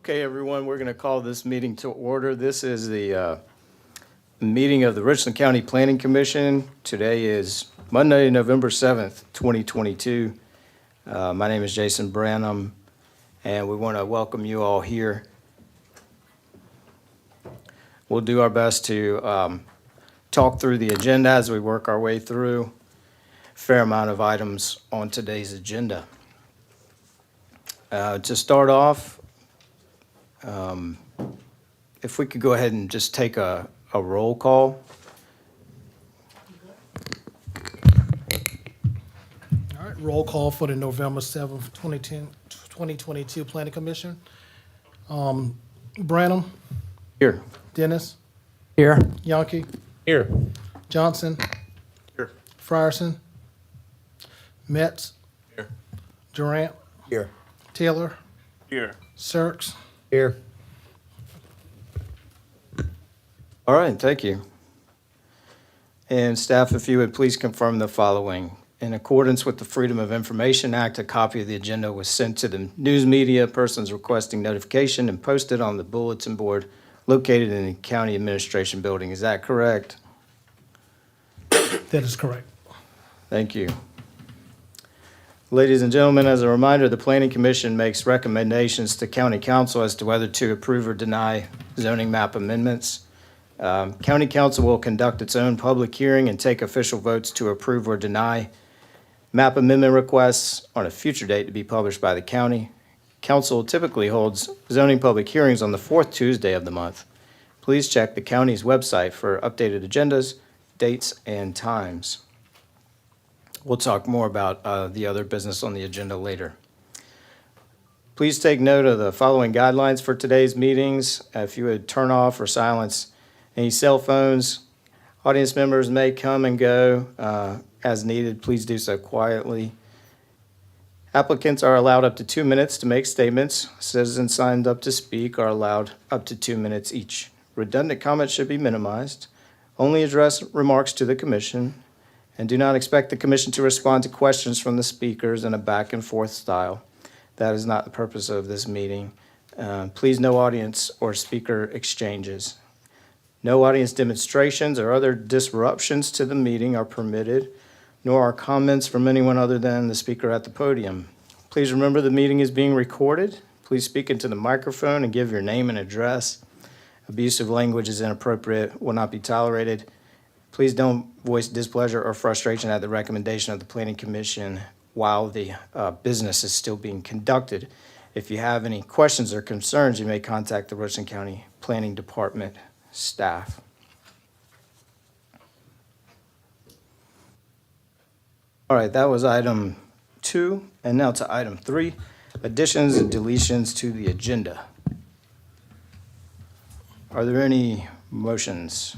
Okay, everyone, we're going to call this meeting to order. This is the meeting of the Richland County Planning Commission. Today is Monday, November 7th, 2022. My name is Jason Branham, and we want to welcome you all here. We'll do our best to talk through the agenda as we work our way through a fair amount of items on today's agenda. To start off, if we could go ahead and just take a roll call. All right, roll call for the November 7th, 2022 Planning Commission. Branham, Here. Dennis, Here. Yonke, Here. Johnson. Here. Frierson. Metz. Here. Durant. Here. Taylor. Here. Sirks. Here. All right, thank you. And staff, if you would please confirm the following. In accordance with the Freedom of Information Act, a copy of the agenda was sent to the news media persons requesting notification and posted on the bulletin board located in the county administration building. Is that correct? That is correct. Thank you. Ladies and gentlemen, as a reminder, the Planning Commission makes recommendations to County Council as to whether to approve or deny zoning map amendments. County Council will conduct its own public hearing and take official votes to approve or deny map amendment requests on a future date to be published by the county. Council typically holds zoning public hearings on the fourth Tuesday of the month. Please check the county's website for updated agendas, dates, and times. We'll talk more about the other business on the agenda later. Please take note of the following guidelines for today's meetings. If you would turn off or silence any cell phones. Audience members may come and go as needed. Please do so quietly. Applicants are allowed up to 2 minutes to make statements. Citizens signed up to speak are allowed up to 2 minutes each. Redundant comments should be minimized. Only address remarks to the commission, and do not expect the commission to respond to questions from the speakers in a back and forth style. That is not the purpose of this meeting. Please, no audience or speaker exchanges. No audience demonstrations or other disruptions to the meeting are permitted, nor are comments from anyone other than the speaker at the podium. Please remember the meeting is being recorded. Please speak into the microphone and give your name and address. Abusive language is inappropriate, will not be tolerated. Please don't voice displeasure or frustration at the recommendation of the Planning Commission while the business is still being conducted. If you have any questions or concerns, you may contact the Richland County Planning Department staff. All right, that was item 2, and now to item 3, additions and deletions to the agenda. Are there any motions?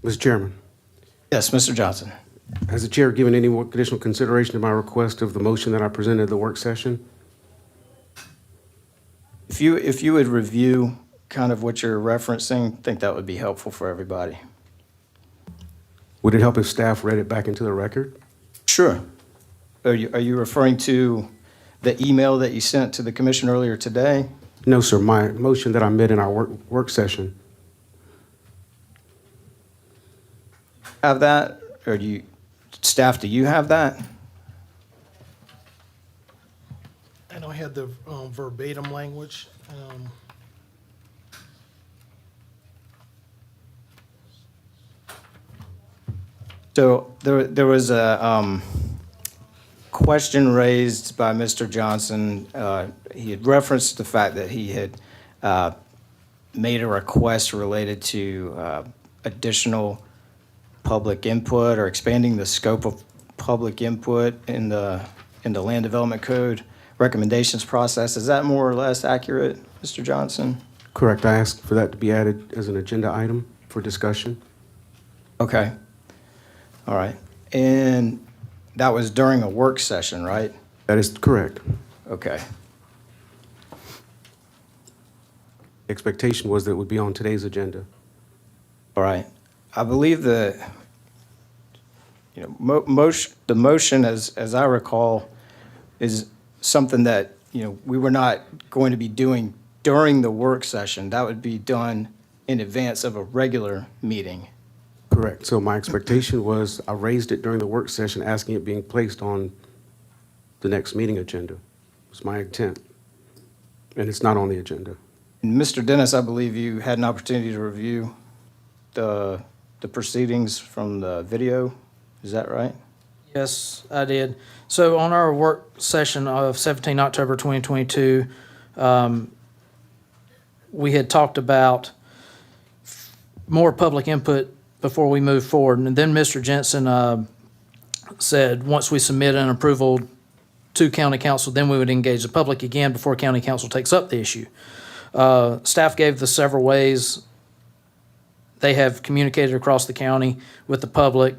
Mr. Chairman, Yes, Mr. Johnson. has the chair given any more additional consideration to my request of the motion that I presented at the work session? If you would review kind of what you're referencing, I think that would be helpful for everybody. Would it help if staff read it back into the record? Sure. Are you referring to the email that you sent to the commission earlier today? No, sir. My motion that I made in our work session. Have that, or staff, do you have that? I don't have the verbatim language. So there was a question raised by Mr. Johnson. He had referenced the fact that he had made a request related to additional public input or expanding the scope of public input in the land development code recommendations process. Is that more or less accurate, Mr. Johnson? Correct. I asked for that to be added as an agenda item for discussion. Okay. All right. And that was during a work session, right? That is correct. Okay. The expectation was that it would be on today's agenda. All right. I believe that the motion, as I recall, is something that, we were not going to be doing during the work session. That would be done in advance of a regular meeting. Correct. So my expectation was I raised it during the work session, asking it being placed on the next meeting agenda. Was my intent. And it's not on the agenda. And Mr. Dennis, I believe you had an opportunity to review the proceedings from the video. Is that right? Yes, I did. So on our work session of 17 October 2022, we had talked about more public input before we move forward. And then Mr. Jensen said, once we submit an approval to county council, then we would engage the public again before county council takes up the issue. Staff gave the several ways they have communicated across the county with the public.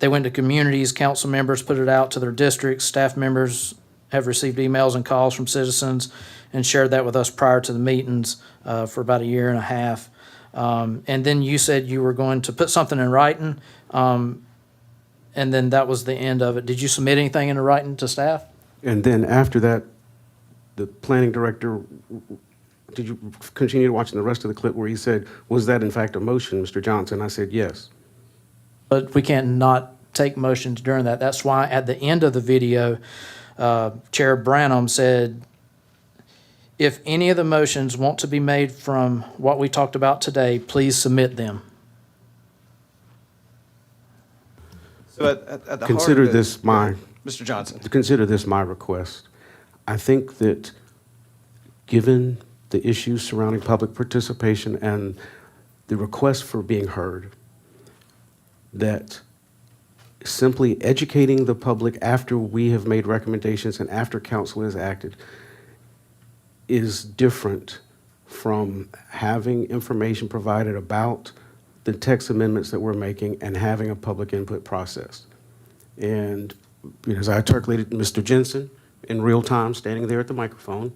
They went to communities, council members put it out to their districts, staff members have received emails and calls from citizens and shared that with us prior to the meetings for about a year and a half. And then you said you were going to put something in writing, and then that was the end of it. Did you submit anything in writing to staff? And then after that, the planning director, did you continue watching the rest of the clip where he said, was that in fact a motion, Mr. Johnson? I said, yes. But we can't not take motions during that. That's why at the end of the video, Chair Branham said, if any of the motions want to be made from what we talked about today, please submit them. So at the heart Consider of it- this my, Mr. Johnson. consider this my request. I think that given the issues surrounding public participation and the request for being heard, that simply educating the public after we have made recommendations and after council has acted is different from having information provided about the text amendments that we're making and having a public input process. And as I articulated to Mr. Jensen in real time, standing there at the microphone,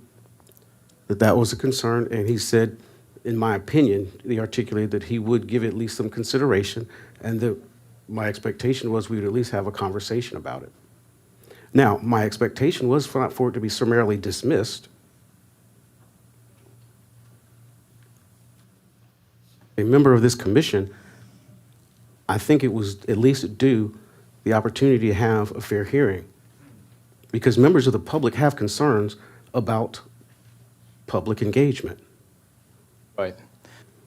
that was a concern, and he said, in my opinion, he articulated that he would give at least some consideration, and that my expectation was we would at least have a conversation about it. Now, my expectation was for it to be summarily dismissed. A member of this commission, I think it was at least due the opportunity to have a fair hearing, because members of the public have concerns about public engagement. Right.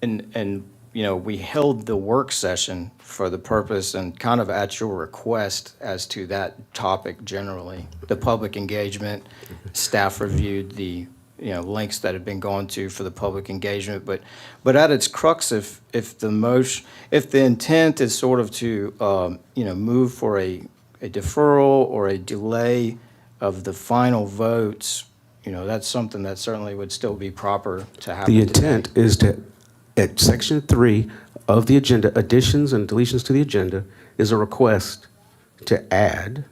And we held the work session for the purpose and kind of at your request as to that topic generally. The public engagement, staff reviewed the, links that have been gone to for the public engagement. But at its crux, if the intent is sort of to, move for a deferral or a delay of the final votes, that's something that certainly would still be proper to happen. The intent is to, at section 3 of the agenda, additions and deletions to the agenda, is a request to add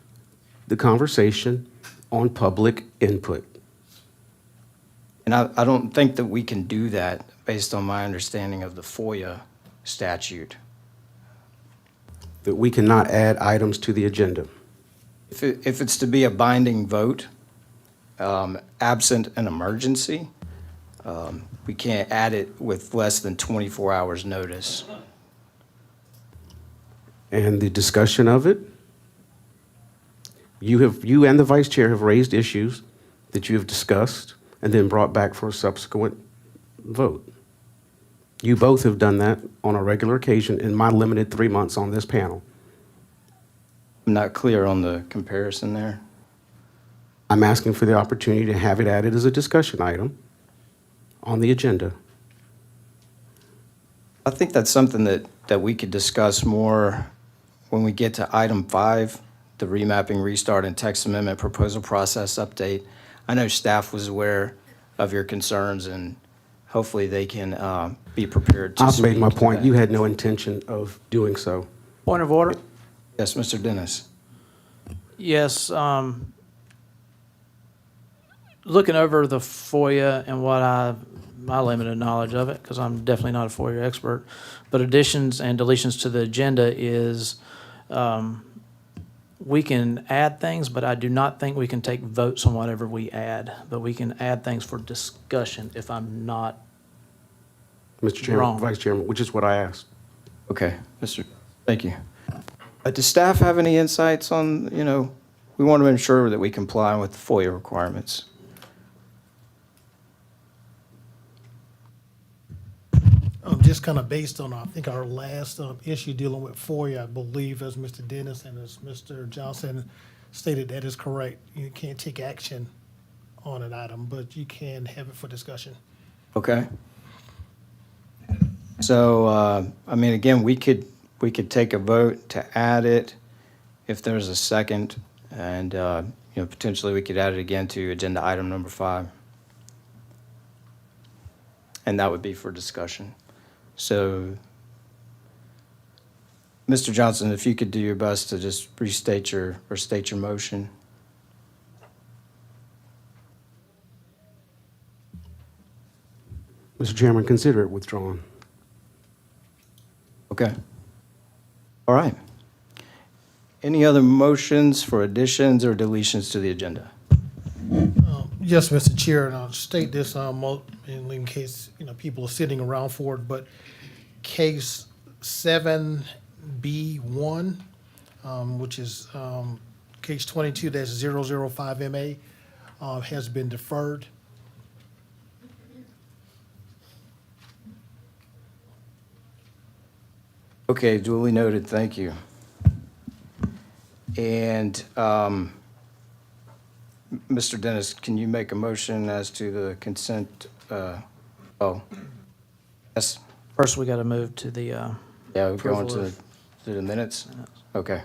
the conversation on public input. And I don't think that we can do that based on my understanding of the FOIA statute. That we cannot add items to the agenda. If it's to be a binding vote, absent an emergency, we can't add it with less than 24 hours' notice. And the discussion of it, you and the vice chair have raised issues that you have discussed and then brought back for a subsequent vote. You both have done that on a regular occasion in my limited 3 months on this panel. I'm not clear on the comparison there. I'm asking for the opportunity to have it added as a discussion item on the agenda. I think that's something that we could discuss more when we get to item 5, the remapping, restart, and text amendment proposal process update. I know staff was aware of your concerns, and hopefully they can be prepared to I've made my speak to point. that. You had no intention of doing so. Point of order? Yes, Mr. Dennis. Yes. Looking over the FOIA and my limited knowledge of it, because I'm definitely not a FOIA expert, but additions and deletions to the agenda is We can add things, but I do not think we can take votes on whatever we add. But we can add things for discussion if I'm not. Mr. Chairman, Wrong. Vice Chairman, which is what I asked. Okay, thank you. Does staff have any insights on, we want to ensure that we comply with the FOIA requirements? Just kind of based on, I think, our last issue dealing with FOIA, I believe, as Mr. Dennis and as Mr. Johnson stated, that is correct. You can't take action on an item, but you can have it for discussion. Okay. So, again, we could take a vote to add it if there's a second, and, potentially we could add it again to agenda item number 5. And that would be for discussion. So, Mr. Johnson, if you could do your best to just restate state your motion. Mr. Chairman, consider it withdrawn. Okay. All right. Any other motions for additions or deletions to the agenda? Yes, Mr. Chair, and I'll state this in case, people are sitting around for it, but case 7B1, which is case 22-005MA, has been deferred. Okay, duly noted, thank you. And Mr. Dennis, can you make a motion as to the consent? Yes, First, we got to move to the, yeah, we're going Approval to the minutes? Okay.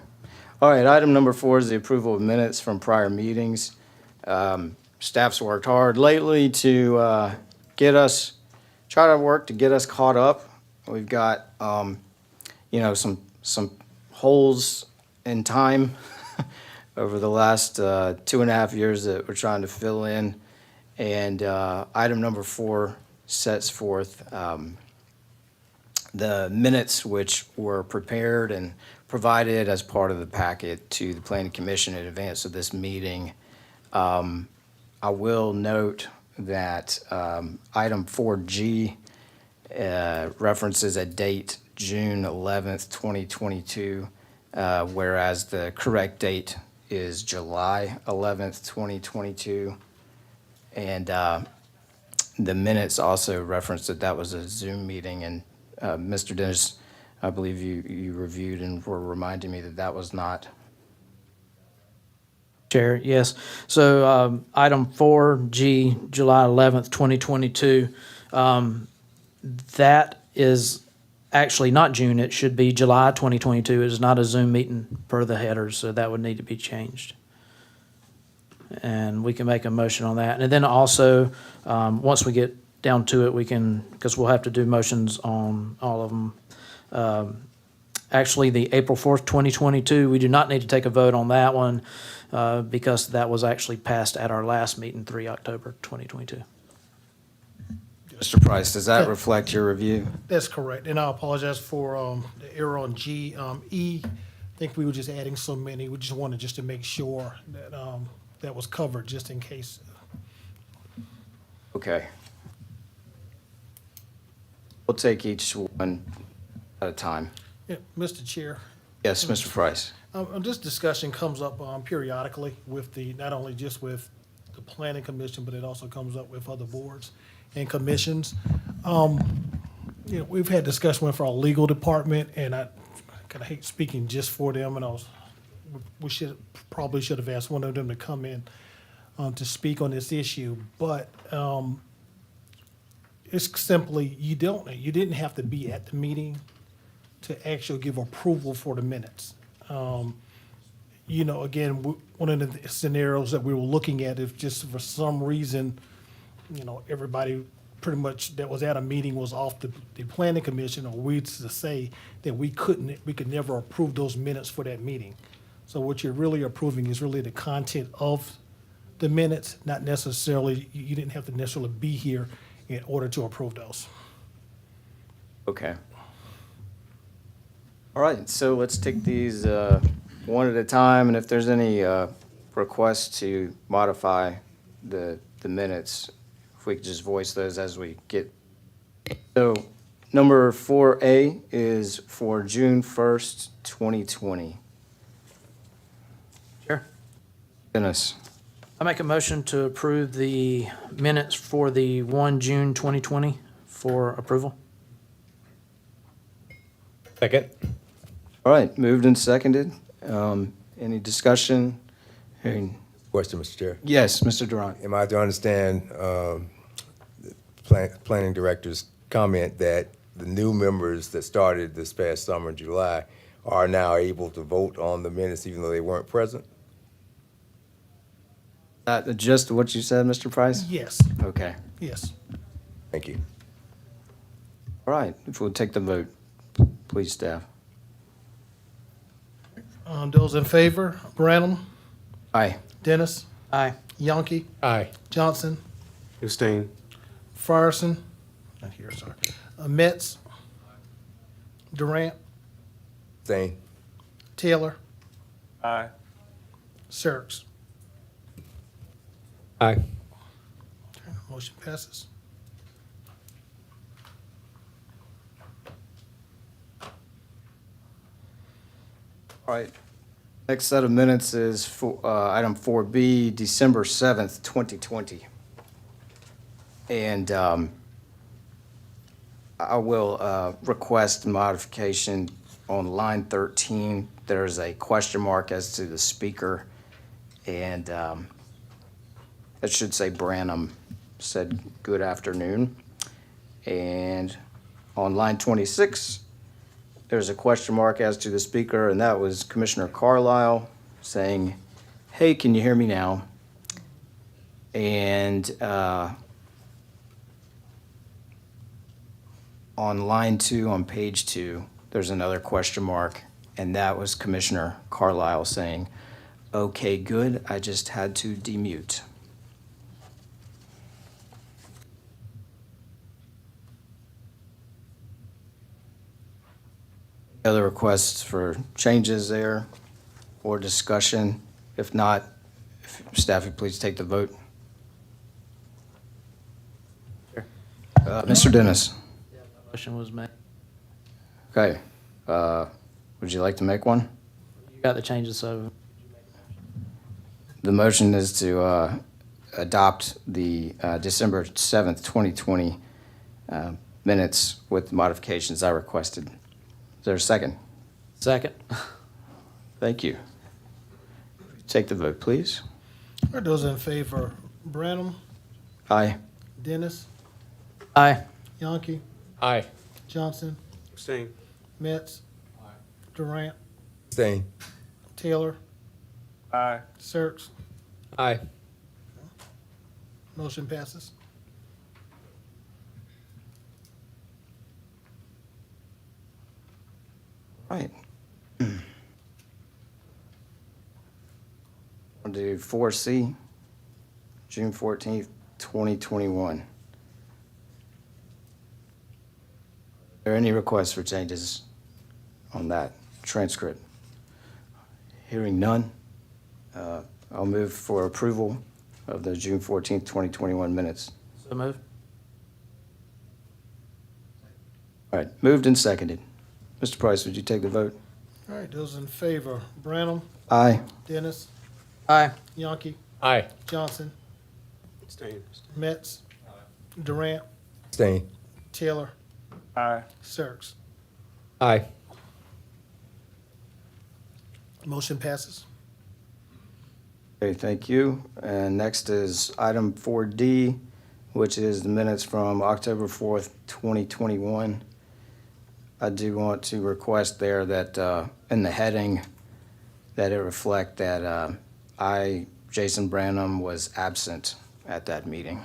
All right, item number 4 is the approval of minutes from prior meetings. Staff's worked hard lately to try to work to get us caught up. We've got, some holes in time over the last 2.5 years that we're trying to fill in. And item number 4 sets forth the minutes which were prepared and provided as part of the packet to the Planning Commission in advance of this meeting. I will note that item 4G references a date, June 11th, 2022, whereas the correct date is July 11th, 2022. And the minutes also referenced that was a Zoom meeting, and Mr. Dennis, I believe you reviewed and were reminding me that was not. Chair, yes. So item 4G, July 11th, 2022, that is actually not June. It should be July 2022. It is not a Zoom meeting per the headers, so that would need to be changed. And we can make a motion on that. And then also, once we get down to it, we can, because we'll have to do motions on all of them. Actually, the April 4th, 2022, we do not need to take a vote on that one because that was actually passed at our last meeting, 3 October 2022. Mr. Price, does that reflect your review? That's correct, and I apologize for the error on G. E, I think we were just adding so many. We just wanted to make sure that that was covered, just in case. Okay. We'll take each one at a time. Yeah, Mr. Chair, Yes, Mr. Price. this discussion comes up periodically with not only just with the Planning Commission, but it also comes up with other boards and commissions. We've had discussion with our legal department, and I kind of hate speaking just for them, and we probably should have asked one of them to come in to speak on this issue, but it's simply, you didn't have to be at the meeting to actually give approval for the minutes. Again, one of the scenarios that we were looking at, if just for some reason, everybody pretty much that was at a meeting was off the Planning Commission, or we to say that we could never approve those minutes for that meeting. So what you're really approving is really the content of the minutes, not necessarily, you didn't have to necessarily be here in order to approve those. Okay. All right, so let's take these one at a time, and if there's any requests to modify the minutes, if we could just voice those as we get. So, number 4A is for June 1st, 2020. Sure. Dennis, I make a motion to approve the minutes for the 1 June 2020 for approval. Second. all right, moved and seconded. Any discussion? Hearing, Question, Mr. Chair. yes, Mr. Durant. Am I to understand planning director's comment that the new members that started this past summer, July, are now able to vote on the minutes even though they weren't present? That the gist of what you said, Mr. Price? Yes, Okay. yes. Thank you. All right, if we'll take the vote, please, staff. Those in favor, Branham, Aye. Dennis, Aye. Yonke, Aye. Johnson, Abstain. Frierson, not here, sorry, Metz, Durant, Same. Taylor, Aye. Sirks. Aye. Motion passes. All right. Next set of minutes is for item 4B, December 7th, 2020. And I will request modification on line 13. There's a question mark as to the speaker, and it should say Branham said good afternoon. And on line 26, there's a question mark as to the speaker, and that was Commissioner Carlisle saying, hey, can you hear me now? And on line 2, on page 2, there's another question mark, and that was Commissioner Carlisle saying, okay, good, I just had to demute. Other requests for changes there or discussion? If not, if staff would please take the vote. Mr. Dennis? Motion was made. Okay. Would you like to make one? You got the changes, so The motion is to adopt the December 7th, 2020 minutes with modifications I requested. Is there a second? second. Thank you. Take the vote, please. All right, those in favor, Branham, Aye. Dennis, Aye. Yonke, Aye. Johnson, Abstain. Metz, Durant, Same. Taylor, Aye. Sirks. Aye. Motion passes. Right. We'll do 4C, June 14th, 2021. Are there any requests for changes on that transcript? Hearing none, I'll move for approval of the June 14th, 2021 minutes. So moved. All right, moved and seconded. Mr. Price, would you take the vote? All right, those in favor, Branham, Aye. Dennis, Aye. Yonke, Aye. Johnson, Abstain. Metz, Durant, Same. Taylor, Aye. Sirks. Aye. Motion passes. Okay, thank you. And next is item 4D, which is the minutes from October 4th, 2021. I do want to request there that in the heading, that it reflect that I, Jason Branham, was absent at that meeting.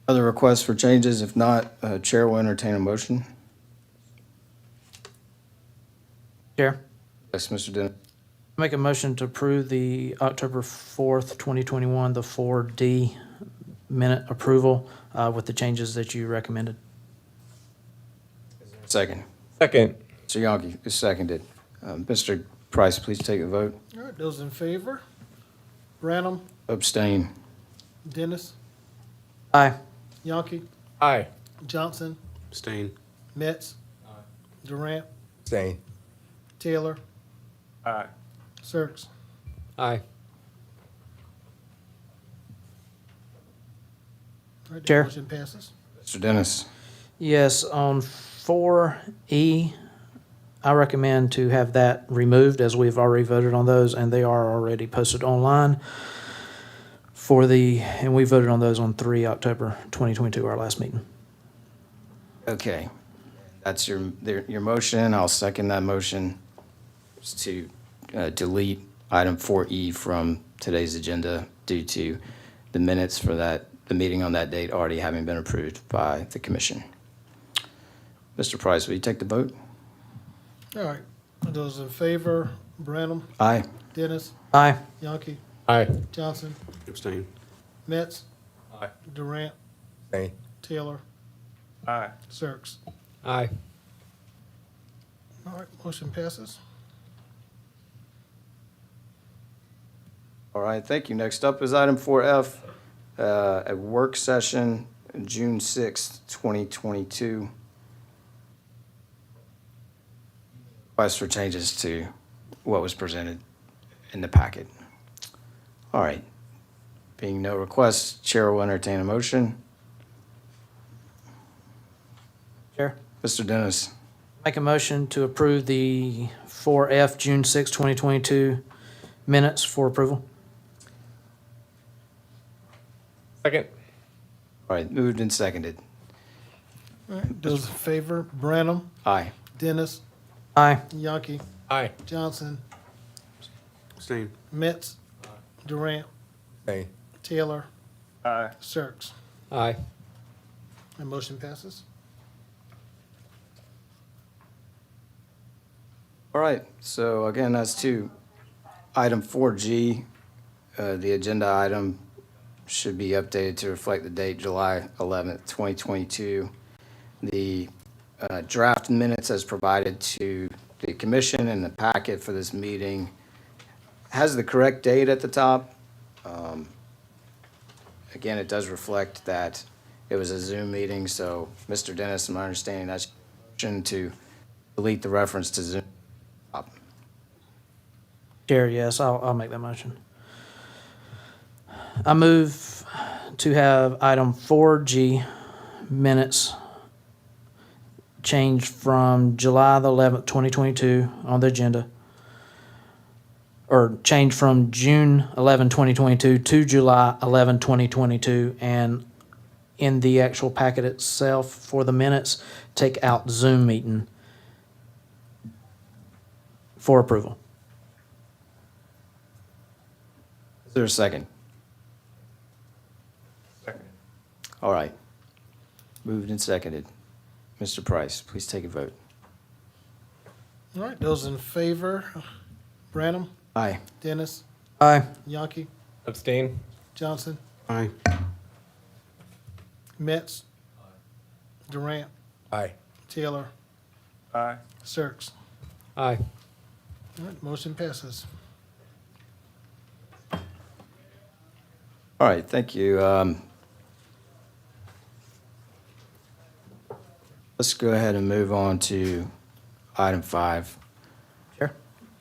Other requests for changes? If not, Chair will entertain a motion. Chair. Yes, Mr. Dennis. Make a motion to approve the October 4th, 2021, the 4D minute approval with the changes that you recommended. Second. Second. Mr. Yonke is seconded. Mr. Price, please take the vote. All right, those in favor? Branham, Abstain. Dennis, Aye. Yonke, Aye. Johnson, Abstain. Metz, Durant, Abstain. Taylor, Aye. Sirks. Aye. All right, that Chair. motion passes. Mr. Dennis. Yes, on 4E, I recommend to have that removed as we've already voted on those and they are already posted online and we voted on those on 3 October 2022, our last meeting. Okay. That's your motion. I'll second that motion is to delete item 4E from today's agenda due to the minutes for the meeting on that date already having been approved by the commission. Mr. Price, will you take the vote? All right, those in favor? Branham, Aye. Dennis, Aye. Yonke, Aye. Johnson, Abstain. Metz, Aye. Durant, Abstain. Taylor, Aye. Sirks. Aye. All right, motion passes. All right, thank you. Next up is item 4F, a work session, June 6th, 2022. Request for changes to what was presented in the packet. All right. Being no requests, Chair will entertain a motion. Chair. Mr. Dennis. Make a motion to approve the 4F June 6, 2022 minutes for approval. Second. All right, moved and seconded. All right, those in favor? Branham, Aye. Dennis, Aye. Yonke, Aye. Johnson, Abstain. Metz, Durant, Abstain. Taylor, Aye. Sirks. Aye. And motion passes. All right, so again, that's to item 4G. The agenda item should be updated to reflect the date July 11th, 2022. The draft minutes as provided to the commission in the packet for this meeting has the correct date at the top. Again, it does reflect that it was a Zoom meeting, so Mr. Dennis, in my understanding, that's your motion to delete the reference to Zoom. Chair, yes, I'll make that motion. I move to have item 4G minutes changed from July the 11th, 2022 on the agenda, or changed from June 11, 2022 to July 11, 2022, and in the actual packet itself for the minutes, take out Zoom meeting for approval. Is there a second? Second. All right. Moved and seconded. Mr. Price, please take a vote. All right, those in favor? Branham, Aye. Dennis, Aye. Yonke, Abstain. Johnson, Aye. Metz, Durant, Aye. Taylor, Aye. Sirks. Aye. All right, motion passes. All right, thank you. Let's go ahead and move on to item 5. Chair.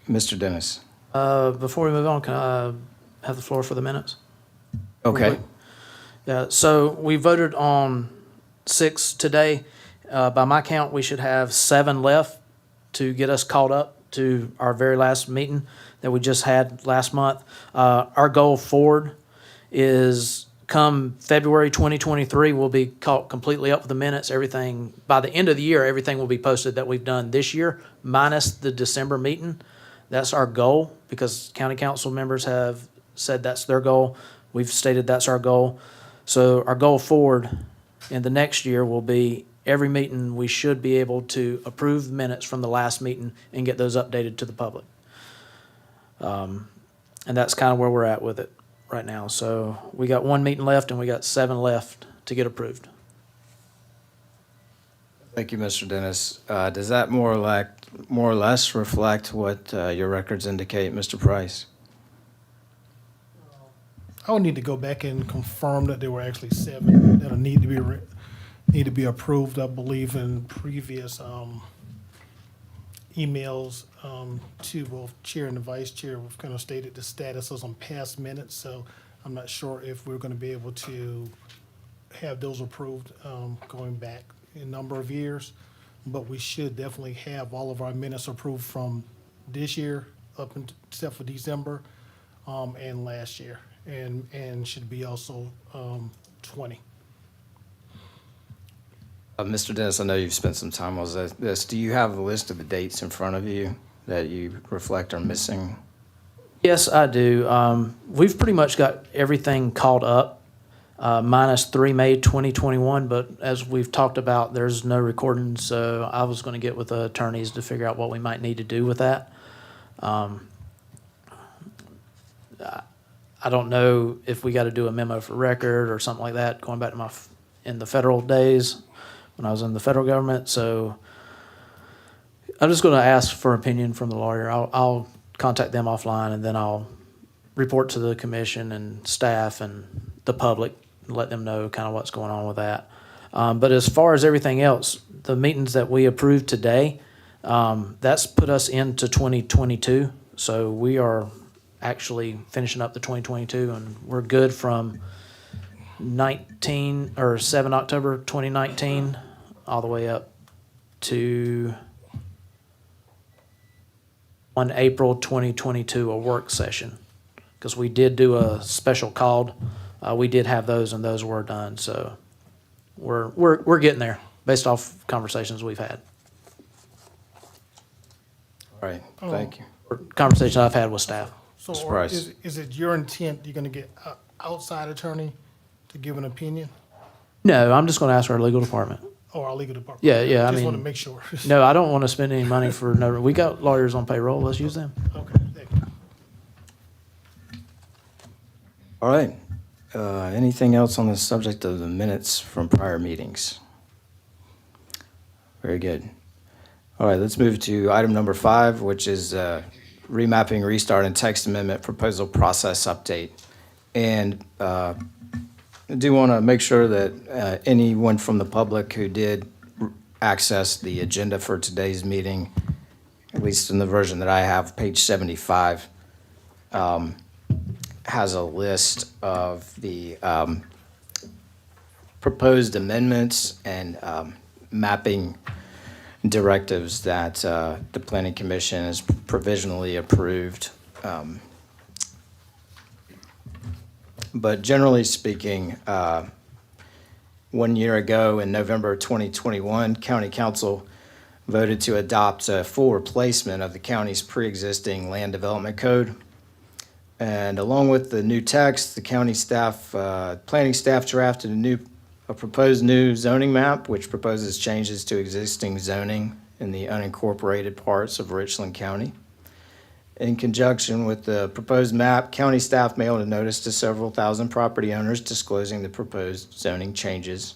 Mr. Dennis. Before we move on, can I have the floor for the minutes? Okay. Yeah, so we voted on 6 today. By my count, we should have 7 left to get us caught up to our very last meeting that we just had last month. Our goal forward is come February 2023, we'll be caught completely up with the minutes. Everything, by the end of the year, everything will be posted that we've done this year, minus the December meeting. That's our goal because county council members have said that's their goal. We've stated that's our goal. So our goal forward in the next year will be every meeting we should be able to approve minutes from the last meeting and get those updated to the public. And that's kind of where we're at with it right now. So we got one meeting left and we got 7 left to get approved. Thank you, Mr. Dennis. Does that more or less reflect what your records indicate, Mr. Price? I would need to go back and confirm that there were actually 7 that need to be approved. I believe in previous emails to both chair and the vice chair, we've kind of stated the status on past minutes. So I'm not sure if we're going to be able to have those approved going back a number of years, but we should definitely have all of our minutes approved from this year up except for December and last year, and should be also 20. Mr. Dennis, I know you've spent some time on this. Do you have a list of the dates in front of you that you reflect are missing? Yes, I do. We've pretty much got everything caught up, minus 3 May 2021, but as we've talked about, there's no recording, so I was going to get with the attorneys to figure out what we might need to do with that. I don't know if we got to do a memo for record or something like that, going back to in the federal days when I was in the federal government. So I'm just going to ask for opinion from the lawyer. I'll contact them offline, and then I'll report to the commission and staff and the public and let them know kind of what's going on with that. But as far as everything else, the meetings that we approved today, that's put us into 2022. So we are actually finishing up the 2022, and we're good from 7 October 2019 all the way up to 1 April 2022, a work session, because we did do a special called. We did have those, and those were done. So we're getting there based off conversations we've had. All right, thank you. Or conversations I've had with staff. So Mr. or Price. is it your intent you're going to get an outside attorney to give an opinion, No, I'm just going to ask our legal department. or our legal department? Yeah, I Just want to mean, make sure. no, I don't want to spend any money for no. We got lawyers on payroll. Let's use them. Okay, thank you. All right. Anything else on the subject of the minutes from prior meetings? Very good. All right, let's move to item number 5, which is remapping, restart, and text amendment proposal process update. And I do want to make sure that anyone from the public who did access the agenda for today's meeting, at least in the version that I have, page 75, has a list of the proposed amendments and mapping directives that the Planning Commission has provisionally approved. But generally speaking, 1 year ago in November 2021, County Council voted to adopt a full replacement of the county's pre-existing land development code. And along with the new text, the county staff, planning staff drafted a proposed new zoning map, which proposes changes to existing zoning in the unincorporated parts of Richland County. In conjunction with the proposed map, county staff mailed a notice to several thousand property owners disclosing the proposed zoning changes.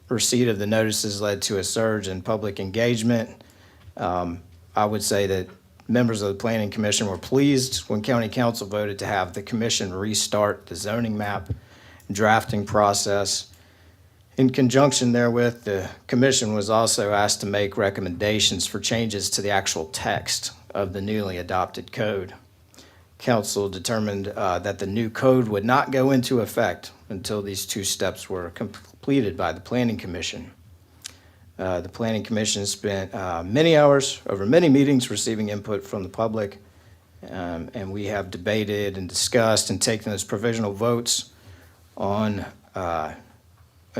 Receipt of the notices led to a surge in public engagement. I would say that members of the Planning Commission were pleased when County Council voted to have the commission restart the zoning map drafting process. In conjunction therewith, the commission was also asked to make recommendations for changes to the actual text of the newly adopted code. Council determined that the new code would not go into effect until these 2 steps were completed by the Planning Commission. The Planning Commission spent many hours over many meetings receiving input from the public, and we have debated and discussed and taken those provisional votes on a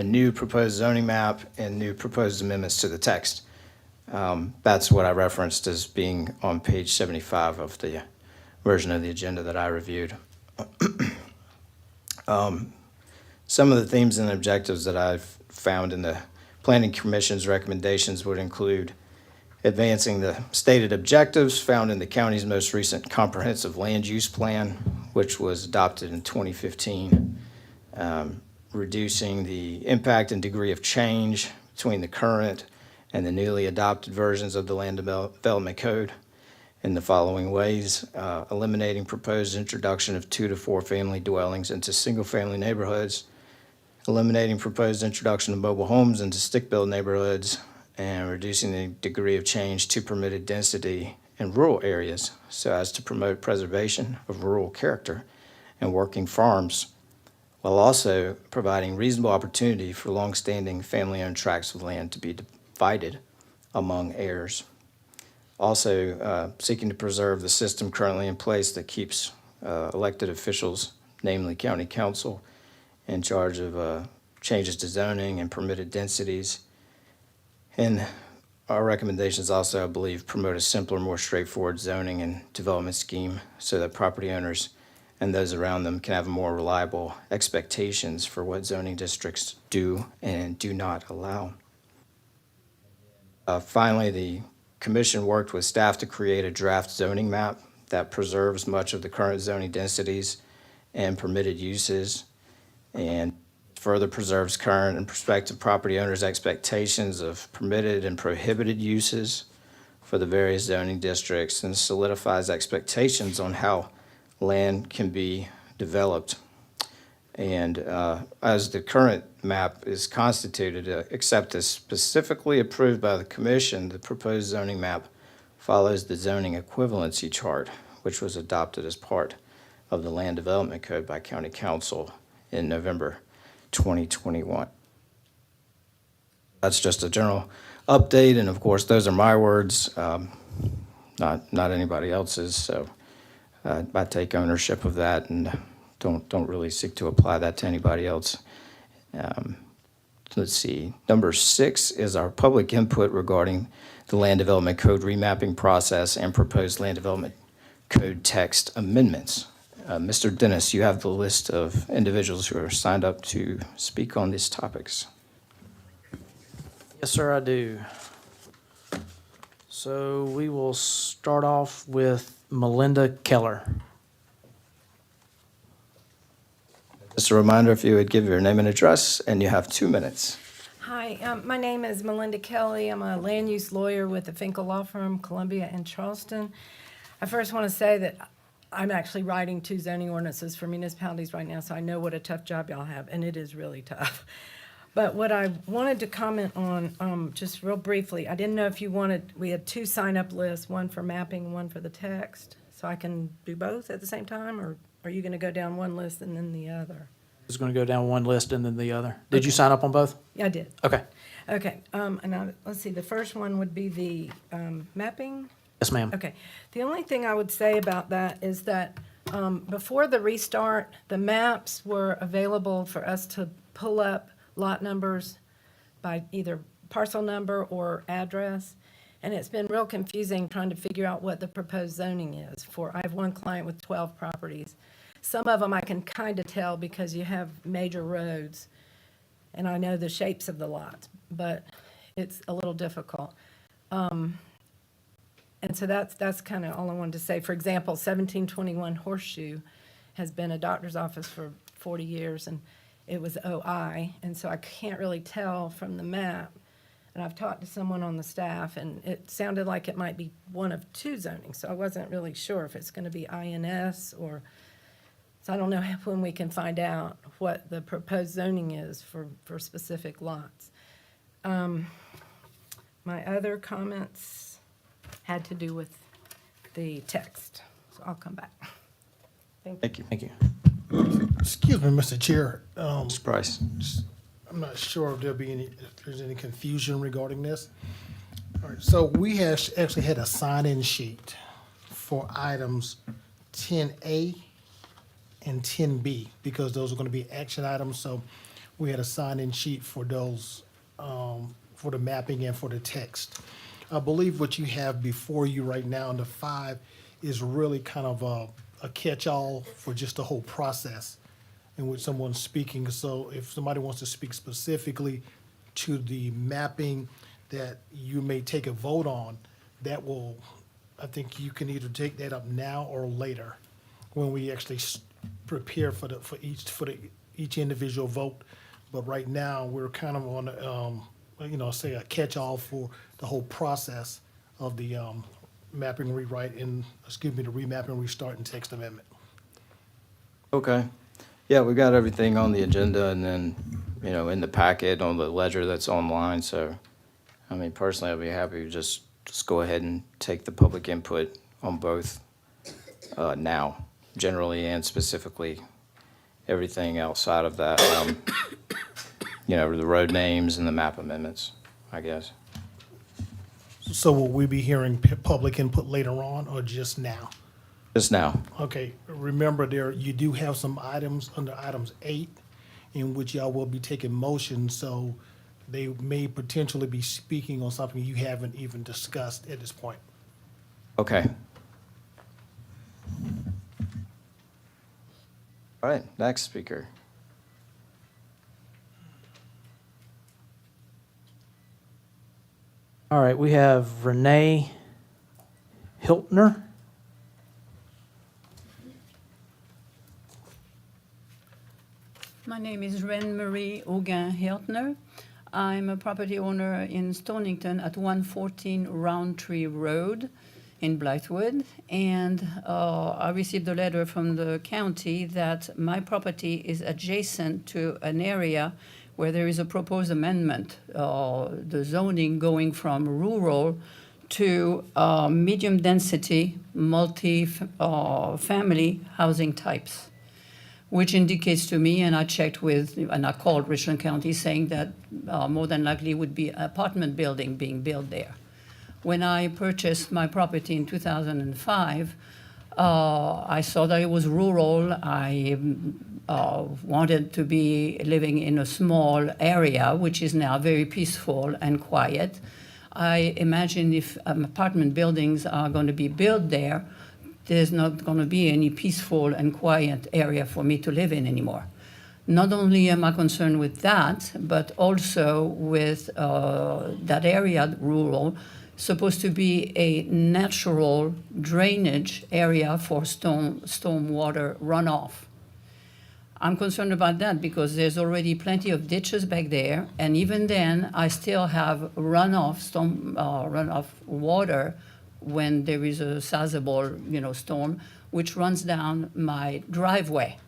new proposed zoning map and new proposed amendments to the text. That's what I referenced as being on page 75 of the version of the agenda that I reviewed. Some of the themes and objectives that I've found in the Planning Commission's recommendations would include advancing the stated objectives found in the county's most recent comprehensive land use plan, which was adopted in 2015, reducing the impact and degree of change between the current and the newly adopted versions of the Land Development Code in the following ways: eliminating proposed introduction of 2 to 4 family dwellings into single-family neighborhoods, eliminating proposed introduction of mobile homes into stick-built neighborhoods, and reducing the degree of change to permitted density in rural areas so as to promote preservation of rural character and working farms, while also providing reasonable opportunity for longstanding family-owned tracts of land to be divided among heirs. Also, seeking to preserve the system currently in place that keeps elected officials, namely county council, in charge of changes to zoning and permitted densities. And our recommendations also, I believe, promote a simpler, more straightforward zoning and development scheme so that property owners and those around them can have more reliable expectations for what zoning districts do and do not allow. Finally, the Commission worked with staff to create a draft zoning map that preserves much of the current zoning densities and permitted uses, and further preserves current and prospective property owners' expectations of permitted and prohibited uses for the various zoning districts, and solidifies expectations on how land can be developed. And as the current map is constituted, except as specifically approved by the Commission, the proposed zoning map follows the zoning equivalency chart, which was adopted as part of the Land Development Code by County Council in November 2021. That's just a general update, and of course, those are my words, not anybody else's. So I take ownership of that and don't really seek to apply that to anybody else. Let's see. Number 6 is our public input regarding the Land Development Code remapping process and proposed Land Development Code text amendments. Mr. Dennis, you have the list of individuals who are signed up to speak on these topics. Yes, sir, I do. So we will start off with Melinda Keller. Just a reminder, if you would give your name and address, and you have 2 minutes. Hi, my name is Melinda Kelly. I'm a land use lawyer with the Finkel Law Firm, Columbia and Charleston. I first want to say that I'm actually writing 2 zoning ordinances for municipalities right now, so I know what a tough job y'all have, and it is really tough. But what I wanted to comment on, just real briefly, I didn't know if you wanted, we had 2 sign-up lists, one for mapping and one for the text. So I can do both at the same time, or are you going to go down one list and then the other? Is going to go down one list and then the other. Did you sign up on both? Yeah, I did. Okay. Okay, let's see, the first one would be the mapping. Yes, ma'am. Okay, the only thing I would say about that is that before the restart, the maps were available for us to pull up lot numbers by either parcel number or address. And it's been real confusing trying to figure out what the proposed zoning is for, I have one client with 12 properties. Some of them I can kind of tell because you have major roads, and I know the shapes of the lots, but it's a little difficult. And so that's kind of all I wanted to say. For example, 1721 Horseshoe has been a doctor's office for 40 years, and it was OI, and so I can't really tell from the map. And I've talked to someone on the staff, and it sounded like it might be one of 2 zonings, so I wasn't really sure if it's going to be INS or, so I don't know when we can find out what the proposed zoning is for specific lots. My other comments had to do with the text, so I'll come back. Thank you. Thank you. Excuse me, Mr. Chair. Mr. Price. I'm not sure if there's any confusion regarding this. All right, so we actually had a sign-in sheet for items 10A and 10B, because those are going to be action items. So we had a sign-in sheet for those, for the mapping and for the text. I believe what you have before you right now, the 5, is really kind of a catch-all for just the whole process in which someone's speaking. So if somebody wants to speak specifically to the mapping that you may take a vote on, that will, I think you can either take that up now or later when we actually prepare for each individual vote. But right now, we're kind of on, say a catch-all for the whole process of the mapping rewrite and, the remap and restart and text amendment. Okay. Yeah, we got everything on the agenda and then, in the packet on the ledger that's online. So, I mean, personally, I'd be happy to just go ahead and take the public input on both now, generally and specifically. Everything outside of that, the road names and the map amendments, I guess. So will we be hearing public input later on or just now? Just now. Okay, remember you do have some items under items 8 in which y'all will be taking motions, so they may potentially be speaking on something you haven't even discussed at this point. Okay. All right, next speaker. All right, we have Renee Hiltner. My name is Reine Marie Auguin-Hiltner. I'm a property owner in Stonington at 114 Roundtree Road in Blythewood. And I received a letter from the county that my property is adjacent to an area where there is a proposed amendment, the zoning going from rural to medium-density, multi-family housing types, which indicates to me, and I checked with, and I called Richland County saying that more than likely would be apartment building being built there. When I purchased my property in 2005, I saw that it was rural. I wanted to be living in a small area, which is now very peaceful and quiet. I imagine if apartment buildings are going to be built there, there's not going to be any peaceful and quiet area for me to live in anymore. Not only am I concerned with that, but also with that area, rural, supposed to be a natural drainage area for stormwater runoff. I'm concerned about that because there's already plenty of ditches back there, and even then, I still have runoff water when there is a sizable, storm, which runs down my driveway.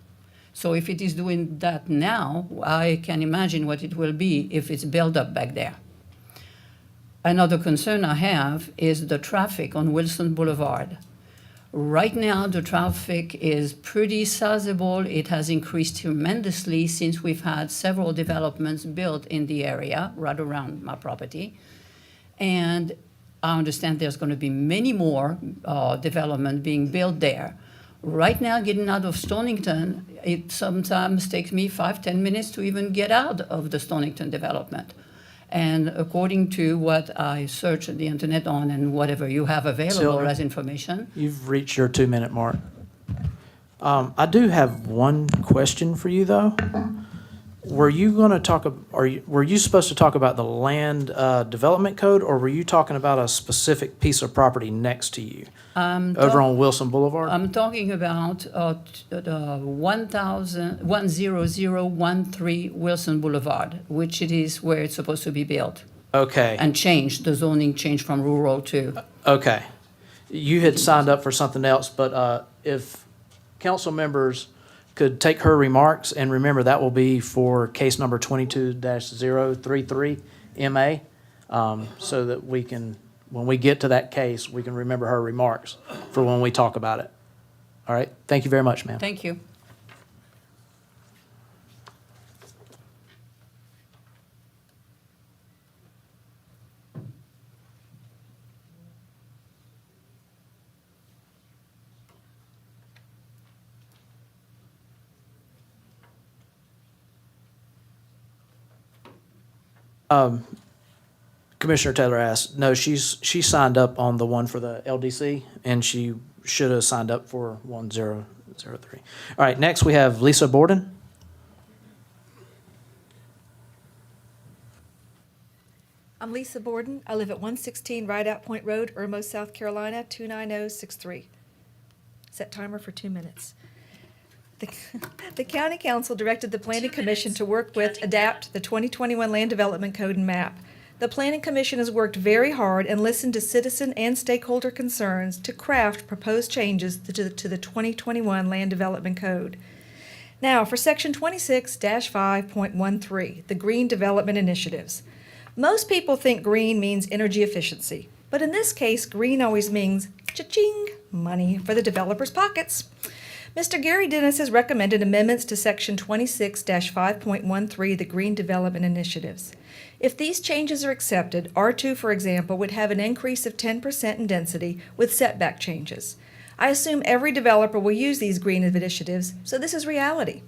So if it is doing that now, I can imagine what it will be if it's built up back there. Another concern I have is the traffic on Wilson Boulevard. Right now, the traffic is pretty sizable. It has increased tremendously since we've had several developments built in the area right around my property. And I understand there's going to be many more development being built there. Right now, getting out of Stonington, it sometimes takes me 5-10 minutes to even get out of the Stonington development. And according to what I searched the internet on and whatever you have available Sylvia, as information. You've reached your 2-minute mark. I do have one question for you, though. Were you going to talk? Were you supposed to talk about the land development code, or were you talking about a specific piece of property next to you over on Wilson Boulevard? I'm talking about the 10013 Wilson Boulevard, which it is where it's supposed to be built. Okay. And changed, the zoning changed from rural to. Okay. You had signed up for something else, but if council members could take her remarks, and remember that will be for case number 22-033 MA, so that we can, when we get to that case, we can remember her remarks for when we talk about it. All right. Thank you very much, ma'am. Thank you. Commissioner Taylor asked, no, she signed up on the one for the LDC, and she should have signed up for 1003. All right, next we have Lisa Borden. I'm Lisa Borden. I live at 116 Rideout Point Road, Irmo, South Carolina, 29063. Set timer for 2 minutes. The County Council directed the Planning Commission to work with, adapt the 2021 Land Development Code and map. The Planning Commission has worked very hard and listened to citizen and stakeholder concerns to craft proposed changes to the 2021 Land Development Code. Now, for Section 26-5.13, the Green Development Initiatives. Most people think green means energy efficiency, but in this case, green always means cha-ching, money for the developers' pockets. Mr. Gary Dennis has recommended amendments to Section 26-5.13, the Green Development Initiatives. If these changes are accepted, R2, for example, would have an increase of 10% in density with setback changes. I assume every developer will use these green initiatives, so this is reality.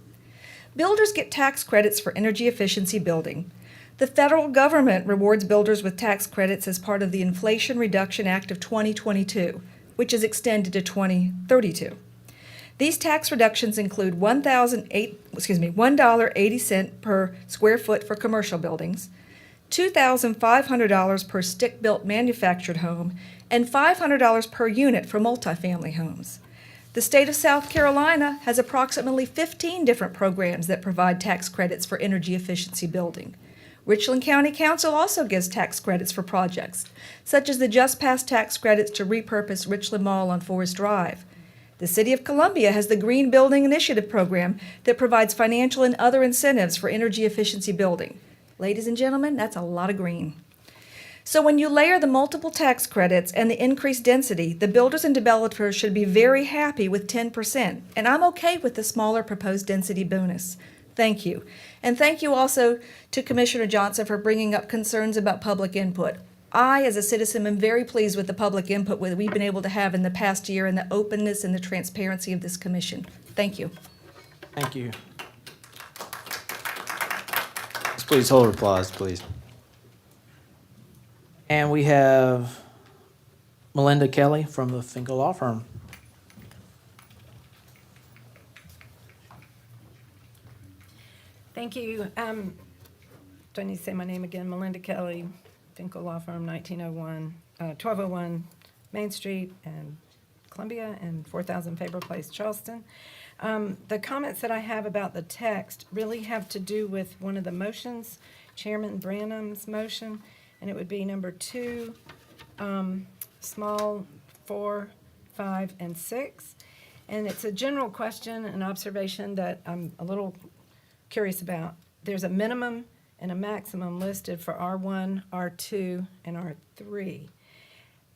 Builders get tax credits for energy efficiency building. The federal government rewards builders with tax credits as part of the Inflation Reduction Act of 2022, which is extended to 2032. These tax reductions include $1.80 per square foot for commercial buildings, $2,500 per stick-built manufactured home, and $500 per unit for multifamily homes. The state of South Carolina has approximately 15 different programs that provide tax credits for energy efficiency building. Richland County Council also gives tax credits for projects, such as the just passed tax credits to repurpose Richland Mall on Forest Drive. The City of Columbia has the Green Building Initiative program that provides financial and other incentives for energy efficiency building. Ladies and gentlemen, that's a lot of green. So when you layer the multiple tax credits and the increased density, the builders and developers should be very happy with 10%, and I'm okay with the smaller proposed density bonus. Thank you. And thank you also to Commissioner Johnson for bringing up concerns about public input. I, as a citizen, am very pleased with the public input that we've been able to have in the past year and the openness and the transparency of this commission. Thank you. Thank you. Please hold applause, please. And we have Melinda Kelly from the Finkel Law Firm. Thank you. Do I need to say my name again? Melinda Kelly, Finkel Law Firm, 1201 Main Street and Columbia and 4000 Faber Place, Charleston. The comments that I have about the text really have to do with one of the motions, Chairman Branham's motion, and it would be number 2, small 4, 5, and 6. And it's a general question, an observation that I'm a little curious about. There's a minimum and a maximum listed for R1, R2, and R3.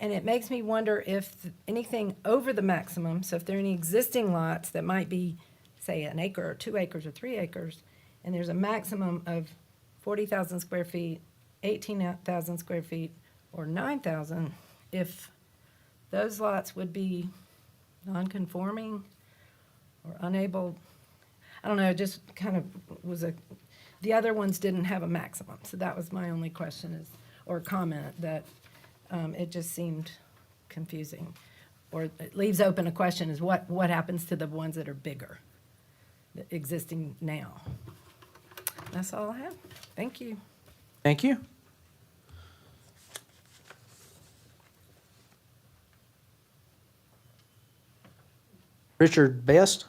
And it makes me wonder if anything over the maximum, so if there are any existing lots that might be, say, an acre or 2 acres or 3 acres, and there's a maximum of 40,000 square feet, 18,000 square feet, or 9,000, if those lots would be non-conforming or unable, I don't know, it just kind of was the other ones didn't have a maximum. So that was my only question or comment, that it just seemed confusing. Or it leaves open a question is what happens to the ones that are bigger, existing now? That's all I have. Thank you. Thank you. Richard Best.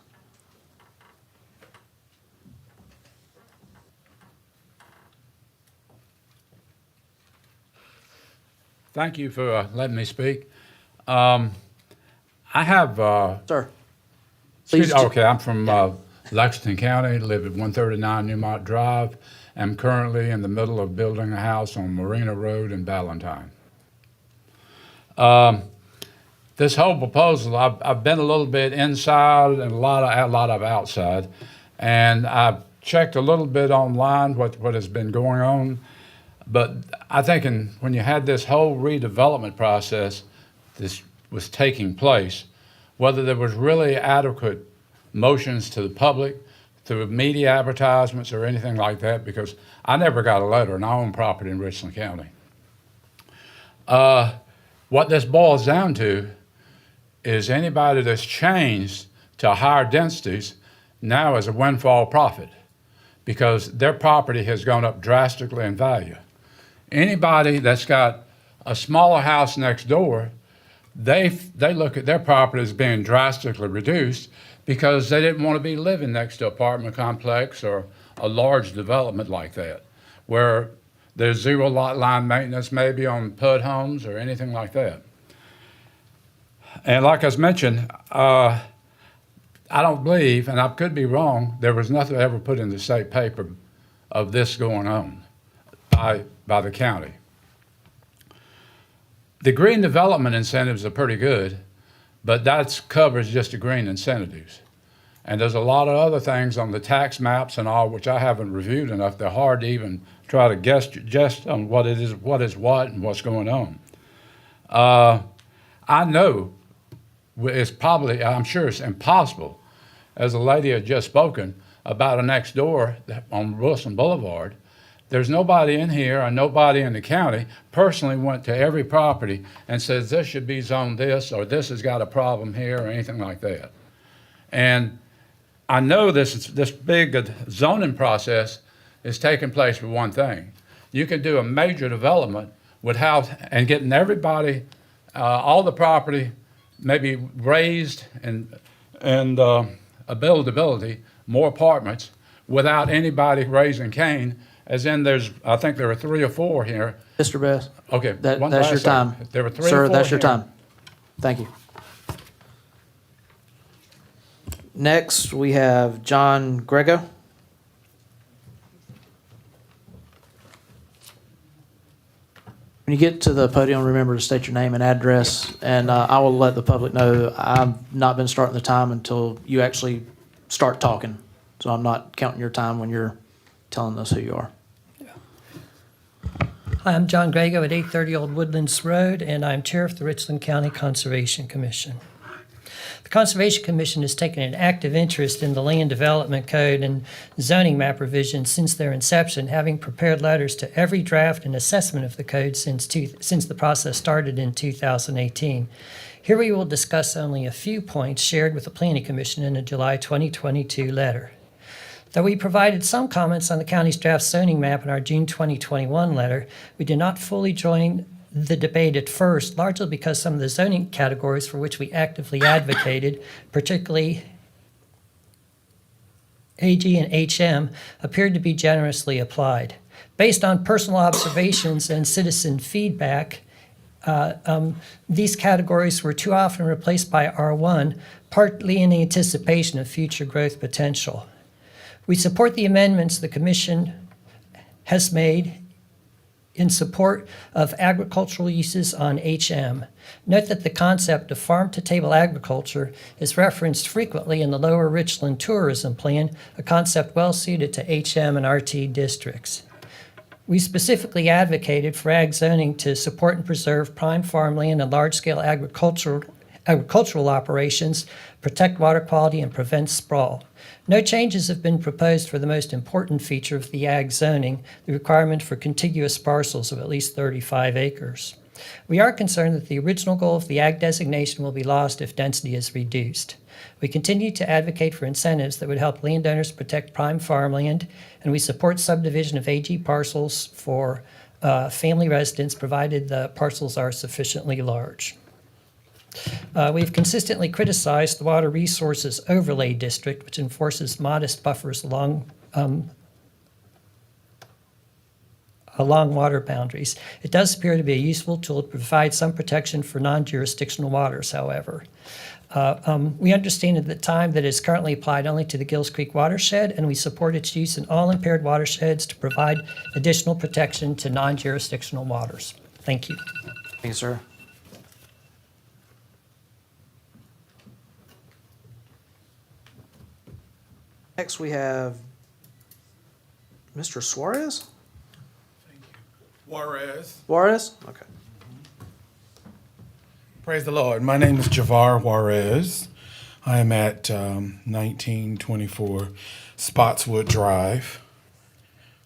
Thank you for letting me speak. I have, Sir. Please. okay, I'm from Lexington County, live at 139 Newmont Drive. I'm currently in the middle of building a house on Marina Road in Valentine. This whole proposal, I've been a little bit inside and a lot of outside, and I've checked a little bit online what has been going on. But I think when you had this whole redevelopment process, this was taking place, whether there was really adequate motions to the public through media advertisements or anything like that, because I never got a letter, and I own property in Richland County. What this boils down to is anybody that's changed to higher densities now is a windfall profit, because their property has gone up drastically in value. Anybody that's got a smaller house next door, they look at their property as being drastically reduced because they didn't want to be living next to an apartment complex or a large development like that, where there's zero lot line maintenance maybe on PUD homes or anything like that. And like I was mentioned, I don't believe, and I could be wrong, there was nothing ever put in the state paper of this going on by the county. The green development incentives are pretty good, but that covers just the green incentives. And there's a lot of other things on the tax maps and all, which I haven't reviewed enough. They're hard to even try to guess on what it is, what is what, and what's going on. I know it's probably, I'm sure it's impossible, as a lady had just spoken about a next door on Wilson Boulevard. There's nobody in here or nobody in the county personally went to every property and says this should be zoned this, or this has got a problem here, or anything like that. And I know this big zoning process is taking place for one thing. You can do a major development without, and getting everybody, all the property maybe raised and buildability, more apartments, without anybody raising Cain, as in I think there are 3 or 4 here. Mr. Best? Okay. That's your last time. second. There were 3 or 4 Sir, that's your here. time. Thank you. Next, we have John Grego. When you get to the podium, remember to state your name and address, and I will let the public know I've not been starting the time until you actually start talking. So I'm not counting your time when you're telling us who you are. Hi, I'm John Grego at 830 Old Woodlands Road, and I'm Chair of the Richland County Conservation Commission. The Conservation Commission has taken an active interest in the Land Development Code and zoning map revisions since their inception, having prepared letters to every draft and assessment of the code since the process started in 2018. Here we will discuss only a few points shared with the Planning Commission in a July 2022 letter. Though we provided some comments on the county's draft zoning map in our June 2021 letter, we did not fully join the debate at first, largely because some of the zoning categories for which we actively advocated, particularly AG and HM, appeared to be generously applied. Based on personal observations and citizen feedback, these categories were too often replaced by R1, partly in anticipation of future growth potential. We support the amendments the Commission has made in support of agricultural uses on HM. Note that the concept of farm-to-table agriculture is referenced frequently in the Lower Richland Tourism Plan, a concept well-suited to HM and RT districts. We specifically advocated for ag zoning to support and preserve prime farmland and large-scale agricultural operations, protect water quality, and prevent sprawl. No changes have been proposed for the most important feature of the ag zoning, the requirement for contiguous parcels of at least 35 acres. We are concerned that the original goal of the ag designation will be lost if density is reduced. We continue to advocate for incentives that would help landowners protect prime farmland, and we support subdivision of AG parcels for family residents, provided the parcels are sufficiently large. We've consistently criticized the Water Resources Overlay District, which enforces modest buffers along water boundaries. It does appear to be a useful tool to provide some protection for non-jurisdictional waters, however. We understand at the time that it is currently applied only to the Gills Creek watershed, and we support its use in all impaired watersheds to provide additional protection to non-jurisdictional waters. Thank you. Thank you, sir. Next, we have Mr. Suarez? Juarez. Juarez? Okay. Praise the Lord. My name is Javar Juarez. I am at 1924 Spotswood Drive,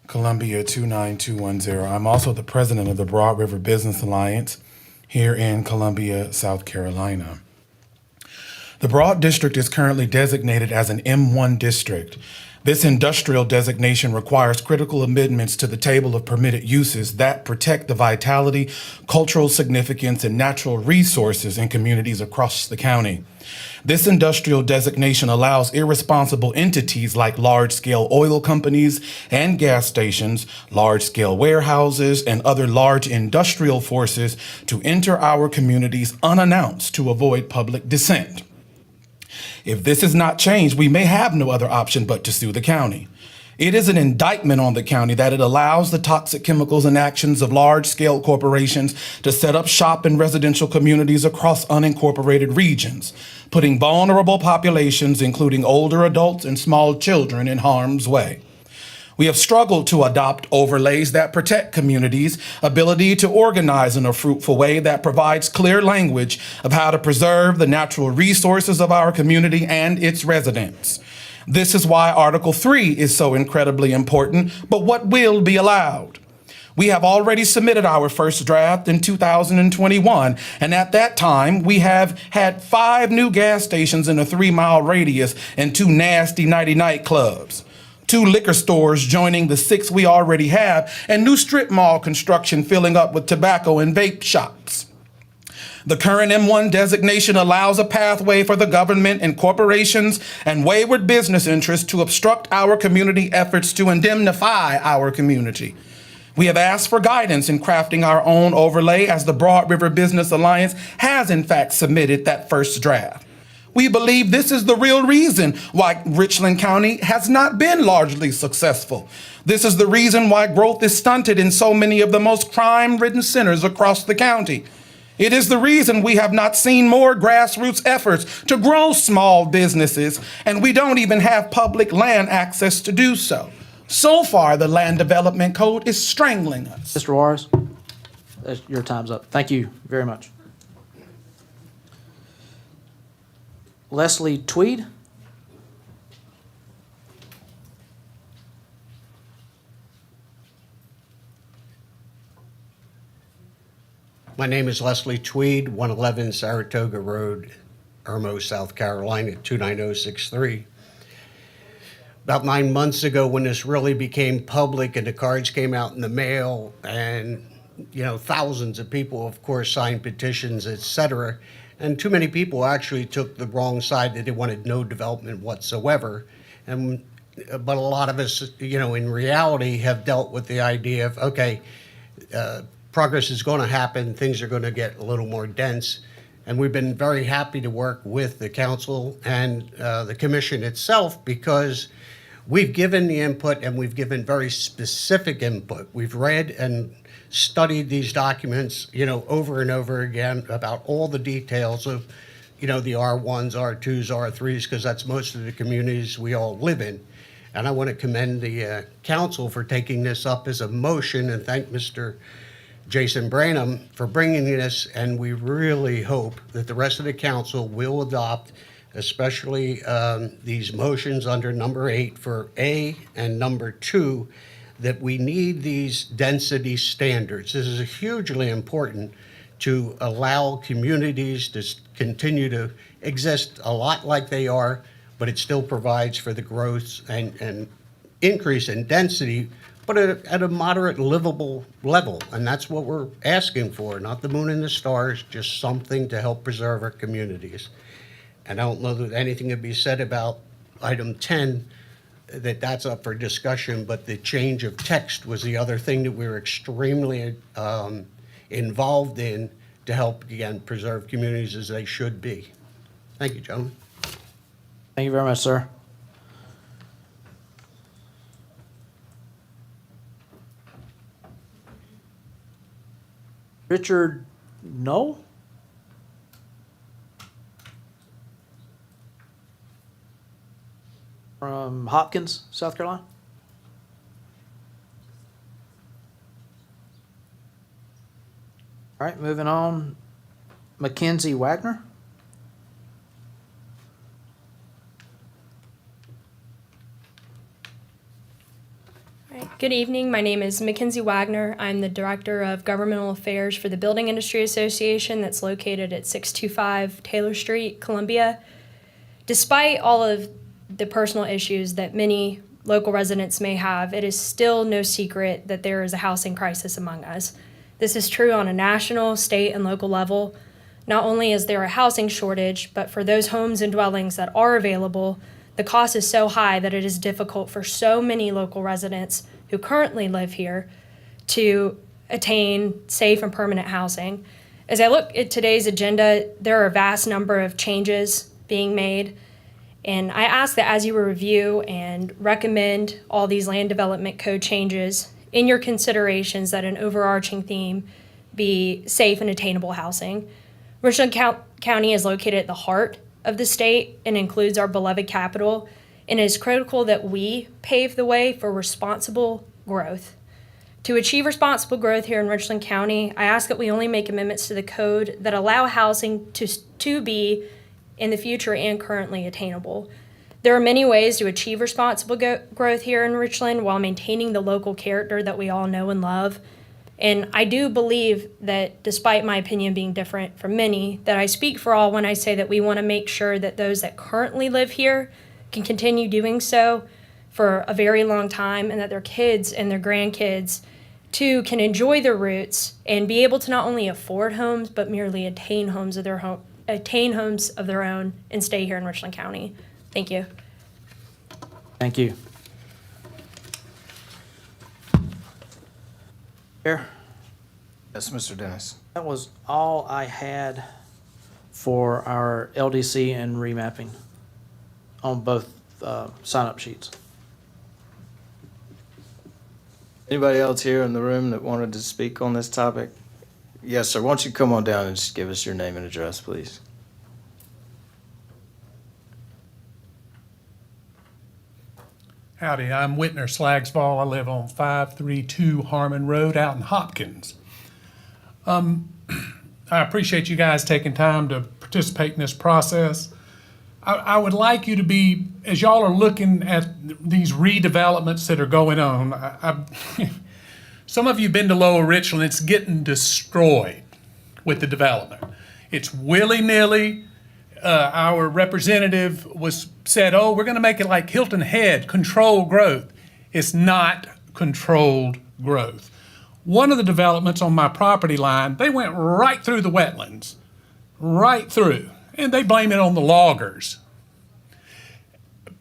Columbia 29210. I'm also the president of the Broad River Business Alliance here in Columbia, South Carolina. The Broad District is currently designated as an M1 district. This industrial designation requires critical amendments to the table of permitted uses that protect the vitality, cultural significance, and natural resources in communities across the county. This industrial designation allows irresponsible entities like large-scale oil companies and gas stations, large-scale warehouses, and other large industrial forces to enter our communities unannounced to avoid public dissent. If this is not changed, we may have no other option but to sue the county. It is an indictment on the county that it allows the toxic chemicals and actions of large-scale corporations to set up shop in residential communities across unincorporated regions, putting vulnerable populations, including older adults and small children, in harm's way. We have struggled to adopt overlays that protect communities' ability to organize in a fruitful way that provides clear language of how to preserve the natural resources of our community and its residents. This is why Article 3 is so incredibly important, but what will be allowed? We have already submitted our first draft in 2021, and at that time, we have had 5 new gas stations in a 3-mile radius and 2 nasty nighty-night clubs. 2 liquor stores joining the 6 we already have, and new strip mall construction filling up with tobacco and vape shops. The current M1 designation allows a pathway for the government and corporations and wayward business interests to obstruct our community efforts to indemnify our community. We have asked for guidance in crafting our own overlay, as the Broad River Business Alliance has in fact submitted that first draft. We believe this is the real reason why Richland County has not been largely successful. This is the reason why growth is stunted in so many of the most crime-ridden centers across the county. It is the reason we have not seen more grassroots efforts to grow small businesses, and we don't even have public land access to do so. So far, the Land Development Code is strangling us. Mr. Juarez, your time's up. Thank you very much. Leslie Tweed? My name is Leslie Tweed, 111 Saratoga Road, Irmo, South Carolina, 29063. About 9 months ago, when this really became public and the cards came out in the mail, and thousands of people, of course, signed petitions, etc., and too many people actually took the wrong side, that they wanted no development whatsoever. But a lot of us, in reality, have dealt with the idea of, okay, progress is going to happen, things are going to get a little more dense. And we've been very happy to work with the council and the commission itself, because we've given the input, and we've given very specific input. We've read and studied these documents, over and over again, about all the details of, the R1s, R2s, R3s, because that's most of the communities we all live in. And I want to commend the council for taking this up as a motion, and thank Mr. Jason Branham for bringing this, and we really hope that the rest of the council will adopt, especially these motions under number 8 for A and number 2, that we need these density standards. This is hugely important to allow communities to continue to exist a lot like they are, but it still provides for the growth and increase in density, but at a moderate, livable level. And that's what we're asking for, not the moon and the stars, just something to help preserve our communities. And I don't know that anything could be said about item 10, that's up for discussion, but the change of text was the other thing that we were extremely involved in to help, again, preserve communities as they should be. Thank you, gentlemen. Thank you very much, sir. Richard Knoll? From Hopkins, South Carolina. All right, moving on. Mackenzie Wagner. Good evening. My name is Mackenzie Wagner. I'm the Director of Governmental Affairs for the Building Industry Association that's located at 625 Taylor Street, Columbia. Despite all of the personal issues that many local residents may have, it is still no secret that there is a housing crisis among us. This is true on a national, state, and local level. Not only is there a housing shortage, but for those homes and dwellings that are available, the cost is so high that it is difficult for so many local residents who currently live here to attain safe and permanent housing. As I look at today's agenda, there are a vast number of changes being made. And I ask that as you review and recommend all these land development code changes, in your considerations that an overarching theme be safe and attainable housing. Richland County is located at the heart of the state and includes our beloved capital, and it is critical that we pave the way for responsible growth. To achieve responsible growth here in Richland County, I ask that we only make amendments to the code that allow housing to be in the future and currently attainable. There are many ways to achieve responsible growth here in Richland while maintaining the local character that we all know and love. And I do believe that, despite my opinion being different from many, that I speak for all when I say that we want to make sure that those that currently live here can continue doing so for a very long time, and that their kids and their grandkids too can enjoy their roots and be able to not only afford homes but merely attain homes of their own and stay here in Richland County. Thank you. Thank you. Chair, Yes, Mr. Dennis. that was all I had for our LDC and remapping on both sign-up sheets. Anybody else here in the room that wanted to speak on this topic? Yes, sir. Why don't you come on down and just give us your name and address, please? Howdy, I'm Whitner Slagsball. I live on 532 Harmon Road out in Hopkins. I appreciate you guys taking time to participate in this process. I would like you to be, as y'all are looking at these redevelopments that are going on, some of you have been to Lower Richland, it's getting destroyed with the development. It's willy-nilly. Our representative said, oh, we're going to make it like Hilton Head, controlled growth. It's not controlled growth. One of the developments on my property line, they went right through the wetlands, right through, and they blame it on the loggers.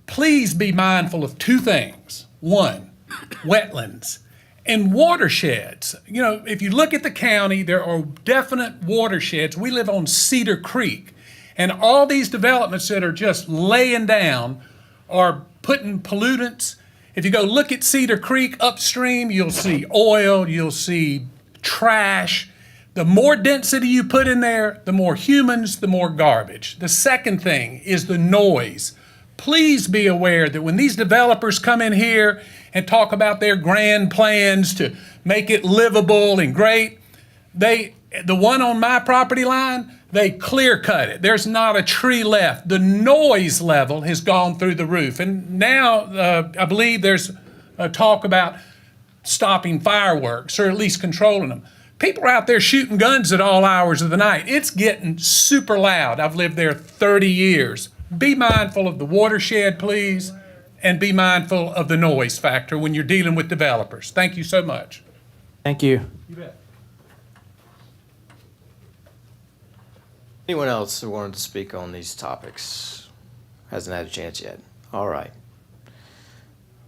Please be mindful of two things. One, wetlands and watersheds. You know, if you look at the county, there are definite watersheds. We live on Cedar Creek. And all these developments that are just laying down are putting pollutants. If you go look at Cedar Creek upstream, you'll see oil, you'll see trash. The more density you put in there, the more humans, the more garbage. The second thing is the noise. Please be aware that when these developers come in here and talk about their grand plans to make it livable and great, the one on my property line, they clear cut it. There's not a tree left. The noise level has gone through the roof. And now I believe there's a talk about stopping fireworks or at least controlling them. People are out there shooting guns at all hours of the night. It's getting super loud. I've lived there 30 years. Be mindful of the watershed, please, and be mindful of the noise factor when you're dealing with developers. Thank you so much. Thank you. You bet. Anyone else who wanted to speak on these topics? Hasn't had a chance yet. All right.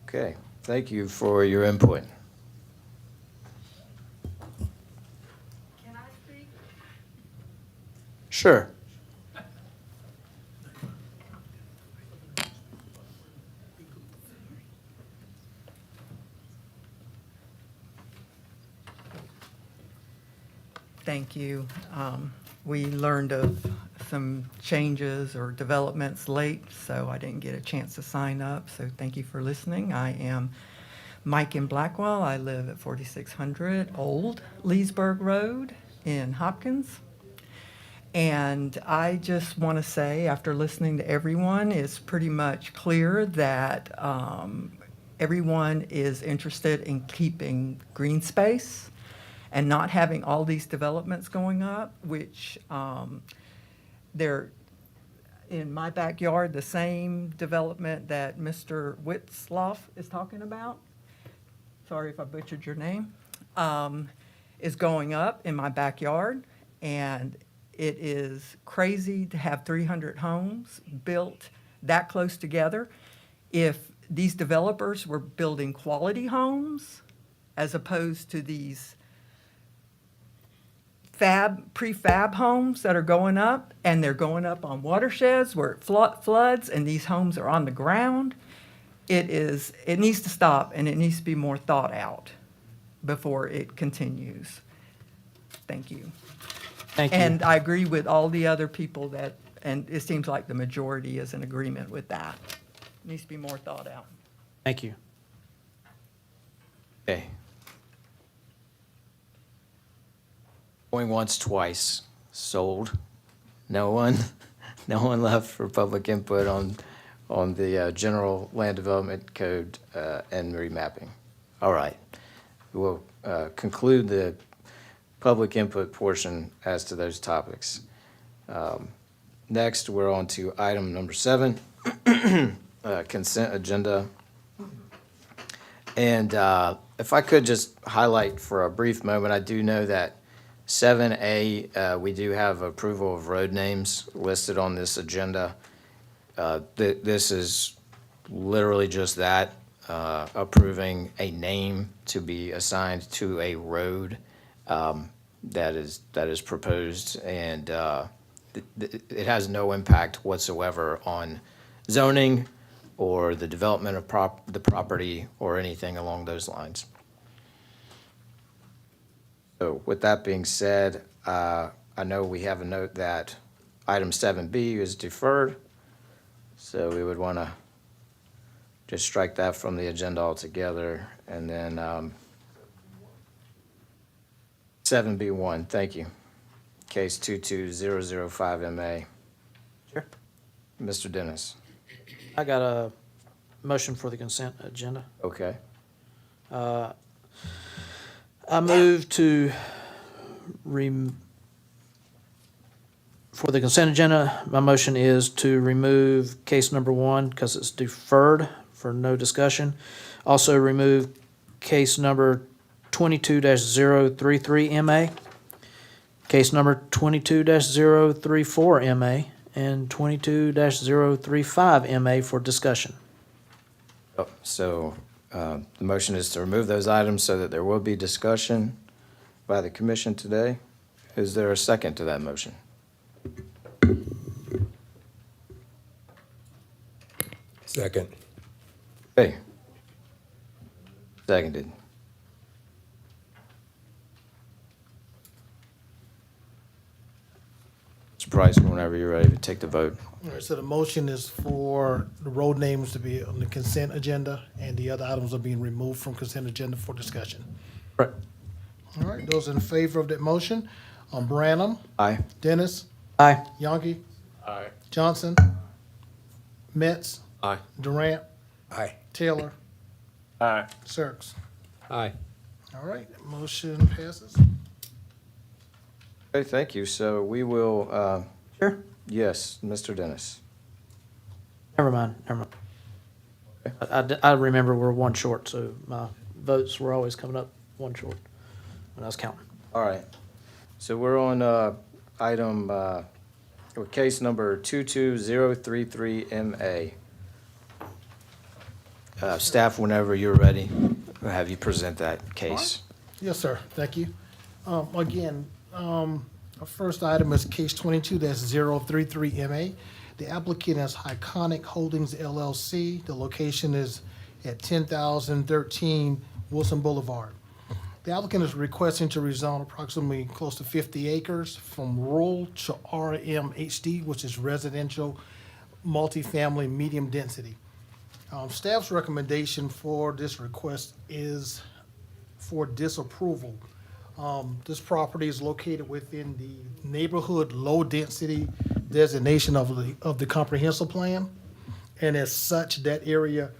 Okay. Thank you for your input. Can I speak? Sure. Thank you. We learned of some changes or developments late, so I didn't get a chance to sign up. So thank you for listening. I am Mike in Blackwell. I live at 4600 Old Leesburg Road in Hopkins. And I just want to say, after listening to everyone, it's pretty much clear that everyone is interested in keeping green space and not having all these developments going up, which in my backyard, the same development that Mr. Witzloff is talking about, sorry if I butchered your name, is going up in my backyard. And it is crazy to have 300 homes built that close together. If these developers were building quality homes as opposed to these prefab homes that are going up, and they're going up on watersheds where it floods and these homes are on the ground, it needs to stop, and it needs to be more thought out before it continues. Thank you. Thank you. And I agree with all the other people and it seems like the majority is in agreement with that. Needs to be more thought out. Thank you. Okay. Going once, twice, sold. No one left for public input on the general land development code and remapping. All right. We'll conclude the public input portion as to those topics. Next, we're on to item number 7, consent agenda. And if I could just highlight for a brief moment, I do know that 7A, we do have approval of road names listed on this agenda. This is literally just that, approving a name to be assigned to a road that is proposed, and it has no impact whatsoever on zoning or the development of the property or anything along those lines. So with that being said, I know we have a note that item 7B is deferred, so we would want to just strike that from the agenda altogether, and then 7B1, thank you. Case 22005MA. Sure. Mr. Dennis. I got a motion for the consent agenda. Okay. I move to for the consent agenda, my motion is to remove case number 1 because it's deferred for no discussion. Also remove case number 22-033MA, case number 22-034MA, and 22-035MA for discussion. Oh, so the motion is to remove those items so that there will be discussion by the commission today. Is there a second to that motion? Second. Okay. Seconded. Mr. Price, whenever you're ready to take the vote. All right, so the motion is for the road names to be on the consent agenda, and the other items are being removed from consent agenda for discussion. Right. All right, those in favor of that motion, Branham, Aye. Dennis, Aye. Yonke, Aye. Johnson, Metz, Aye. Durant, Aye. Taylor, Aye. Sirks. Aye. All right, motion passes. Okay, thank you. So we will, Sure. yes, Mr. Dennis. Never mind. I remember we're one short, so my votes were always coming up one short when I was counting. All right. So we're on item, or case number 22033MA. Staff, whenever you're ready, we'll have you present that case. Yes, sir, thank you. Again, our first item is case 22-033MA. The applicant is Iconic Holdings LLC. The location is at 10,013 Wilson Boulevard. The applicant is requesting to rezone approximately close to 50 acres from rural to RMHD, which is residential, multifamily, medium density. Staff's recommendation for this request is for disapproval. This property is located within the neighborhood low-density designation of the comprehensive plan. And as such, that area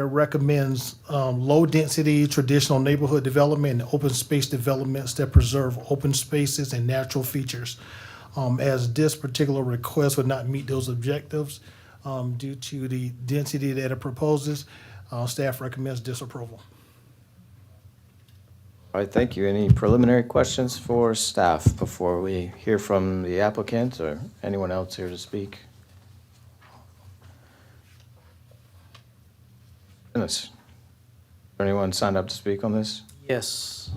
recommends low-density traditional neighborhood development and open space developments that preserve open spaces and natural features. As this particular request would not meet those objectives due to the density that it proposes, staff recommends disapproval. All right, thank you. Any preliminary questions for staff before we hear from the applicant or anyone else here to speak? Dennis, is there anyone signed up to speak on this? Yes.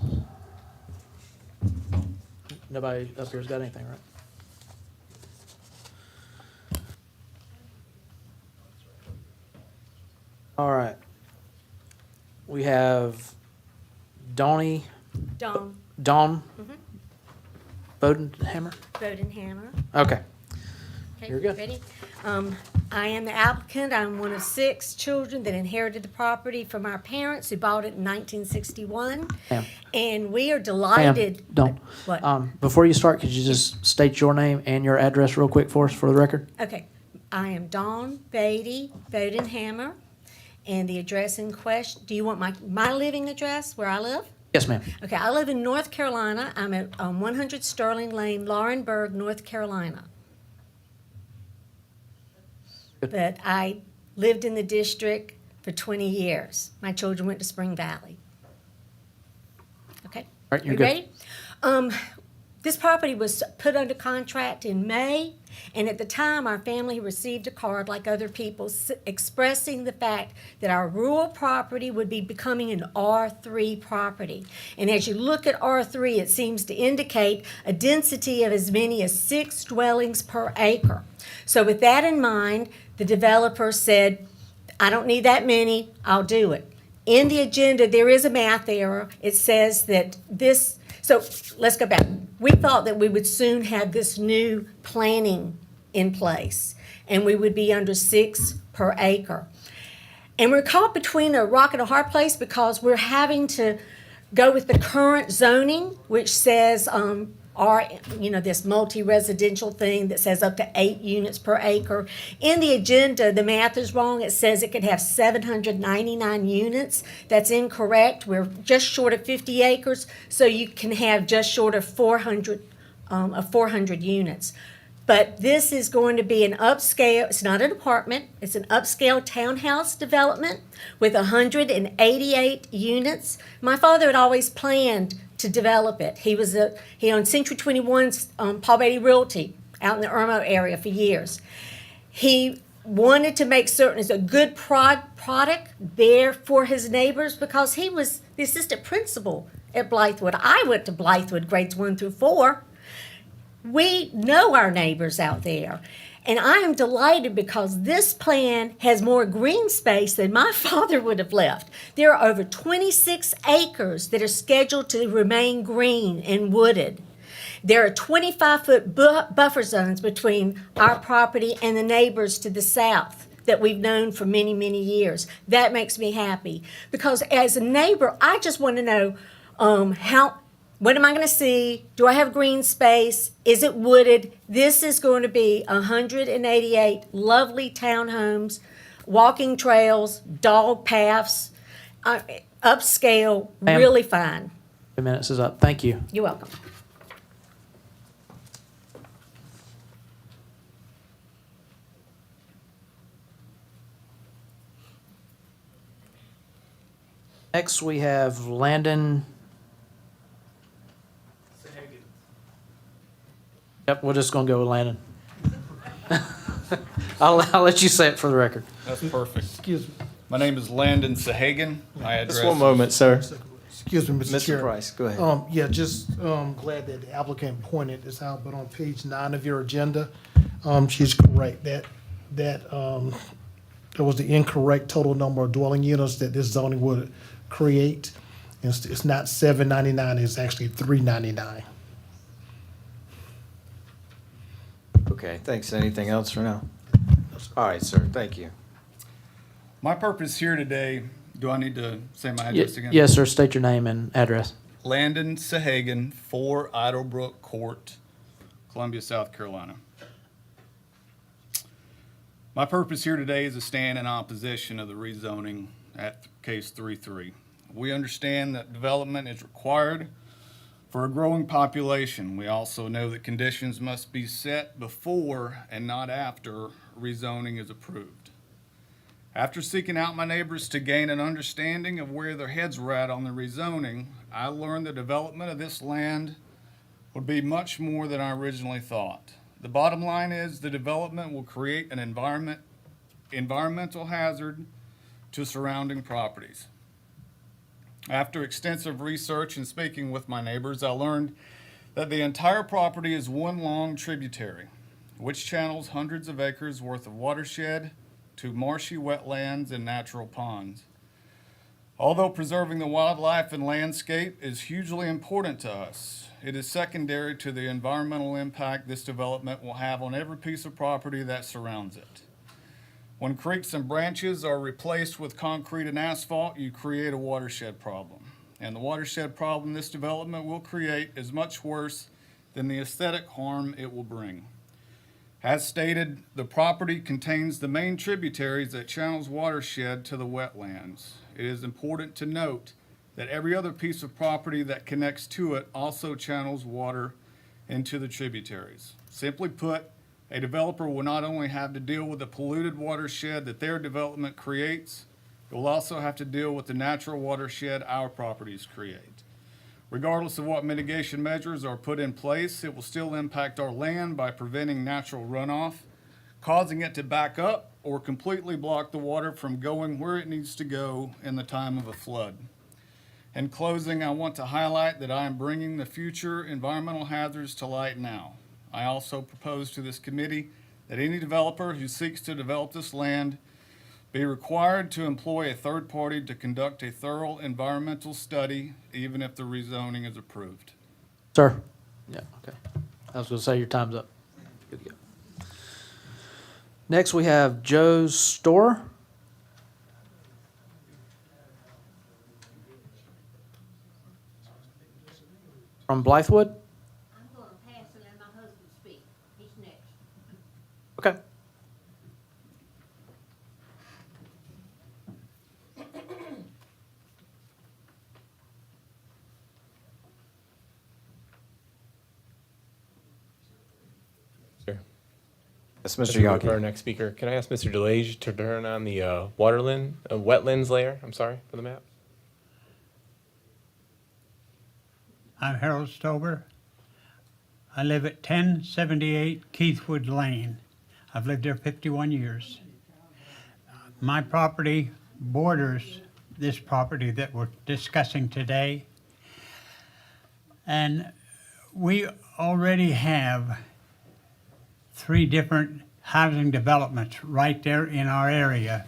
Nobody up here's got anything, right? All right. We have Dawn Dawn Bodenhammer? Bodenhammer. Okay. Okay, You're good. ready? I am the applicant. I'm one of 6 children that inherited the property from our parents who bought it in 1961. Ma'am. And we are delighted. Don't. What? Before you start, could you just state your name and your address real quick for us for the record? Okay, I am Dawn Beatty Bodenhammer, and the address in question, do you want my living address where I live? Yes, ma'am. Okay, I live in North Carolina. I'm at 100 Sterling Lane, Laurinburg, North Carolina. But I lived in the district for 20 years. My children went to Spring Valley. Okay? All right, you're You good. ready? This property was put under contract in May, and at the time, our family received a card, like other people, expressing the fact that our rural property would be becoming an R3 property. And as you look at R3, it seems to indicate a density of as many as 6 dwellings per acre. So with that in mind, the developer said, I don't need that many, I'll do it. In the agenda, there is a math error. It says that this, so let's go back. We thought that we would soon have this new planning in place, and we would be under 6 per acre. And we're caught between a rock and a hard place because we're having to go with the current zoning, which says, this multi-residential thing that says up to 8 units per acre. In the agenda, the math is wrong. It says it could have 799 units. That's incorrect. We're just short of 50 acres, so you can have just short of 400 units. But this is going to be an upscale, it's not an apartment, it's an upscale townhouse development with 188 units. My father had always planned to develop it. He owned Century 21's Paul Beatty Realty out in the Irmo area for years. He wanted to make certain it's a good product there for his neighbors because he was the assistant principal at Blythewood. I went to Blythewood grades 1 through 4. We know our neighbors out there. And I am delighted because this plan has more green space than my father would have left. There are over 26 acres that are scheduled to remain green and wooded. There are 25-foot buffer zones between our property and the neighbors to the south that we've known for many, many years. That makes me happy because as a neighbor, I just want to know what am I going to see? Do I have green space? Is it wooded? This is going to be 188 lovely townhomes, walking trails, dog paths, upscale, Ma'am. really fine. 2 minutes is up. Thank you. You're welcome. Next, we have Landon. Yep, we're just gonna go with Landon. I'll let you say it for the record. That's perfect. Excuse me. My name is Landon Sahagan. My address. Just one moment, sir. Excuse me, Mr. Chair. Mr. Price, go ahead. Just glad that the applicant pointed this out, but on page 9 of your agenda, she's correct that there was the incorrect total number of dwelling units that this zoning would create. It's not 799, it's actually 399. Okay, thanks. Anything else for now? All right, sir, thank you. My purpose here today, do I need to say my address again? Yes, sir. State your name and address. Landon Sahagan, 4 Idlebrook Court, Columbia, South Carolina. My purpose here today is to stand in opposition of the rezoning at case 3-3. We understand that development is required For a growing population, we also know that conditions must be set before and not after rezoning is approved. After seeking out my neighbors to gain an understanding of where their heads were at on the rezoning, I learned the development of this land would be much more than I originally thought. The bottom line is the development will create an environmental hazard to surrounding properties. After extensive research and speaking with my neighbors, I learned that the entire property is one long tributary, which channels hundreds of acres worth of watershed to marshy wetlands and natural ponds. Although preserving the wildlife and landscape is hugely important to us, it is secondary to the environmental impact this development will have on every piece of property that surrounds it. When creeks and branches are replaced with concrete and asphalt, you create a watershed problem. And the watershed problem this development will create is much worse than the aesthetic harm it will bring. As stated, the property contains the main tributaries that channels watershed to the wetlands. It is important to note that every other piece of property that connects to it also channels water into the tributaries. Simply put, a developer will not only have to deal with the polluted watershed that their development creates, it will also have to deal with the natural watershed our properties create. Regardless of what mitigation measures are put in place, it will still impact our land by preventing natural runoff, causing it to back up or completely block the water from going where it needs to go in the time of a flood. In closing, I want to highlight that I am bringing the future environmental hazards to light now. I also propose to this committee that any developer who seeks to develop this land be required to employ a third party to conduct a thorough environmental study, even if the rezoning is approved. Sir? Yeah, okay. I was going to say your time's up. Good to go. Next, we have Joe Storr. From Blythewood? I'm going to pass and let my husband speak. He's next. Okay. Sure. Yes, Mr. As we wait for our Yonke. next speaker, can I ask Mr. DeLage to turn on the wetlands layer? I'm sorry, for the map. I'm Harold Stober. I live at 1078 Keithwood Lane. I've lived there 51 years. My property borders this property that we're discussing today. And we already have 3 different housing developments right there in our area.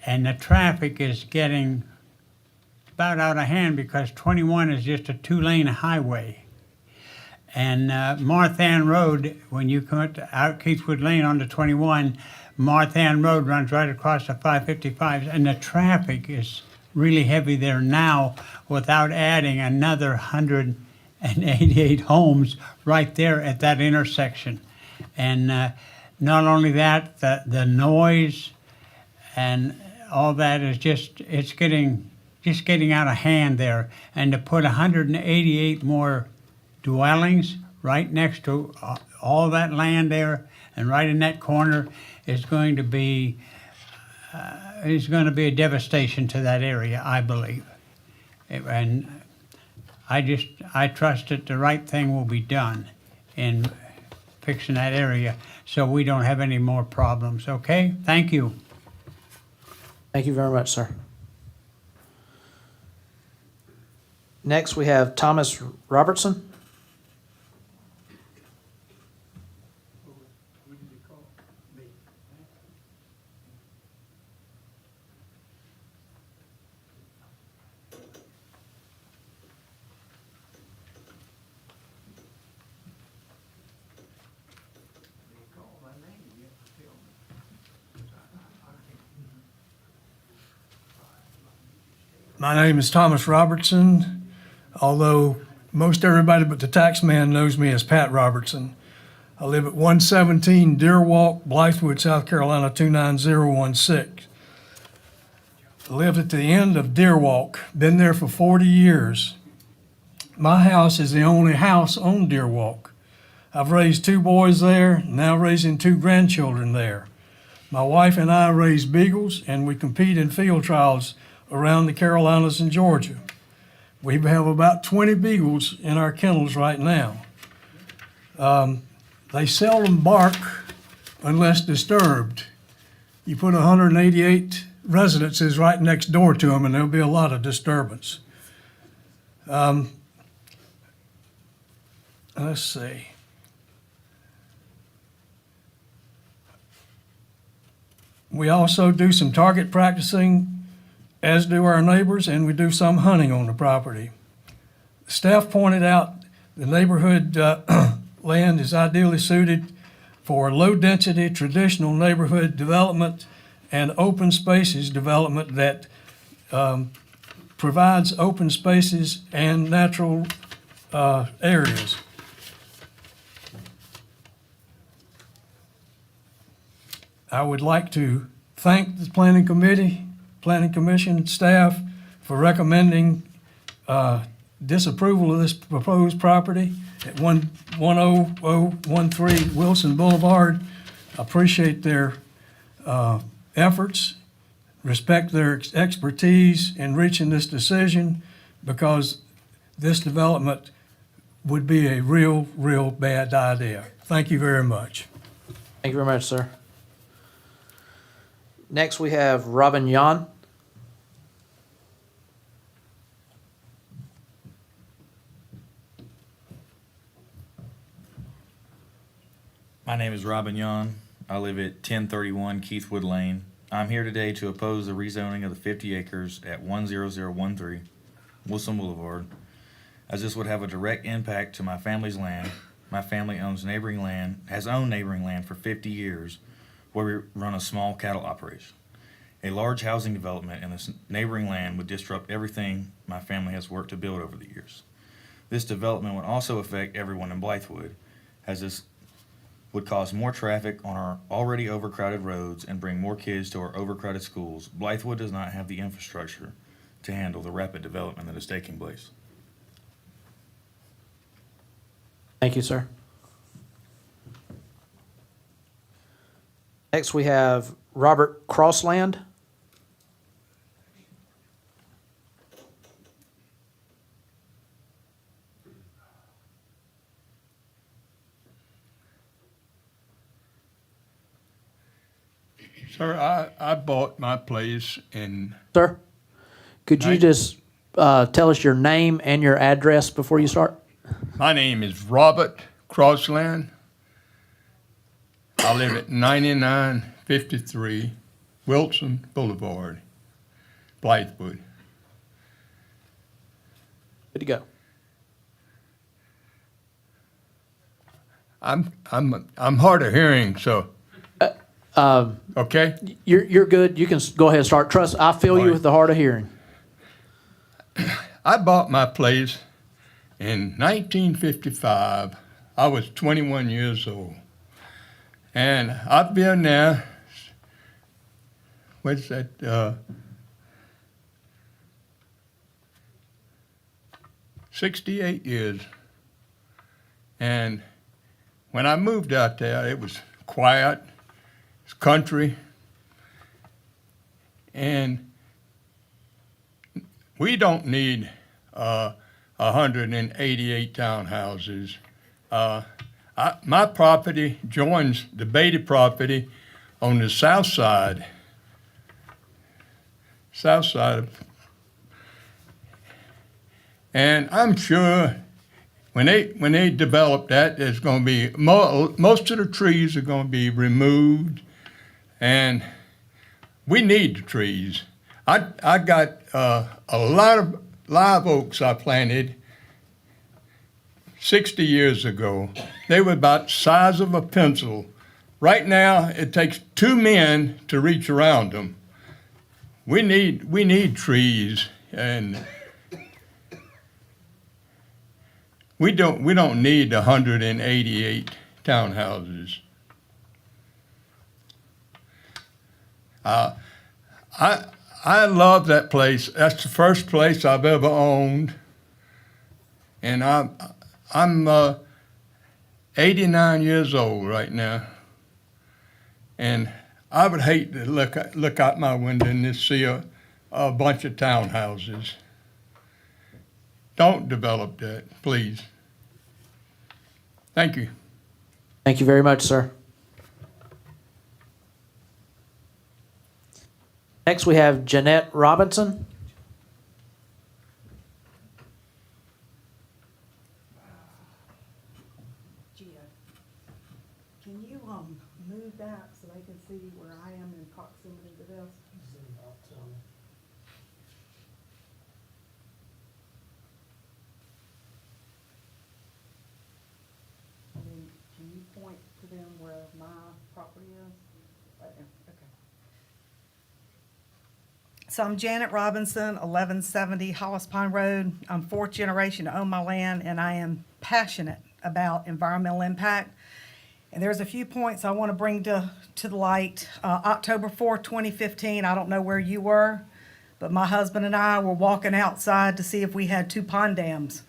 And the traffic is getting about out of hand because 21 is just a 2-lane highway. And Marthan Road, when you come out Keithwood Lane onto 21, Marthan Road runs right across the 555s, and the traffic is really heavy there now without adding another 188 homes right there at that intersection. And not only that, the noise and all that is just getting out of hand there. And to put 188 more dwellings right next to all that land there and right in that corner is going to be a devastation to that area, I believe. And I trust that the right thing will be done in fixing that area so we don't have any more problems, okay? Thank you. Thank you very much, sir. Next, we have Thomas Robertson. My name is Thomas Robertson, although most everybody but the tax man knows me as Pat Robertson. I live at 117 Deer Walk, Blythewood, South Carolina, 29016. I lived at the end of Deer Walk, been there for 40 years. my house is the only house on Deer Walk. I've raised 2 boys there, now raising 2 grandchildren there. My wife and I raise beagles, and we compete in field trials around the Carolinas and Georgia. We have about 20 beagles in our kennels right now. They seldom bark unless disturbed. You put 188 residences right next door to them, and there'll be a lot of disturbance. Let's see. We also do some target practicing, as do our neighbors, and we do some hunting on the property. Staff pointed out the neighborhood land is ideally suited for low-density traditional neighborhood development and open spaces development that provides open spaces and natural areas. I would like to thank the Planning Commission staff for recommending disapproval of this proposed property at 10013 Wilson Boulevard. I appreciate their efforts, respect their expertise in reaching this decision, because this development would be a real bad idea. Thank you very much. Thank you very much, sir. Next, we have Robin Yan. My name is Robin Young. I live at 1031 Keithwood Lane. I'm here today to oppose the rezoning of the 50 acres at 10013 Wilson Boulevard, as this would have a direct impact to my family's land. My family has owned neighboring land for 50 years, where we run a small cattle operation. A large housing development in this neighboring land would disrupt everything my family has worked to build over the years. This development would also affect everyone in Blythewood, as this would cause more traffic on our already overcrowded roads and bring more kids to our overcrowded schools. Blythewood does not have the infrastructure to handle the rapid development that is taking place. Thank you, sir. Next, we have Robert Crossland. Sir, I bought my place in... Sir, could you just tell us your name and your address before you start? My name is Robert Crossland. I live at 9953 Wilson Boulevard, Blythewood. Good to go. I'm hard of hearing, so... okay? You're good. You can go ahead and start. Trust, I feel you with the hard of hearing. I bought my place in 1955. I was 21 years old. And I've been there, 68 years. And when I moved out there, it was quiet, it's country, and we don't need 188 townhouses. My property joins the Beatty property on the south side. And I'm sure when they develop that, there's going to be most of the trees are going to be removed, and we need the trees. I got a lot of live oaks I planted 60 years ago. They were about the size of a pencil. Right now, it takes 2 men to reach around them. We need trees, and we don't need 188 townhouses. I love that place. That's the first place I've ever owned. And I'm 89 years old right now. And I would hate to look out my window and just see a bunch of townhouses. Don't develop that, please. Thank you. Thank you very much, sir. Next, we have Jeanette Robinson. Can you move that so they can see where I am in proximity to this? I mean, can you point to them where my property is? Right there, okay. So I'm Janet Robinson, 1170 Hollis Pine Road. I'm fourth generation to own my land, and I am passionate about environmental impact. And there's a few points I want to bring to the light. October 4th, 2015, I don't know where you were, but my husband and I were walking outside to see if we had two pond dams.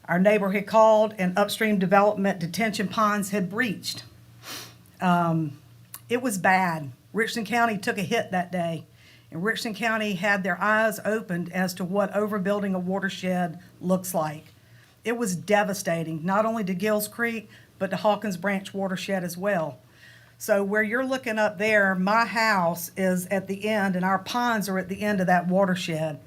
Our neighbor had called and upstream development detention ponds had breached. It was bad. Richland County took a hit that day, and Richland County had their eyes opened as to what overbuilding a watershed looks like. It was devastating, not only to Gills Creek, but to Hawkins Branch watershed as well. So where you're looking up there, my house is at the end, and our ponds are at the end of that watershed.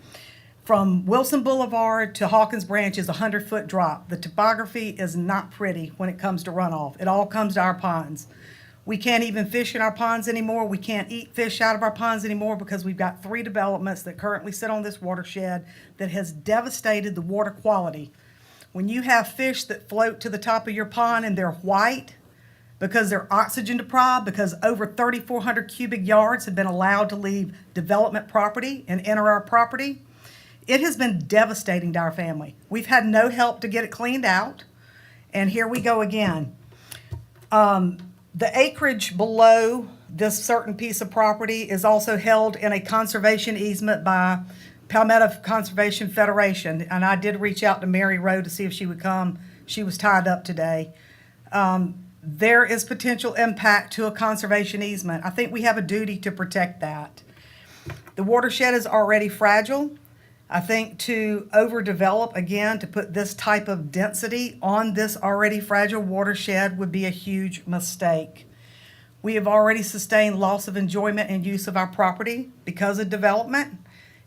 From Wilson Boulevard to Hawkins Branch is a 100-foot drop. The topography is not pretty when it comes to runoff. It all comes to our ponds. We can't even fish in our ponds anymore. We can't eat fish out of our ponds anymore because we've got 3 developments that currently sit on this watershed that has devastated the water quality. When you have fish that float to the top of your pond and they're white because they're oxygen deprived, because over 3,400 cubic yards have been allowed to leave development property and enter our property, it has been devastating to our family. We've had no help to get it cleaned out, and here we go again. The acreage below this certain piece of property is also held in a conservation easement by Palmetto Conservation Federation, and I did reach out to Mary Rowe to see if she would come. She was tied up today. There is potential impact to a conservation easement. I think we have a duty to protect that. The watershed is already fragile. I think to overdevelop, again, to put this type of density on this already fragile watershed would be a huge mistake. We have already sustained loss of enjoyment and use of our property because of development.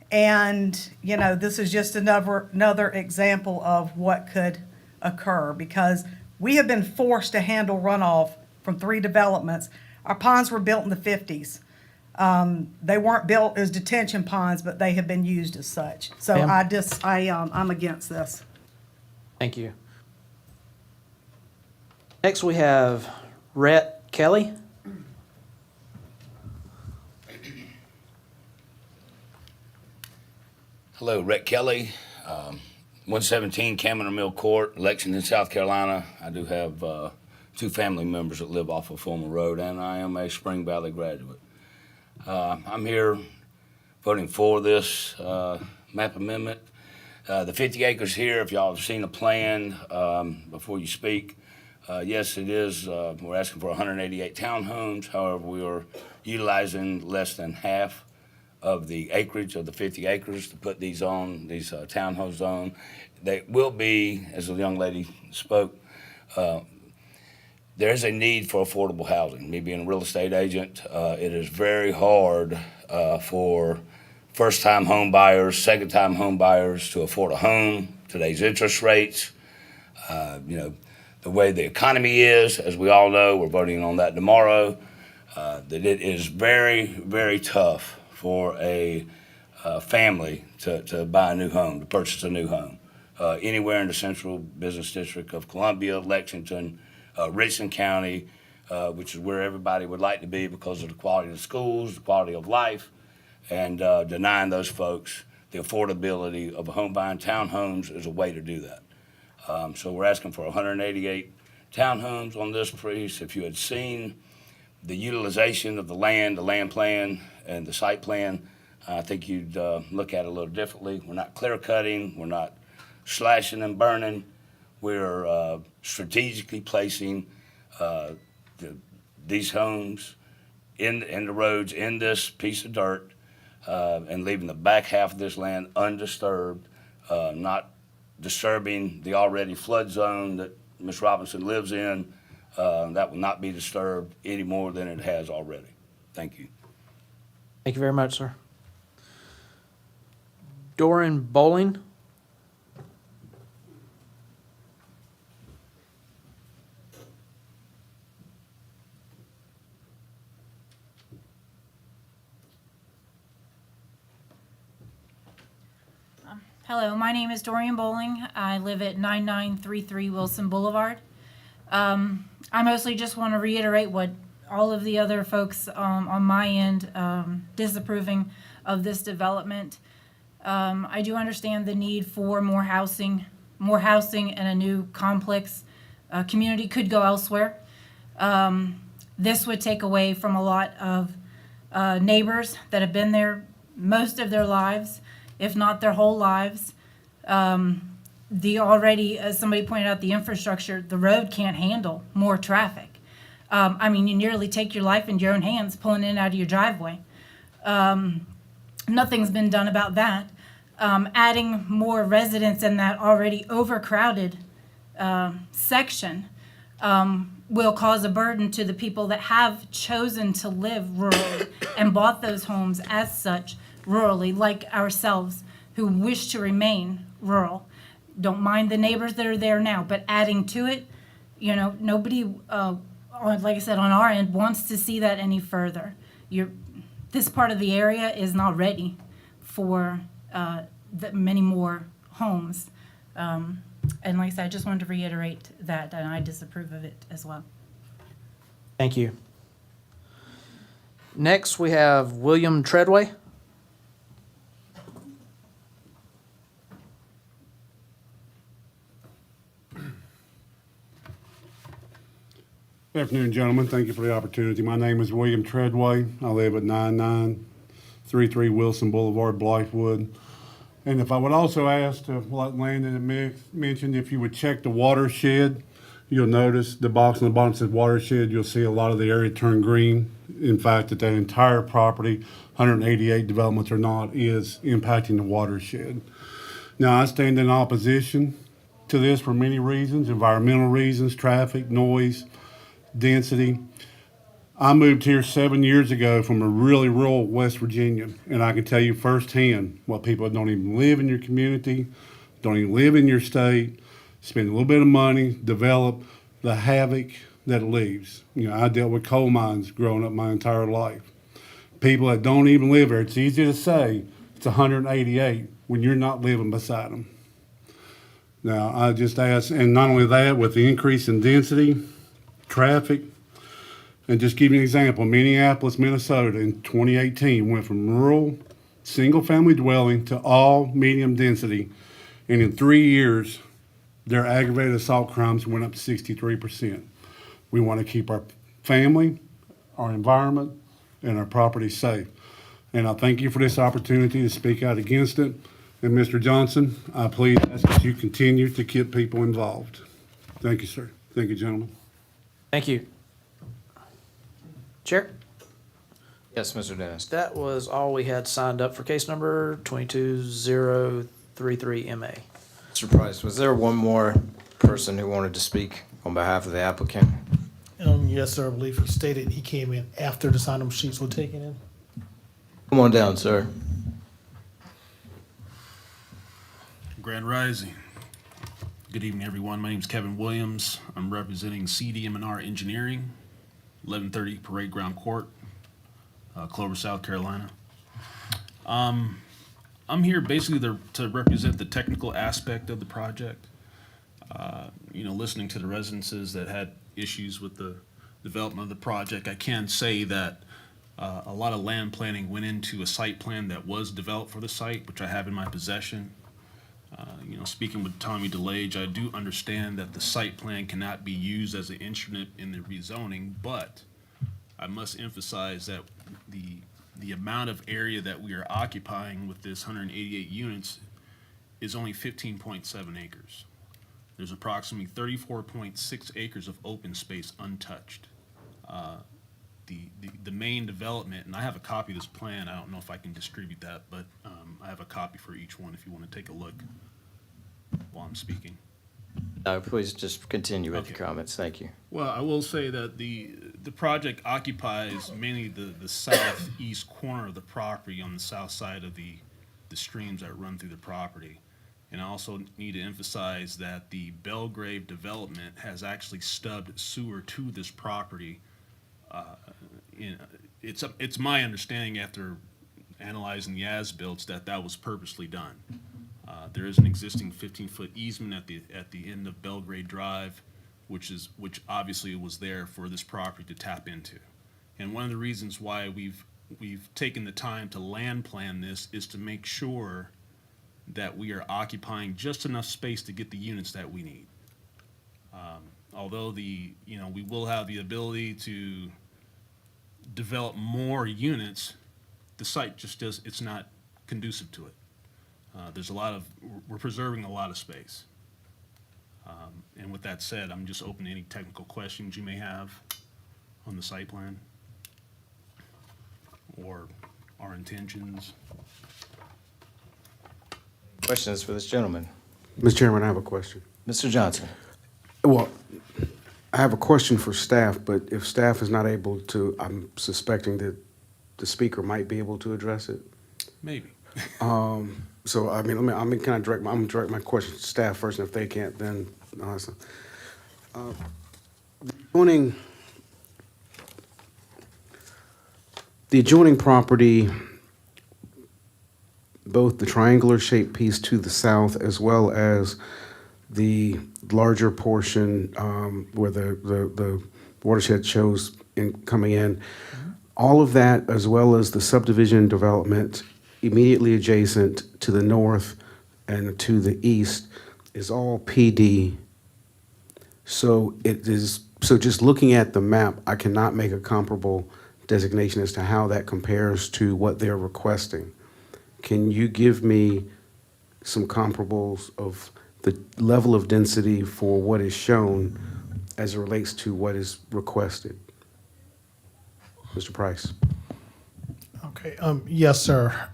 And, you know, this is just another example of what could occur because we have been forced to handle runoff from 3 developments. Our ponds were built in the 50s. They weren't built as detention ponds, but they have been used as such. So Ma'am? I'm against this. Thank you. Next, we have Rhett Kelly. Hello, Rhett Kelly, 117 Camden Mill Court, Lexington, South Carolina. I do have 2 family members that live off of Fulmer Road, and I am a Spring Valley graduate. I'm here voting for this map amendment. The 50 acres here, if y'all have seen a plan before you speak, yes, it is. We're asking for 188 townhomes. However, we are utilizing less than half of the acreage of the 50 acres to put these on, these townhomes on. They will be, as the young lady spoke, there is a need for affordable housing. Me being a real estate agent, it is very hard for first-time home buyers, second-time home buyers to afford a home. Today's interest rates, you know, the way the economy is, as we all know, we're voting on that tomorrow, that it is very, very tough for a family to buy a new home, to purchase a new home. Anywhere in the central business district of Columbia, Lexington, Richland County, which is where everybody would like to be because of the quality of the schools, the quality of life, and denying those folks the affordability of a home buying townhomes is a way to do that. So we're asking for 188 townhomes on this piece. If you had seen the utilization of the land plan, and the site plan, I think you'd look at it a little differently. We're not clear cutting, we're not slashing and burning. We're strategically placing these homes in the roads, in this piece of dirt, and leaving the back half of this land undisturbed, not disturbing the already flood zone that Ms. Robinson lives in. That will not be disturbed any more than it has already. Thank you. Thank you very much, sir. Doran Bowling. Hello, my name is Dorian Bowling. I live at 9933 Wilson Boulevard. I mostly just want to reiterate what all of the other folks on my end disapproving of this development. I do understand the need for more housing and a new complex. Community could go elsewhere. This would take away from a lot of neighbors that have been there most of their lives, if not their whole lives. The already, as somebody pointed out, the infrastructure, the road can't handle more traffic. I mean, you nearly take your life into your own hands pulling in and out of your driveway. Nothing's been done about that. Adding more residents in that already overcrowded section will cause a burden to the people that have chosen to live rurally and bought those homes as such rurally, like ourselves, who wish to remain rural. Don't mind the neighbors that are there now, but adding to it, you know, nobody, like I said, on our end, wants to see that any further. This part of the area is not ready for many more homes. And like I said, I just wanted to reiterate that, and I disapprove of it as well. Thank you. Next, we have William Treadway. Good afternoon, gentlemen. Thank you for the opportunity. My name is William Treadway. I live at 9933 Wilson Boulevard, Blythewood. And if I would also ask to, like Landon had mentioned, if you would check the watershed, you'll notice the box on the bottom says watershed. You'll see a lot of the area turn green. In fact, that entire property, 188 developments or not, is impacting the watershed. Now, I stand in opposition to this for many reasons: environmental reasons, traffic, noise, density. I moved here 7 years ago from a really rural West Virginia, and I can tell you firsthand what people that don't even live in your community, don't even live in your state, spend a little bit of money, develop the havoc that it leaves. You know, I dealt with coal mines growing up my entire life. People that don't even live there, it's easy to say it's 188 when you're not living beside them. Now, I just ask, and not only that, with the increase in density, traffic, and just give you an example, Minneapolis, Minnesota in 2018 went from rural single-family dwelling to all medium density, and in 3 years, their aggravated assault crimes went up to 63%. We want to keep our family, our environment, and our property safe. And I thank you for this opportunity to speak out against it. And Mr. Johnson, I please ask that you continue to keep people involved. Thank you, sir. Thank you, gentlemen. Thank you. Chair? Yes, Mr. Dennis. That was all we had signed up for case number 22033MA. Mr. Price, was there one more person who wanted to speak on behalf of the applicant? Yes, sir. I believe he stated he came in after the sign-up sheets were taken in. Come on down, sir. Grand Rising. Good evening, everyone. My name is Kevin Williams. I'm representing CDM&R Engineering, 1130 Parade Ground Court, Clover, South Carolina. I'm here basically to represent the technical aspect of the project. Listening to the residences that had issues with the development of the project, I can say that a lot of land planning went into a site plan that was developed for the site, which I have in my possession. Speaking with Tommy DeLage, I do understand that the site plan cannot be used as an instrument in the rezoning, but I must emphasize that the amount of area that we are occupying with this 188 units is only 15.7 acres. There's approximately 34.6 acres of open space untouched. The main development, and I have a copy of this plan, I don't know if I can distribute that, but I have a copy for each one if you want to take a look while I'm speaking. No, please just continue with Okay. your comments. Thank you. Well, I will say that the project occupies mainly the southeast corner of the property on the south side of the streams that run through the property. And I also need to emphasize that the Belgrave development has actually stubbed sewer to this property. It's my understanding after analyzing the as-built that was purposely done. There is an existing 15-foot easement at the end of Belgrade Drive, which obviously was there for this property to tap into. And one of the reasons why we've taken the time to land plan this is to make sure that we are occupying just enough space to get the units that we need. Although we will have the ability to develop more units, the site it's not conducive to it. We're preserving a lot of space. And with that said, I'm just open to any technical questions you may have on the site plan or our intentions. Questions for this gentleman? Mr. Chairman, I have a question. Mr. Johnson. Well, I have a question for staff, but if staff is not able to, I'm suspecting that the speaker might be able to address it. Maybe. So, I mean, I'm gonna direct my question to staff first, and if they can't, then, the adjoining property, both the triangular shaped piece to the south as well as the larger portion where the watershed shows coming in, all of that as well as the subdivision development immediately adjacent to the north and to the east is all PD. So just looking at the map, I cannot make a comparable designation as to how that compares to what they're requesting. Can you give me some comparables of the level of density for what is shown as it relates to what is requested? Mr. Price. Okay, yes, sir.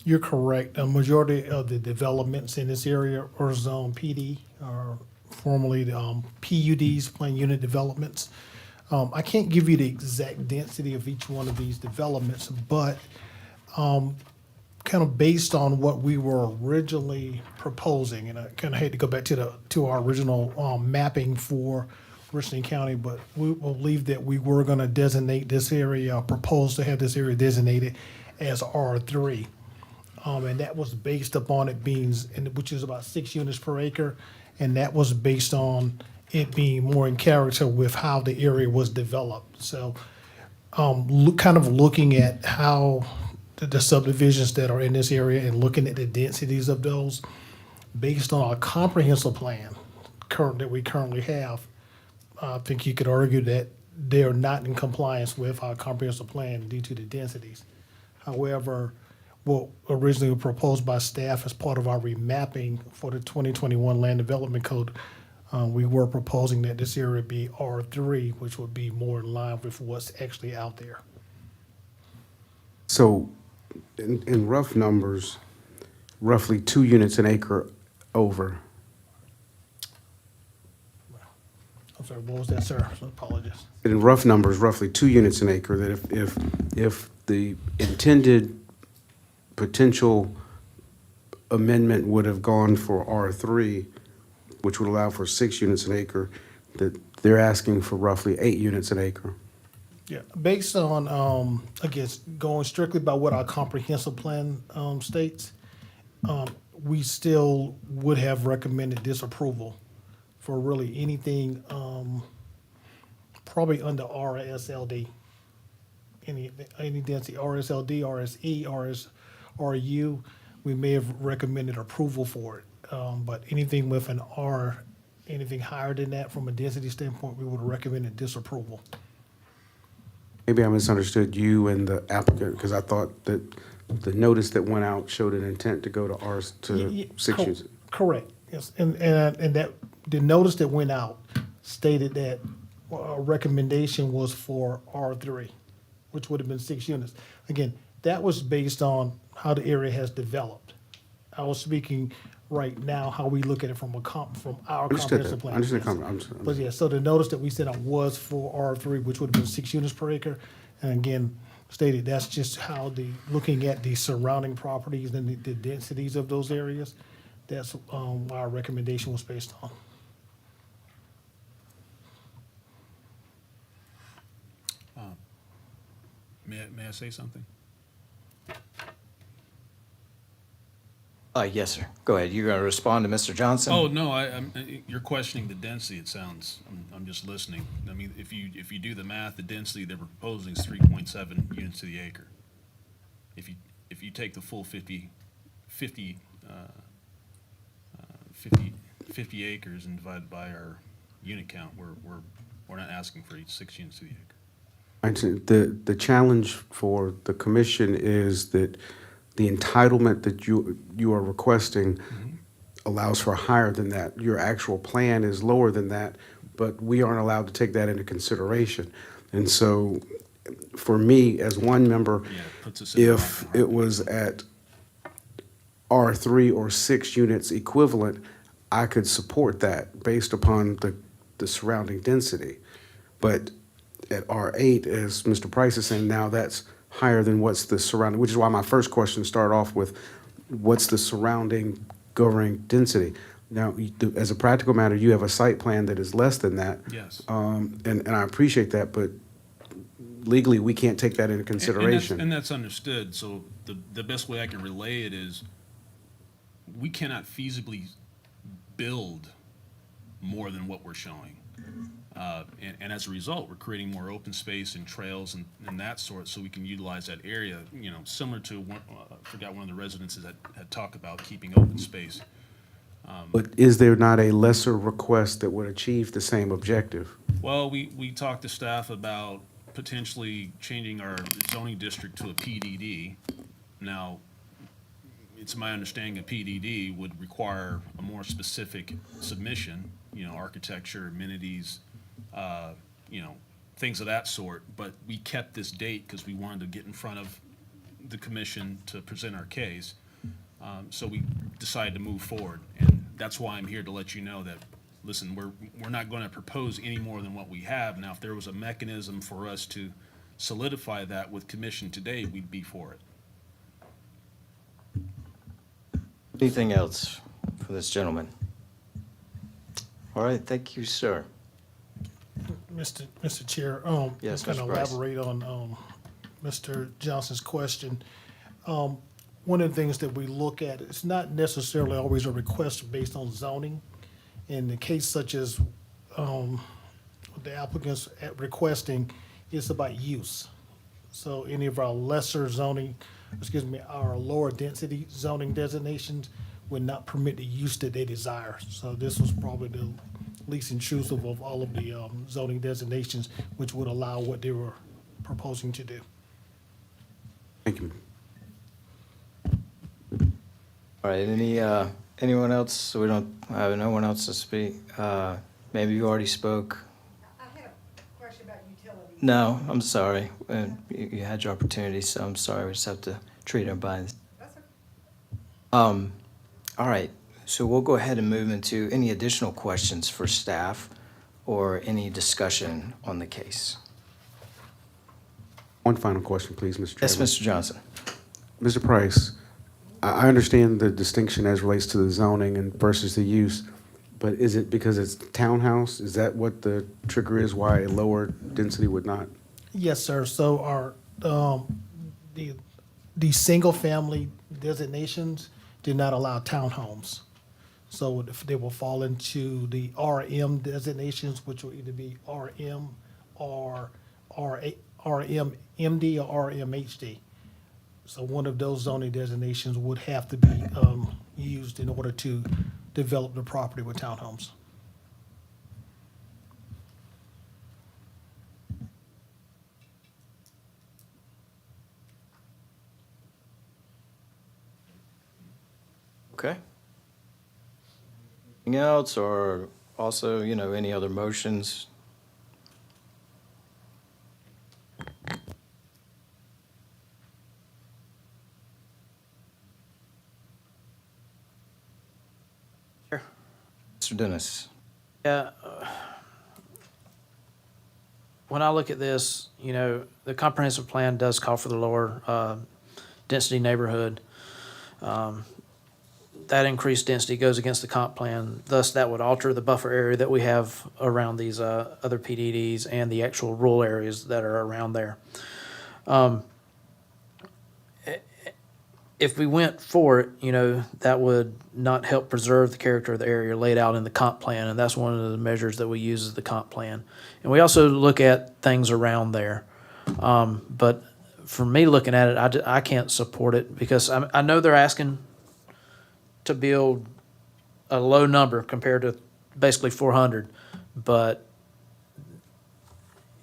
You're correct. A majority of the developments in this area are zone PD, or formerly the PUDs, planned unit developments. I can't give you the exact density of each one of these developments, but kind of based on what we were originally proposing, and I kind of hate to go back to our original mapping for Richland County, but we believe that we were going to designate this area, propose to have this area designated as R3. And that was based upon it being, which is about 6 units per acre, and that was based on it being more in character with how the area was developed. So kind of looking at how the subdivisions that are in this area and looking at the densities of those based on our comprehensive plan that we currently have, I think you could argue that they are not in compliance with our comprehensive plan due to the densities. However, what originally proposed by staff as part of our remapping for the 2021 Land Development Code, we were proposing that this area be R3, which would be more in line with what's actually out there. So in rough numbers, roughly 2 units an acre over. I'm sorry, what was that, sir? So apologies. In rough numbers, roughly 2 units an acre, that if the intended potential amendment would have gone for R3, which would allow for 6 units an acre, that they're asking for roughly 8 units an acre. Yeah, based on, again, going strictly by what our comprehensive plan states, we still would have recommended disapproval for really anything probably under RSLD. Any density, RSLD, RSE, RU, we may have recommended approval for it. But anything with an R, anything higher than that from a density standpoint, we would have recommended disapproval. Maybe I misunderstood you and the applicant, because I thought that the notice that went out showed an intent to go to six units. Correct, yes, and that, the notice that went out stated that a recommendation was for R3, which would have been 6 units. Again, that was based on how the area has developed. I was speaking right now how we look at it from from our Understood comprehensive that. plan. Understood Yes. But yeah, so the notice that we sent out was for R3, which would have been 6 units per acre. And again, stated that's just how looking at the surrounding properties and the densities of those areas, that's what our recommendation was based on. May I say something? Yes, sir. Go ahead. You're going to respond to Mr. Johnson? Oh, no, you're questioning the density, it sounds. I'm just listening. I mean, if you do the math, the density they're proposing is 3.7 units to the acre. If you take the full 50 acres and divide by our unit count, we're not asking for each 6 units to the acre. The challenge for the commission is that the entitlement that you are requesting allows for higher than that. Your actual plan is lower than that, but we aren't allowed to take that into consideration. And so, for me, as one member, if it was at R3 or 6 units equivalent, I could support that based upon the surrounding density. But at R8, as Mr. Price is saying, now that's higher than what's the surrounding, which is why my first question started off with, what's the surrounding governing density? Now, as a practical matter, you have a site plan that is less than that. Yes. And I appreciate that, but legally, we can't take that into consideration. And that's understood. So the best way I can relay it is we cannot feasibly build more than what we're showing. And as a result, we're creating more open space and trails and that sort, so we can utilize that area, similar to, I forgot one of the residents that had talked about keeping open space. But is there not a lesser request that would achieve the same objective? Well, we talked to staff about potentially changing our zoning district to a PDD. Now, it's my understanding a PDD would require a more specific submission, architecture, amenities, things of that sort. But we kept this date because we wanted to get in front of the commission to present our case. So we decided to move forward. And that's why I'm here to let you know that, listen, we're not going to propose any more than what we have. Now, if there was a mechanism for us to solidify that with commission today, we'd be for it. Anything else for this gentleman? All right, thank you, sir. Mr. Chair, Yes, kind of Mr. Price. elaborate on Mr. Johnson's question. One of the things that we look at, it's not necessarily always a request based on zoning. In the case such as the applicants requesting, it's about use. So any of our our lower density zoning designations would not permit the use that they desire. So this was probably the least intrusive of all of the zoning designations, which would allow what they were proposing to do. Thank you. All right, anyone else? So we don't have no one else to speak. Maybe you already spoke. I had a question about utilities. No, I'm sorry. You had your opportunity, so I'm sorry. We just have to treat everybody. That's okay. All right, so we'll go ahead and move into any additional questions for staff or any discussion on the case. One final question, please, Mr. Chairman. Yes, Mr. Johnson. Mr. Price, I understand the distinction as relates to the zoning and versus the use, but is it because it's townhouse? Is that what the trigger is, why a lower density would not? Yes, sir. So our, the single-family designations did not allow townhomes. So if they will fall into the RM designations, which will either be RM or RMMD or RMHD. So one of those zoning designations would have to be used in order to develop the property with townhomes. Okay. Anything else, or also, any other motions? Sure. Mr. Dennis? Yeah. When I look at this, the comprehensive plan does call for the lower density neighborhood. That increased density goes against the comp plan. Thus, that would alter the buffer area that we have around these other PDDs and the actual rural areas that are around there. If we went for it, that would not help preserve the character of the area laid out in the comp plan, and that's one of the measures that we use as the comp plan. And we also look at things around there. But for me, looking at it, I can't support it because I know they're asking to build a low number compared to basically 400. But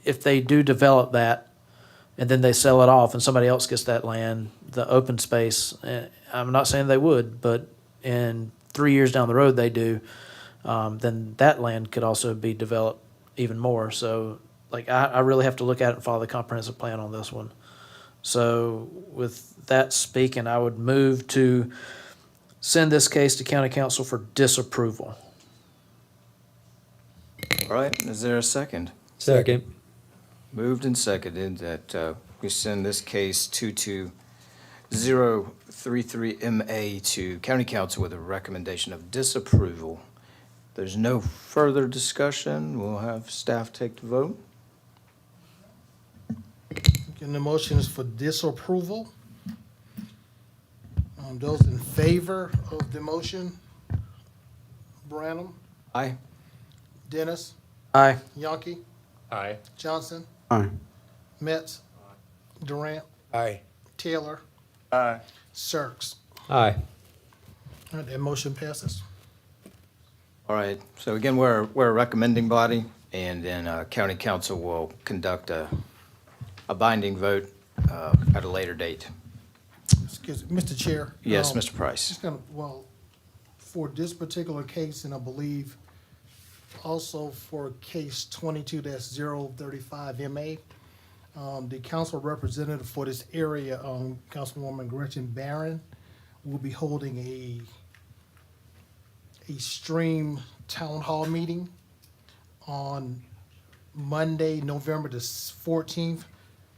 if they do develop that and then they sell it off and somebody else gets that land, the open space, I'm not saying they would, but in 3 years down the road they do, then that land could also be developed even more. So I really have to look at it and follow the comprehensive plan on this one. So with that speaking, I would move to send this case to county council for disapproval. All right, is there a second? Second. Moved and seconded that we send this case 22033MA to county council with a recommendation of disapproval. There's no further discussion. We'll have staff take the vote. And the motion is for disapproval. Those in favor of the motion? Branham, Aye. Dennis, Aye. Yonke, Aye. Johnson, Aye. Metz, Durant, Aye. Taylor, Aye. Sirks. Aye. All right, that motion passes. All right, so again, we're a recommending body, and then county council will conduct a binding vote at a later date. Excuse me, Mr. Chair. Yes, Mr. Price. Just for this particular case, and I believe also for case 22-035MA, the council representative for this area, Councilwoman Gretchen Barron, will be holding a stream town hall meeting on Monday, November the 14th,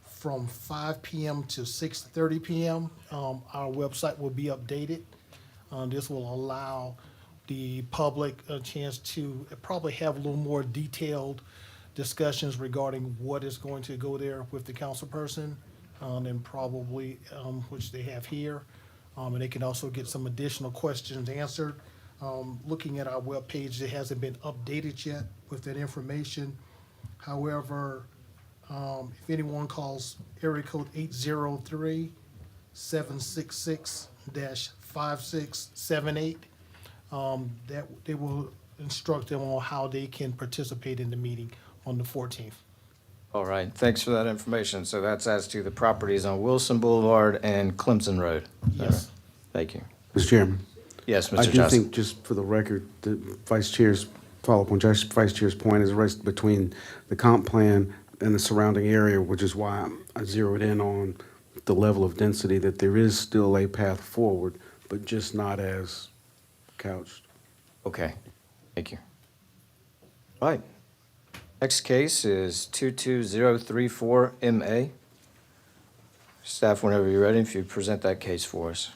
from 5 p.m. to 6:30 p.m. Our website will be updated. This will allow the public a chance to probably have a little more detailed discussions regarding what is going to go there with the council person, and probably, which they have here. And they can also get some additional questions answered. Looking at our webpage, it hasn't been updated yet with that information. However, if anyone calls area code 803-766-5678, that they will instruct them on how they can participate in the meeting on the 14th. All right, thanks for that information. So that's as to the properties on Wilson Boulevard and Clemson Road. Yes. Thank you. Mr. Chairman. Yes, Mr. I do Johnson. think, just for the record, the vice chair's, follow up on vice chair's point, is the rest between the comp plan and the surrounding area, which is why I zeroed in on the level of density, that there is still a path forward, but just not as couched. Okay, thank you. All right. Next case is 22034MA. Staff, whenever you're ready, if you present that case for us.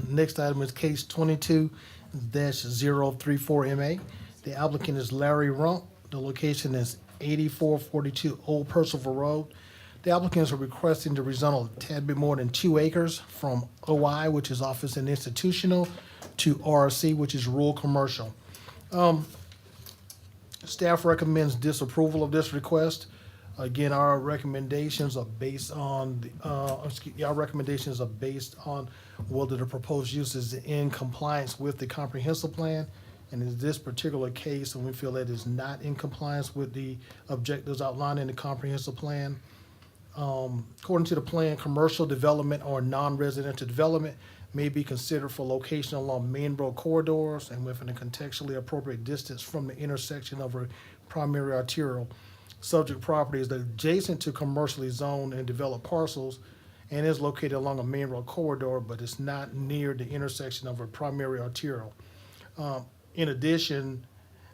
Next item is case 22-034MA. The applicant is Larry Rump. The location is 8442 Old Percival Road. The applicants are requesting to rezone a tad bit more than 2 acres from OI, which is office and institutional, to RC, which is rural commercial. Staff recommends disapproval of this request. Again, our recommendations are based on, whether the proposed use is in compliance with the comprehensive plan And in this particular case, and we feel that is not in compliance with the objectives outlined in the comprehensive plan. According to the plan, commercial development or non-residential development may be considered for location along main road corridors and within a contextually appropriate distance from the intersection of a primary arterial. Subject property is adjacent to commercially zoned and developed parcels and is located along a main road corridor, but it's not near the intersection of a primary arterial. In addition,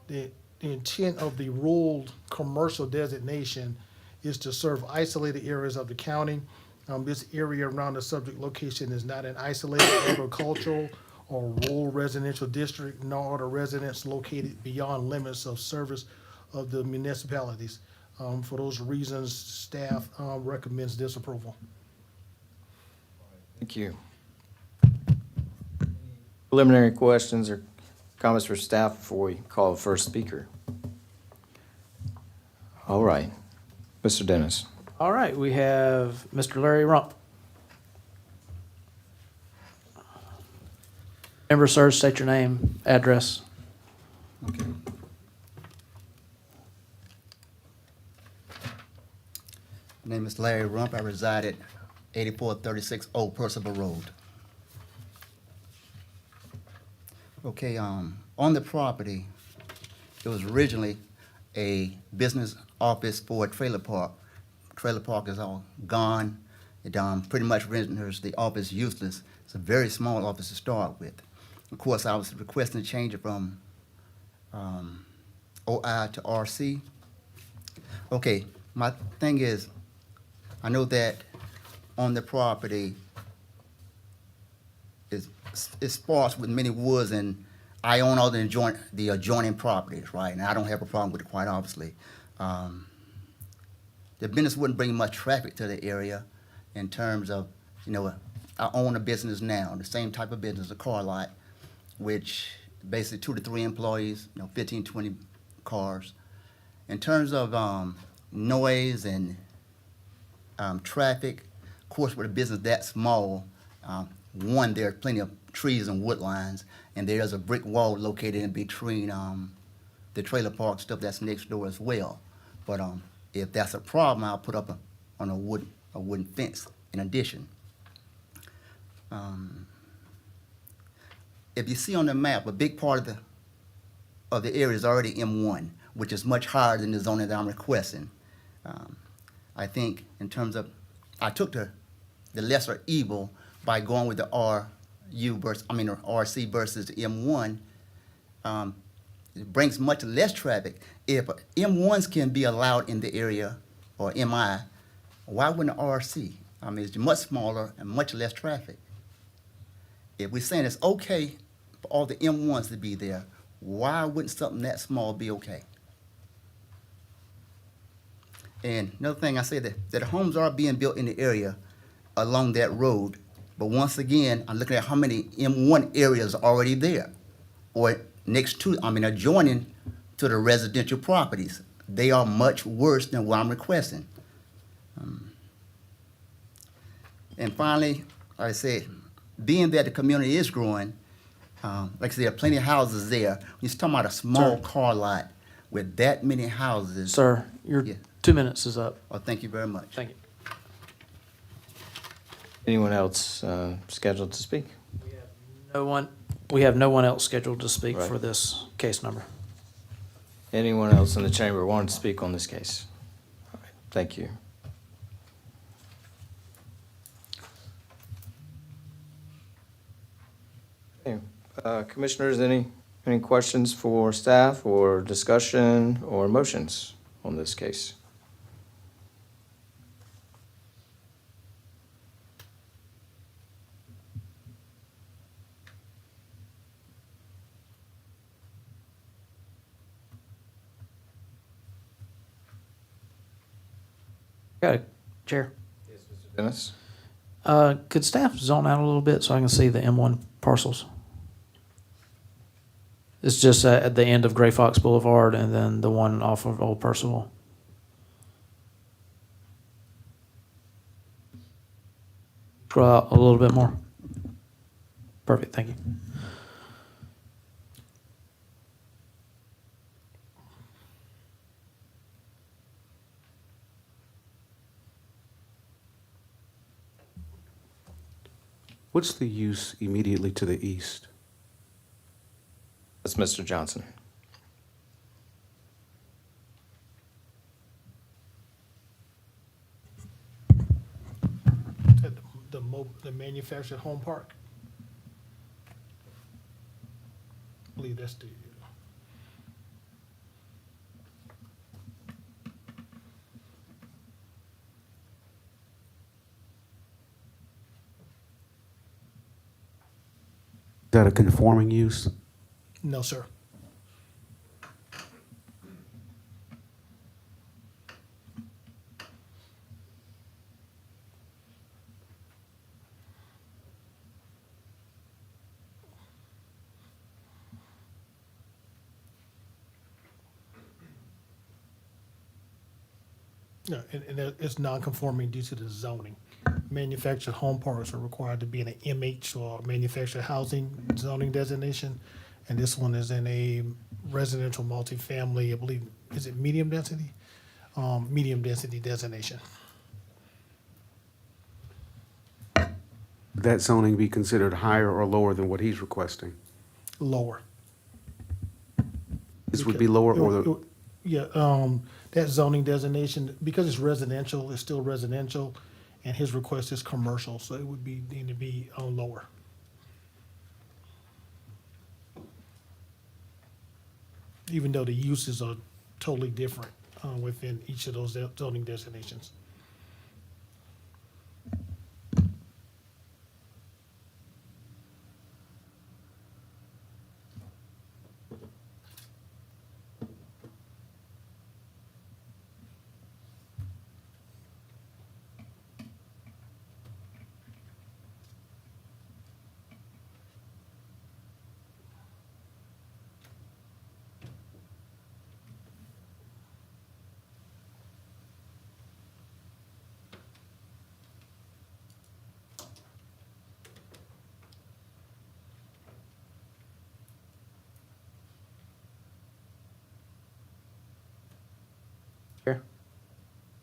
the intent of the ruled commercial designation is to serve isolated areas of the county. This area around the subject location is not an isolated agricultural or rural residential district, nor are the residents located beyond limits of service of the municipalities. For those reasons, staff recommends this approval. Thank you. Preliminary questions or comments for staff before we call the first speaker? All right. Mr. Dennis. All right, we have Mr. Larry Rump. Member, sir, state your name, address. My name is Larry Rump. I reside at 8436 Old Percival Road. Okay, on the property, it was originally a business office for a trailer park. Trailer park is all gone. It pretty much renders the office useless. It's a very small office to start with. Of course, I was requesting to change it from OI to RC. Okay, my thing is, I know that on the property is sparse with many woods, and I own all the adjoining properties, right? And I don't have a problem with it, quite obviously. The business wouldn't bring much traffic to the area in terms of, I own a business now, the same type of business, a car lot, which basically 2 to 3 employees, 15, 20 cars. In terms of noise and traffic, of course, with a business that small, one, there are plenty of trees and wood lines, and there's a brick wall located in between the trailer park stuff that's next door as well. But if that's a problem, I'll put up a wooden fence in addition. If you see on the map, a big part of the area is already M1, which is much higher than the zoning that I'm requesting. I think in terms of, I took the lesser evil by going with the RC versus the M1. It brings much less traffic. If M1s can be allowed in the area, or MI, why wouldn't RC? It's much smaller and much less traffic. If we're saying it's okay for all the M1s to be there, why wouldn't something that small be okay? And another thing I said that homes are being built in the area along that road, but once again, I'm looking at how many M1 areas are already there, or next to, adjoining to the residential properties. They are much worse than what I'm requesting. And finally, like I said, being that the community is growing, like I said, there are plenty of houses there. You're talking about a small car lot with that many houses. Sir, your 2 minutes is up. Oh, thank you very much. Thank you. Anyone else scheduled to speak? We have no one else scheduled to speak Right. for this case number. Anyone else in the chamber want to speak on this case? All right, thank you. Okay, commissioners, any questions for staff or discussion or motions on this case? Got it, Chair. Yes, Mr. Dennis? Could staff zone out a little bit so I can see the M1 parcels? It's just at the end of Gray Fox Boulevard and then the one off of Old Percival. Scroll out a little bit more. Perfect, thank you. What's the use immediately to the east? That's Mr. Johnson. The manufactured home park. I believe that's the. Is that a conforming use? No, sir. No, and it's non-conforming due to the zoning. Manufactured home parks are required to be in an MH or manufactured housing zoning designation, and this one is in a residential multifamily, I believe, is it medium density? Medium density designation. Would that zoning be considered higher or lower than what he's requesting? Lower. This would be lower or the, Yeah, that zoning designation, because it's residential, it's still residential, and his request is commercial, so it would be, need to be lower. Even though the uses are totally different within each of those zoning designations. Here,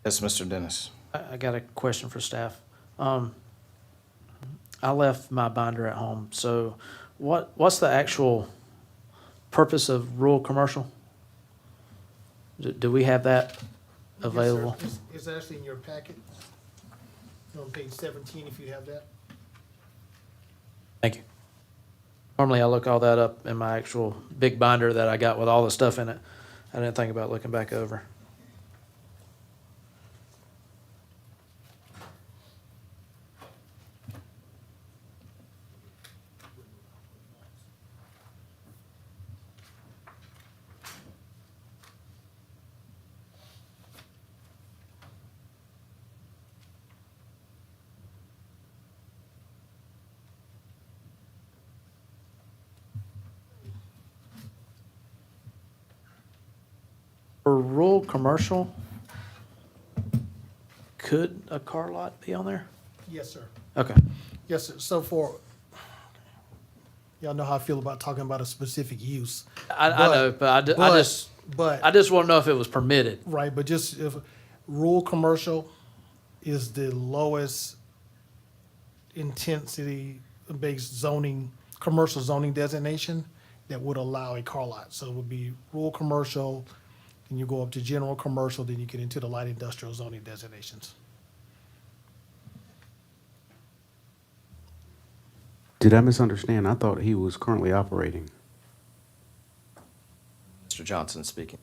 Yes, Mr. Dennis. I got a question for staff. I left my binder at home, so what's the actual purpose of rural commercial? Do we have that available? Yes, sir. It's actually in your packet, on page 17, if you have that. Thank you. Normally I look all that up in my actual big binder that I got with all the stuff in it. I didn't think about looking back over. For rural commercial, could a car lot be on there? Yes, sir. Okay. Yes, sir. So for, y'all know how I feel about talking about a specific use. I know, but I just want to know if it was permitted. Right, but just if rural commercial is the lowest intensity based zoning, commercial zoning designation that would allow a car lot. So it would be rural commercial, then you go up to general commercial, then you get into the light industrial zoning designations. did I misunderstand? I thought he was currently operating. Mr. Johnson speaking.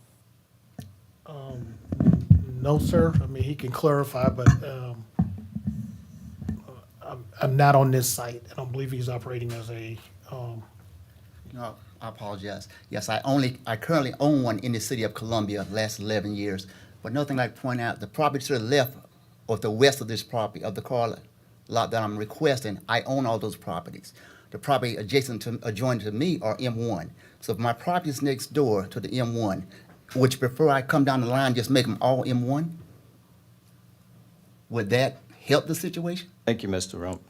No, sir. I mean, he can clarify, but I'm not on this site. I don't believe he's operating as a, No, I apologize. Yes, I currently own one in the city of Columbia, last 11 years. But another thing I'd point out, the property to the left or the west of this property, of the car lot that I'm requesting, I own all those properties. The property adjoining to me are M1. So if my property is next door to the M1, would you prefer I come down the line, just make them all M1? Would that help the situation? Thank you, Mr. Rump.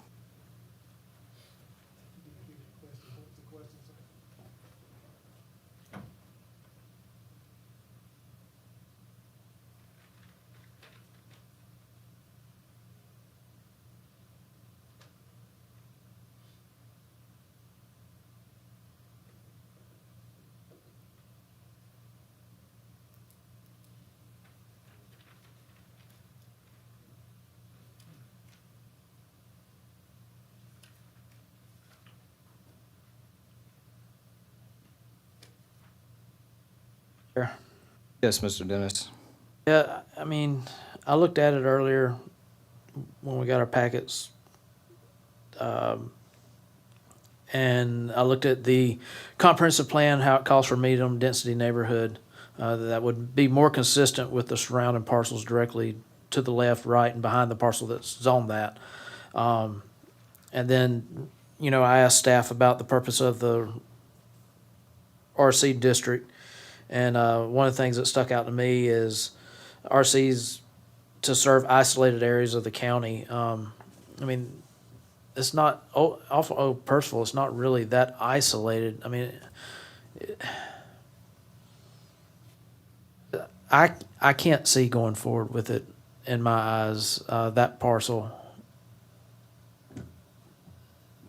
Yes, Mr. Dennis. Yeah, I mean, I looked at it earlier when we got our packets. And I looked at the comprehensive plan, how it calls for medium density neighborhood. That would be more consistent with the surrounding parcels directly to the left, right, and behind the parcel that's zoned that. And then, you know, I asked staff about the purpose of the RC district. And one of the things that stuck out to me is RCs to serve isolated areas of the county. I mean, it's not, off of Percival, it's not really that isolated. I mean, I can't see going forward with it in my eyes, that parcel.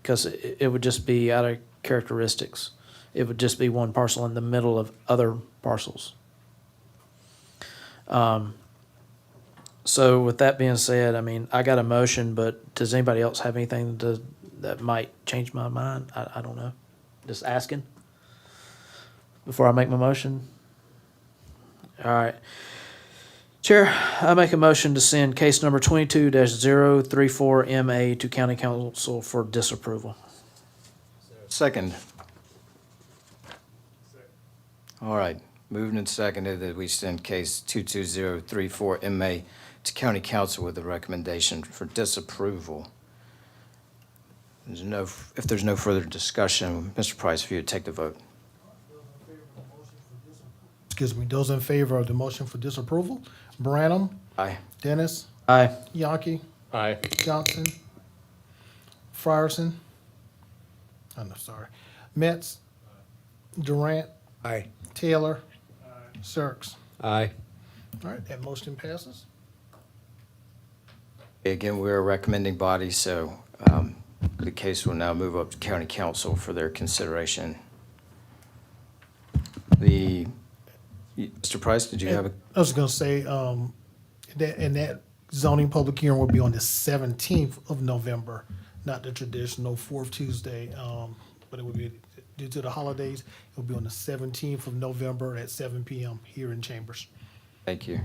Because it would just be out of characteristics. It would just be one parcel in the middle of other parcels. So with that being said, I mean, I got a motion, but does anybody else have anything that might change my mind? I don't know. Just asking before I make my motion. All right. Chair, I make a motion to send case number 22-034MA to County Council for disapproval. Second. All right, moved and seconded that we send case 22034MA to County Council with a recommendation for disapproval. If there's no further discussion, Mr. Price, if you would take the vote. Excuse me, those in favor of the motion for disapproval? Branham? Aye. Dennis? Aye. Yonke? Aye. Johnson? Frierson? I'm sorry. Metz? Durant? Aye. Taylor? Sirks? Aye. All right, that motion passes. Again, we're a recommending body, so the case will now move up to County Council for their consideration. Mr. Price, did you have a? I was gonna say, that zoning public hearing will be on the 17th of November, not the traditional fourth Tuesday, but it will be, due to the holidays, it will be on the 17th of November at 7 p.m. here in Chambers. Thank you.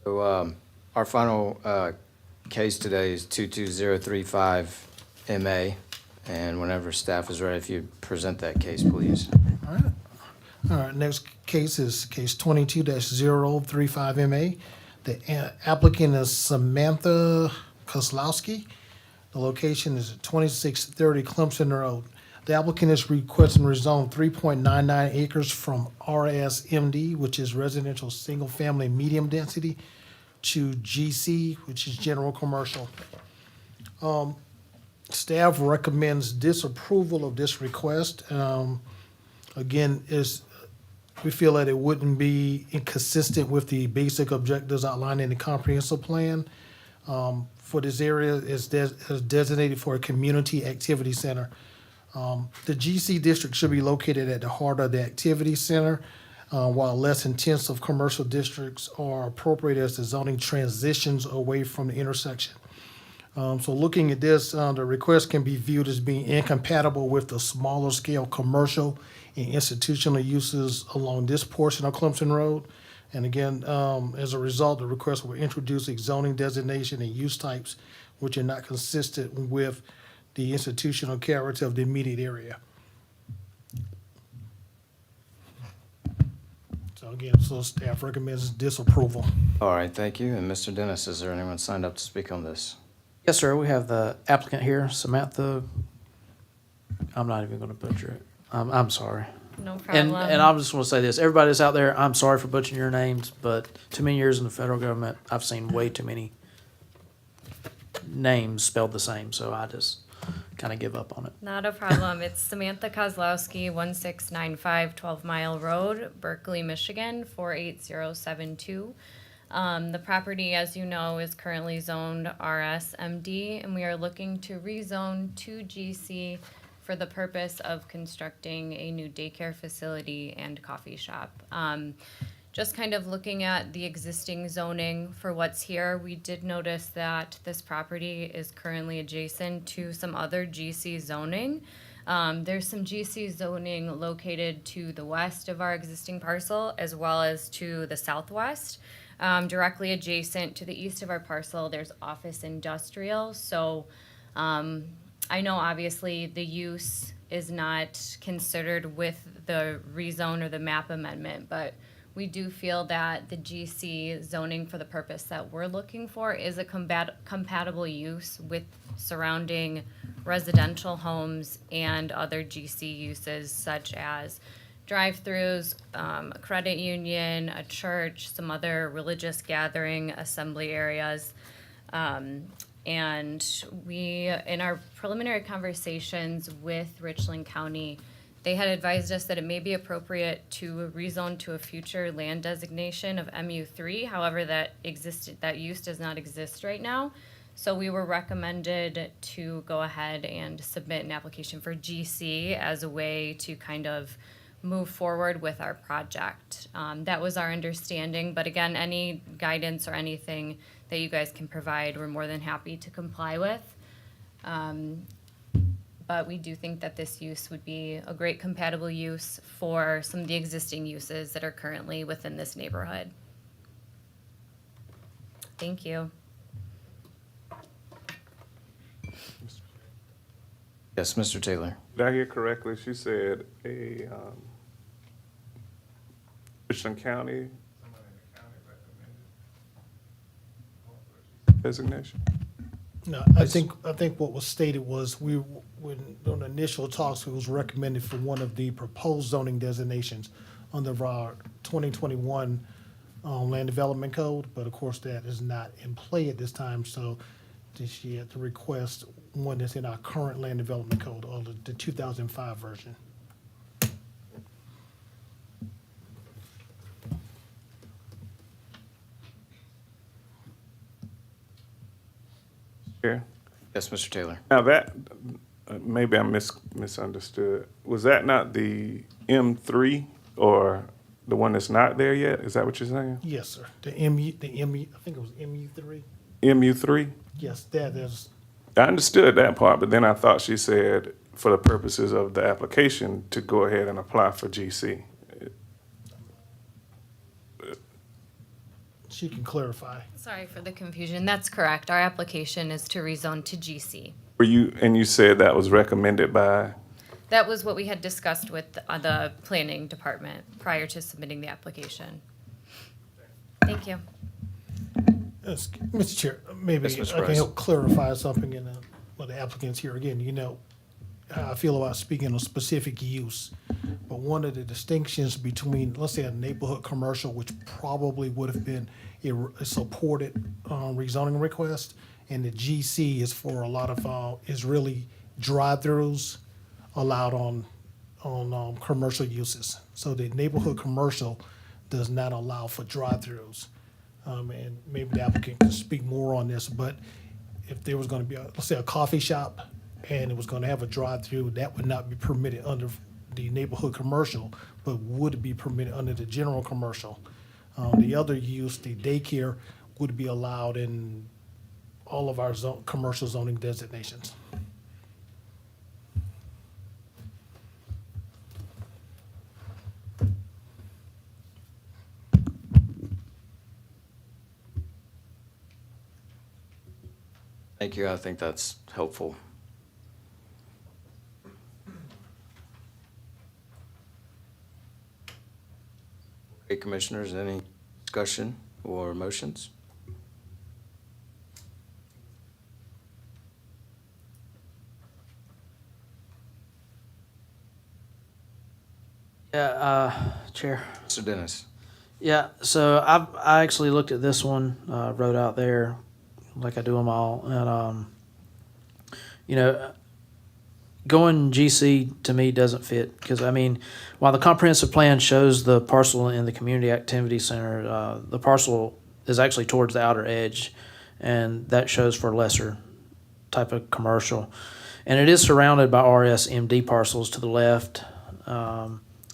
So our final case today is 22035MA, and whenever staff is ready, if you present that case, please. All right. All right, next case is case 22-035MA. The applicant is Samantha Kozlowski. The location is at 2630 Clemson Road. The applicant is requesting rezone 3.99 acres from RSMD, which is residential single-family medium density, to GC, which is general commercial. Staff recommends disapproval of this request. Again, we feel that it wouldn't be inconsistent with the basic objectives outlined in the comprehensive plan. For this area is designated for a community activity center. The GC district should be located at the heart of the activity center, while less intensive commercial districts are appropriate as the zoning transitions away from the intersection. So looking at this, the request can be viewed as being incompatible with the smaller scale commercial and institutional uses along this portion of Clemson Road. And again, as a result, the request will introduce a zoning designation and use types which are not consistent with the institutional character of the immediate area. So again, so staff recommends disapproval. All right, thank you. And Mr. Dennis, is there anyone signed up to speak on this? Yes, sir. We have the applicant here, Samantha. I'm not even going to butcher it. I'm sorry. No problem. And I just want to say this. Everybody that's out there, I'm sorry for butchering your names, but too many years in the federal government, I've seen way too many names spelled the same, so I just kind of give up on it. Not a problem. It's Samantha Kozlowski, 1695 12 Mile Road, Berkeley, Michigan, 48072. The property, as you know, is currently zoned RSMD, and we are looking to rezone to GC for the purpose of constructing a new daycare facility and coffee shop. Just kind of looking at the existing zoning for what's here, we did notice that this property is currently adjacent to some other GC zoning. There's some GC zoning located to the west of our existing parcel as well as to the southwest. Directly adjacent to the east of our parcel, there's office industrial. So I know obviously the use is not considered with the rezone or the map amendment, but we do feel that the GC zoning for the purpose that we're looking for is a compatible use with surrounding residential homes and other GC uses such as drive-throughs, a credit union, a church, some other religious gathering, assembly areas. And we, in our preliminary conversations with Richland County, they had advised us that it may be appropriate to rezone to a future land designation of MU3. However, that use does not exist right now. So we were recommended to go ahead and submit an application for GC as a way to kind of move forward with our project. That was our understanding, but again, any guidance or anything that you guys can provide, we're more than happy to comply with. But we do think that this use would be a great compatible use for some of the existing uses that are currently within this neighborhood. Thank you. Yes, Mr. Taylor. Did I hear correctly? She said Richland County designation? No, I think what was stated was when on the initial talks, it was recommended for one of the proposed zoning designations under our 2021 land development code, but of course that is not in play at this time, so she had to request one that's in our current land development code, or the 2005 version. Yeah. Yes, Mr. Taylor. Now that, maybe I misunderstood. Was that not the M3 or the one that's not there yet? Is that what you're saying? Yes, sir. The MU, I think it was MU3. MU3? Yes, there's. I understood that part, but then I thought she said for the purposes of the application to go ahead and apply for GC. She can clarify. Sorry for the confusion. That's correct. Our application is to rezone to GC. And you said that was recommended by? That was what we had discussed with the planning department prior to submitting the application. Thank you. Yes, Mr. Chair, maybe Yes, Mr. I can Price. help clarify something in with the applicants here. Again, you know how I feel about speaking on specific use. But one of the distinctions between, let's say, a neighborhood commercial, which probably would have been a supported rezoning request, and the GC is for a lot of, is really drive-throughs allowed on commercial uses. So the neighborhood commercial does not allow for drive-throughs. And maybe the applicant can speak more on this, but if there was gonna be, let's say, a coffee shop, and it was gonna have a drive-through, that would not be permitted under the neighborhood commercial, but would be permitted under the general commercial. The other use, the daycare, would be allowed in all of our commercial zoning designations. Thank you. I think that's helpful. Okay, commissioners, any discussion or motions? Yeah, Chair. Mr. Dennis. Yeah, so I actually looked at this one, wrote out there, like I do them all, and you know, going GC to me doesn't fit, because I mean, while the comprehensive plan shows the parcel in the community activity center, the parcel is actually towards the outer edge, and that shows for lesser type of commercial, and it is surrounded by RSMD parcels to the left.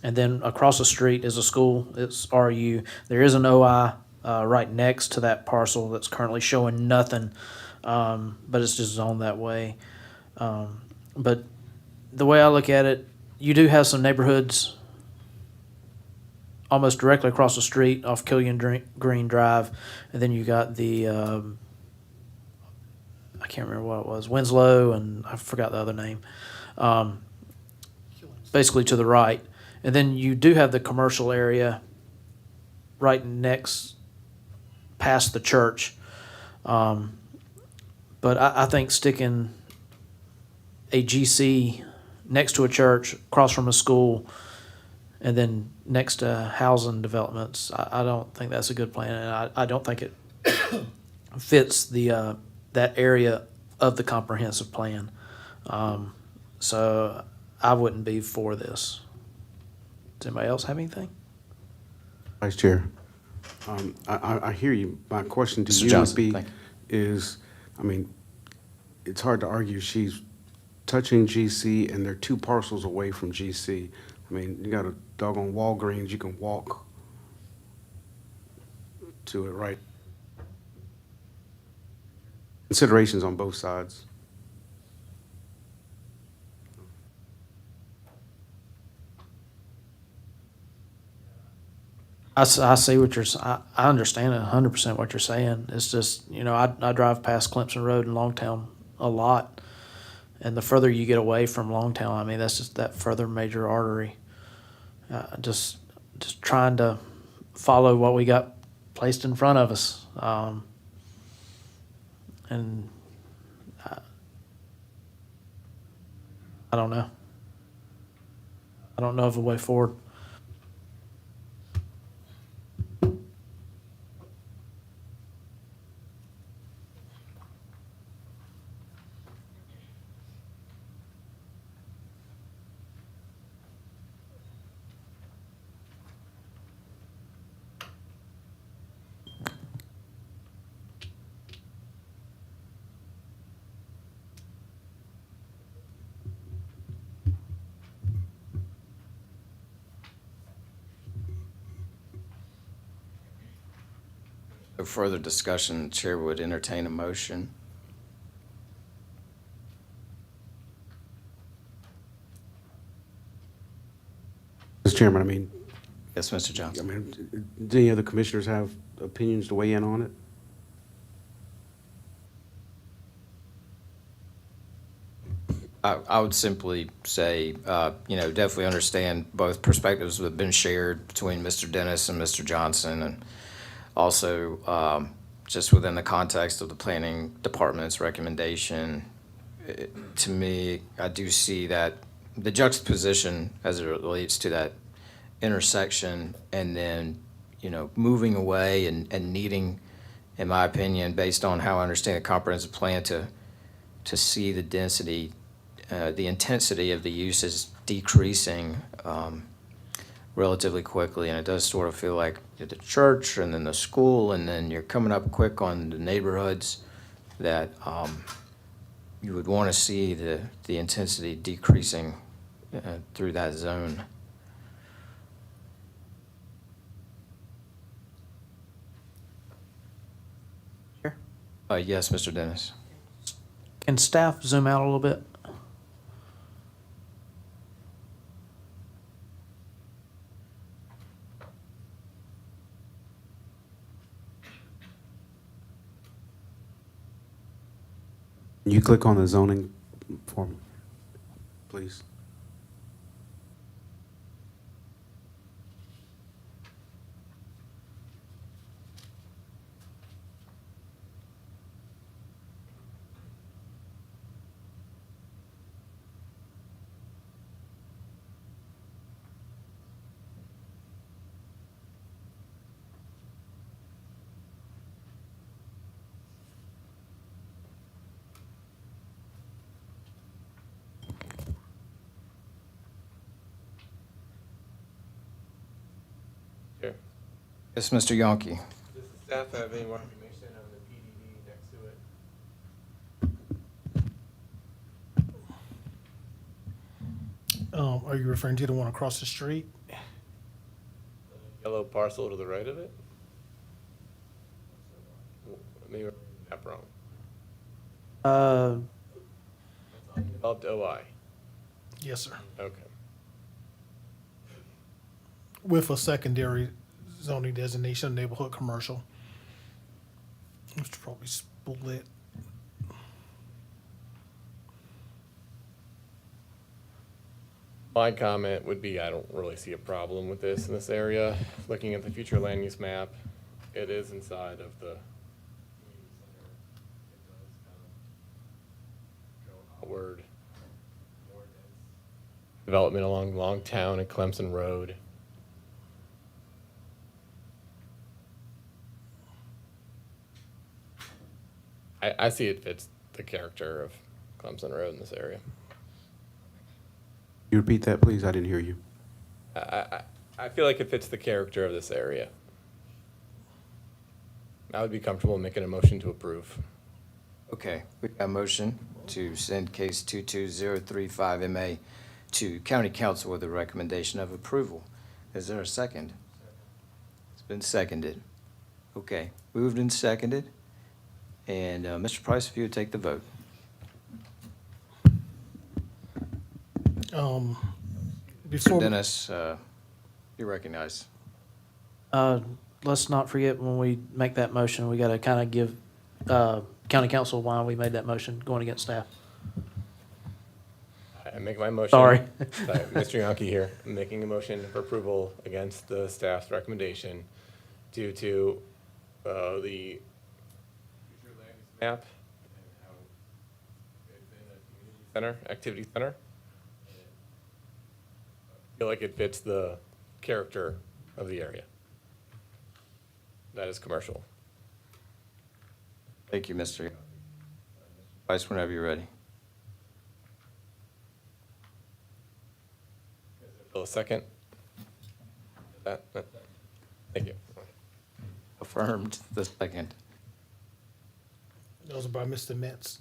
And then across the street is a school, it's RU. There is an OI right next to that parcel that's currently showing nothing, but it's just zoned that way. But the way I look at it, you do have some neighborhoods almost directly across the street off Green Drive, and then you got the I can't remember what it was, Winslow, and I forgot the other name. Basically to the right, and then you do have the commercial area right next past the church. But I think sticking a GC next to a church, across from a school, and then next to housing developments, I don't think that's a good plan, and I don't think it fits the that area of the comprehensive plan. So I wouldn't be for this. Does anybody else have anything? Vice Chair, I hear you. My question to Mr. you Johnson, would be, thank is, I mean, it's hard to argue she's touching GC and they're 2 parcels away from GC. I mean, you got a doggone Walgreens, you can walk to it, right? Considerations on both sides. I see what you're, I understand 100% what you're saying. It's just, you know, I drive past Clemson Road in Longtown a lot. And the further you get away from Longtown, I mean, that's just that further major artery. Just trying to follow what we got placed in front of us. And I don't know. I don't know of a way forward. No further discussion, the chair would entertain a motion. Mr. Chairman, I mean, Yes, Mr. I Johnson. mean, do any other commissioners have opinions to weigh in on it? I would simply say, you know, definitely understand both perspectives that have been shared between Mr. Dennis and Mr. Johnson, and also just within the context of the planning department's recommendation. To me, I do see that the juxtaposition as it relates to that intersection, and then, you know, moving away and needing, in my opinion, based on how I understand the comprehensive plan, to see the density, the intensity of the uses decreasing relatively quickly. And it does sort of feel like the church and then the school, and then you're coming up quick on the neighborhoods that you would want to see the intensity decreasing through that zone. Yes, Mr. Dennis. Can staff zoom out a little bit? You click on the zoning form, please. Chair. Yes, Mr. Yonke. Does the staff have any more information on the PDD next to it? Are you referring to the one across the street? Yellow parcel to the right of it? Maybe I'm map wrong. Uh, Developed OI. Yes, sir. Okay. With a secondary zoning designation of neighborhood commercial. It's probably split. My comment would be, I don't really see a problem with this in this area. Looking at the future land use map, it is inside of the outward development along Longtown and Clemson Road. I see it fits the character of Clemson Road in this area. You repeat that, please? I didn't hear you. I feel like it fits the character of this area. I would be comfortable making a motion to approve. Okay, we got a motion to send case 22035MA to county council with a recommendation of approval. Is there a second? It's been seconded. Okay, moved and seconded. And Mr. Price, if you would take the vote. Before, Dennis, you recognize. Let's not forget when we make that motion, we gotta kind of give, county council why we made that motion going against staff. I make my motion. Sorry. Mr. Yonke here, I'm making a motion for approval against the staff's recommendation due to the future land use map and how it's in a community center, activity center. I feel like it fits the character of the area. That is commercial. Thank you, Mr. Vice, whenever you're ready. A second? Thank you. Affirmed the second. those are by Mr. Metz.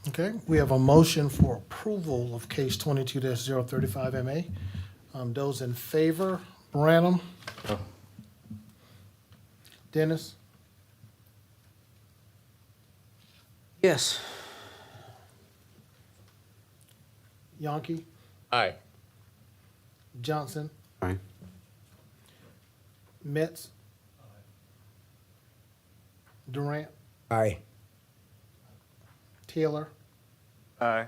Okay, we have a motion for approval of case 22-035MA. Those in favor, Branham? Oh. Dennis? Yes. Yonke? Aye. Johnson? Aye. Metz? Durant? Aye. Taylor? Aye.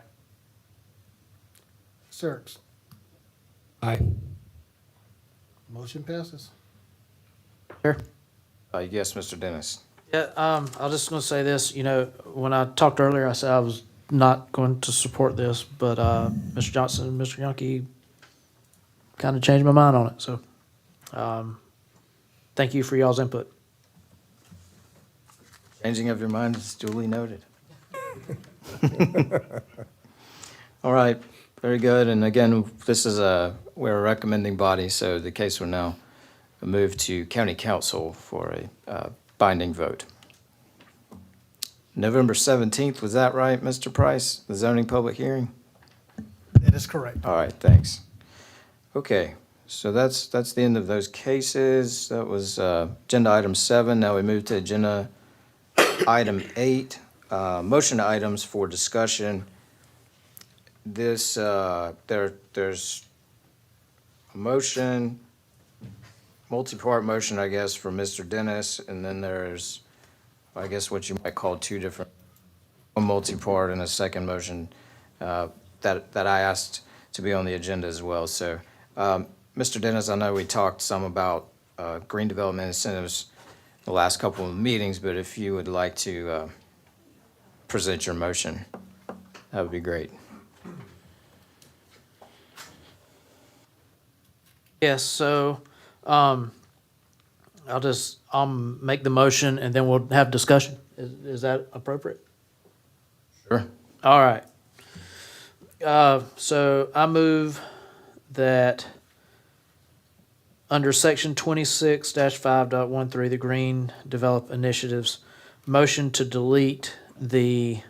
Sirks? Aye. Motion passes. Here. Yes, Mr. Dennis. Yeah, I was just gonna say this, you know, when I talked earlier, I said I was not going to support this, but, Mr. Johnson and Mr. Yonke kind of changed my mind on it, so, thank you for y'all's input. Changing of your mind is duly noted. All right, very good. And again, this is we're a recommending body, so the case will now move to county council for a binding vote. November 17th, was that right, Mr. Price? The zoning public hearing? That is correct. All right, thanks. Okay, so that's the end of those cases. That was agenda item 7. Now we move to agenda item 8, motion items for discussion. This, there's a motion, multi-part motion, I guess, for Mr. Dennis, and then there's, I guess, what you might call two different, a multi-part and a second motion that I asked to be on the agenda as well. So, Mr. Dennis, I know we talked some about green development incentives the last couple of meetings, but if you would like to present your motion, that would be great. Yes, so, I'll make the motion and then we'll have discussion. Is that appropriate? Sure. All right. So I move that under section 26-5.13, the Green Develop Initiatives, motion to delete the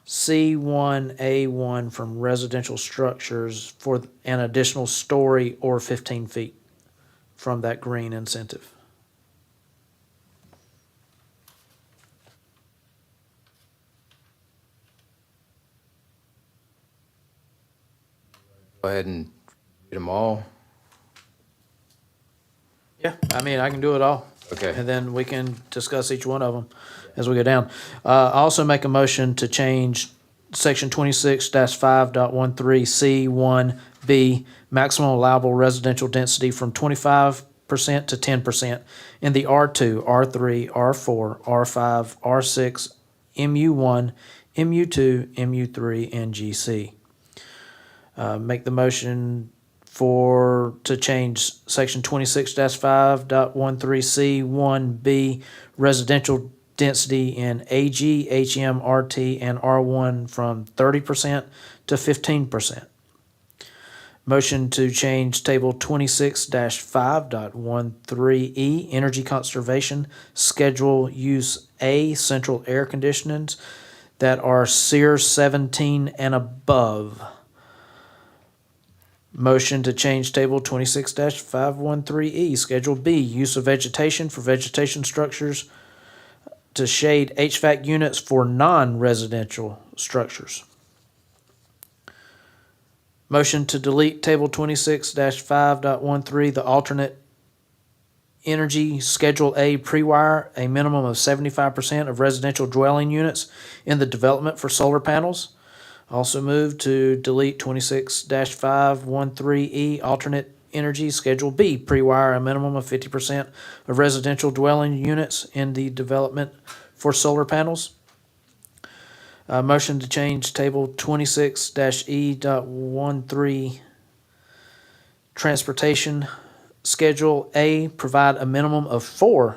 C1A1 from residential structures for an additional story or 15 feet from that green incentive. Go ahead and read them all. Yeah, I mean, I can do it all. Okay. And then we can discuss each one of them as we go down. I also make a motion to change section 26-5.13C1B, maximum allowable residential density from 25% to 10% in the R2, R3, R4, R5, R6, MU1, MU2, MU3, and GC. Make the motion to change section 26-5.13C1B residential density in AG, HM, RT, and R1 from 30% to 15%. Motion to change table 26-5.13E energy conservation schedule use A central air conditionings that are SEER 17 and above. Motion to change table 26-513E, Schedule B, use of vegetation for vegetation structures to shade HVAC units for non-residential structures. Motion to delete table 26-5.13, the alternate energy Schedule A pre-wire, a minimum of 75% of residential dwelling units in the development for solar panels. Also move to delete 26-513E, alternate energy, Schedule B, pre-wire a minimum of 50% of residential dwelling units in the development for solar panels. Motion to change table 26-E.13, transportation, Schedule A, provide a minimum of 4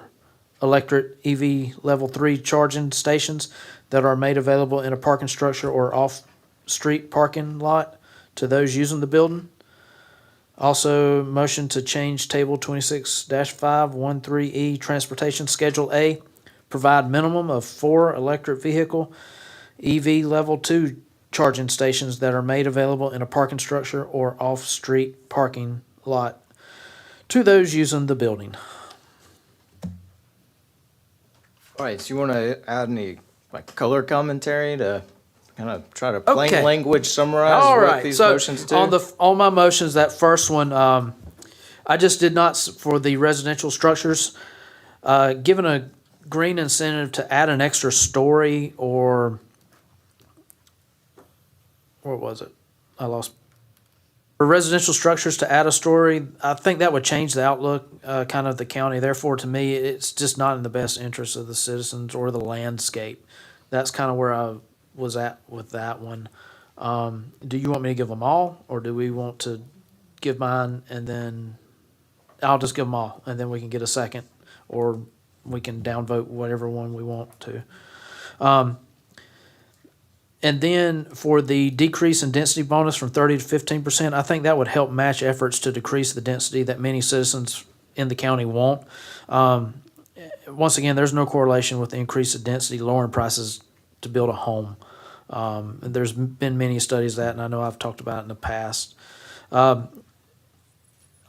electric EV Level 3 charging stations that are made available in a parking structure or off-street parking lot to those using the building. Also, motion to change table 26-513E, transportation, Schedule A, provide minimum of 4 electric vehicle EV Level 2 charging stations that are made available in a parking structure or off-street parking lot to those using the building. All right, so you want to add any color commentary to kind of try to plain Okay. language summarize All what right, these so motions do? on my motions, that first one, I just did not, for the residential structures, given a green incentive to add an extra story or, what was it? I lost. For residential structures to add a story, I think that would change the outlook, kind of the county. Therefore, to me, it's just not in the best interest of the citizens or the landscape. That's kind of where I was at with that one. Do you want me to give them all, or do we want to give mine and then I'll just give them all, and then we can get a second, or we can downvote whatever one we want to. And then for the decrease in density bonus from 30 to 15%, I think that would help match efforts to decrease the density that many citizens in the county want. Once again, there's no correlation with the increase of density lowering prices to build a home. And there's been many studies of that, and I know I've talked about it in the past.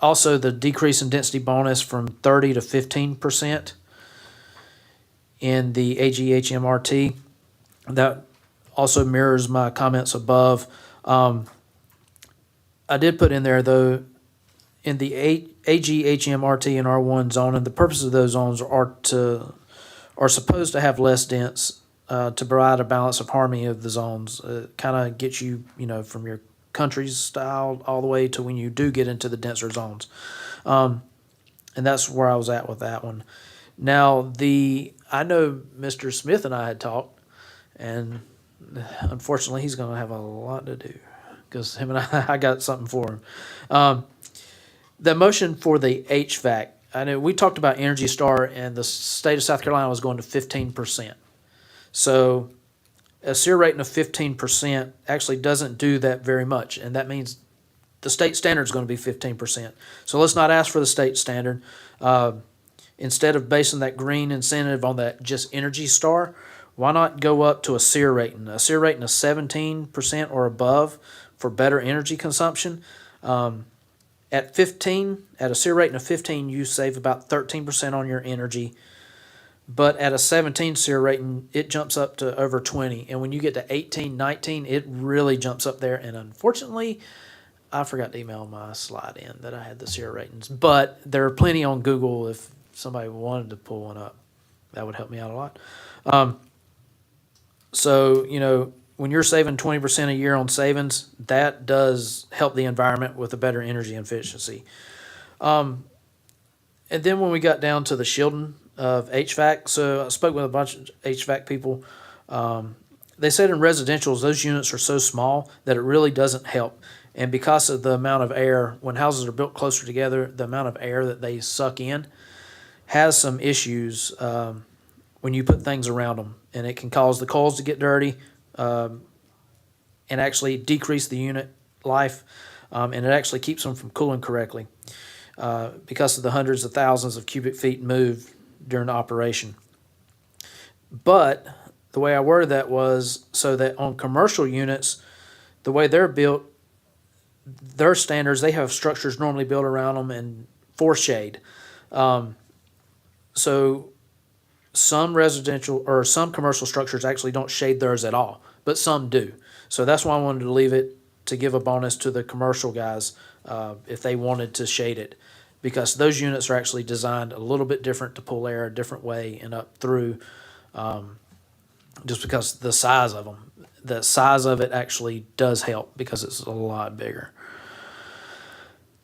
Also, the decrease in density bonus from 30 to 15% in the AGHMRT, that also mirrors my comments above. I did put in there, though, in the AGHMRT and R1 zone, and the purpose of those zones are supposed to have less dense to provide a balance of harmony of the zones. Kind of gets you, from your country's style all the way to when you do get into the denser zones. And that's where I was at with that one. Now, I know Mr. Smith and I had talked, and unfortunately, he's going to have a lot to do because him and I got something for him. The motion for the HVAC, I know we talked about Energy Star, and the state of South Carolina was going to 15%. So a SEER rating of 15% actually doesn't do that very much, and that means the state standard is going to be 15%. So let's not ask for the state standard. Instead of basing that green incentive on that just Energy Star, why not go up to a SEER rating? A SEER rating of 17% or above for better energy consumption. At a SEER rating of 15, you save about 13% on your energy. But at a 17 SEER rating, it jumps up to over 20. And when you get to 18, 19, it really jumps up there. And unfortunately, I forgot to email my slide in that I had the Sierra ratings, but there are plenty on Google if somebody wanted to pull one up. That would help me out a lot. So, you know, when you're saving 20% a year on savings, that does help the environment with a better energy efficiency. And then when we got down to the shielding of HVAC, so I spoke with a bunch of HVAC people. They said in residentials, those units are so small that it really doesn't help. And because of the amount of air, when houses are built closer together, the amount of air that they suck in has some issues when you put things around them. And it can cause the coils to get dirty and actually decrease the unit life. And it actually keeps them from cooling correctly because of the hundreds of thousands of cubic feet moved during the operation. But the way I worded that was so that on commercial units, the way they're built, their standards, they have structures normally built around them and for shade. So some residential or some commercial structures actually don't shade theirs at all, but some do. So that's why I wanted to leave it to give a bonus to the commercial guys if they wanted to shade it, because those units are actually designed a little bit different to pull air a different way and up through, just because the size of them. The size of it actually does help because it's a lot bigger.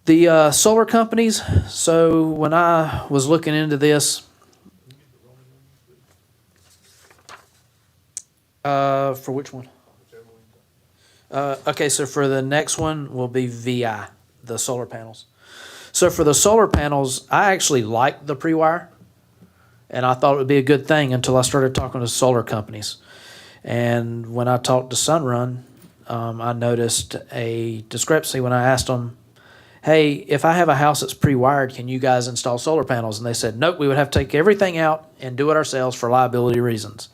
The solar companies, so when I was looking into this, for which one? Okay, so for the next one will be VI, the solar panels. So for the solar panels, I actually like the pre-wire, and I thought it would be a good thing until I started talking to solar companies. And when I talked to Sunrun, I noticed a discrepancy when I asked them, hey, if I have a house that's pre-wired, can you guys install solar panels? And they said, nope, we would have to take everything out and do it ourselves for liability reasons.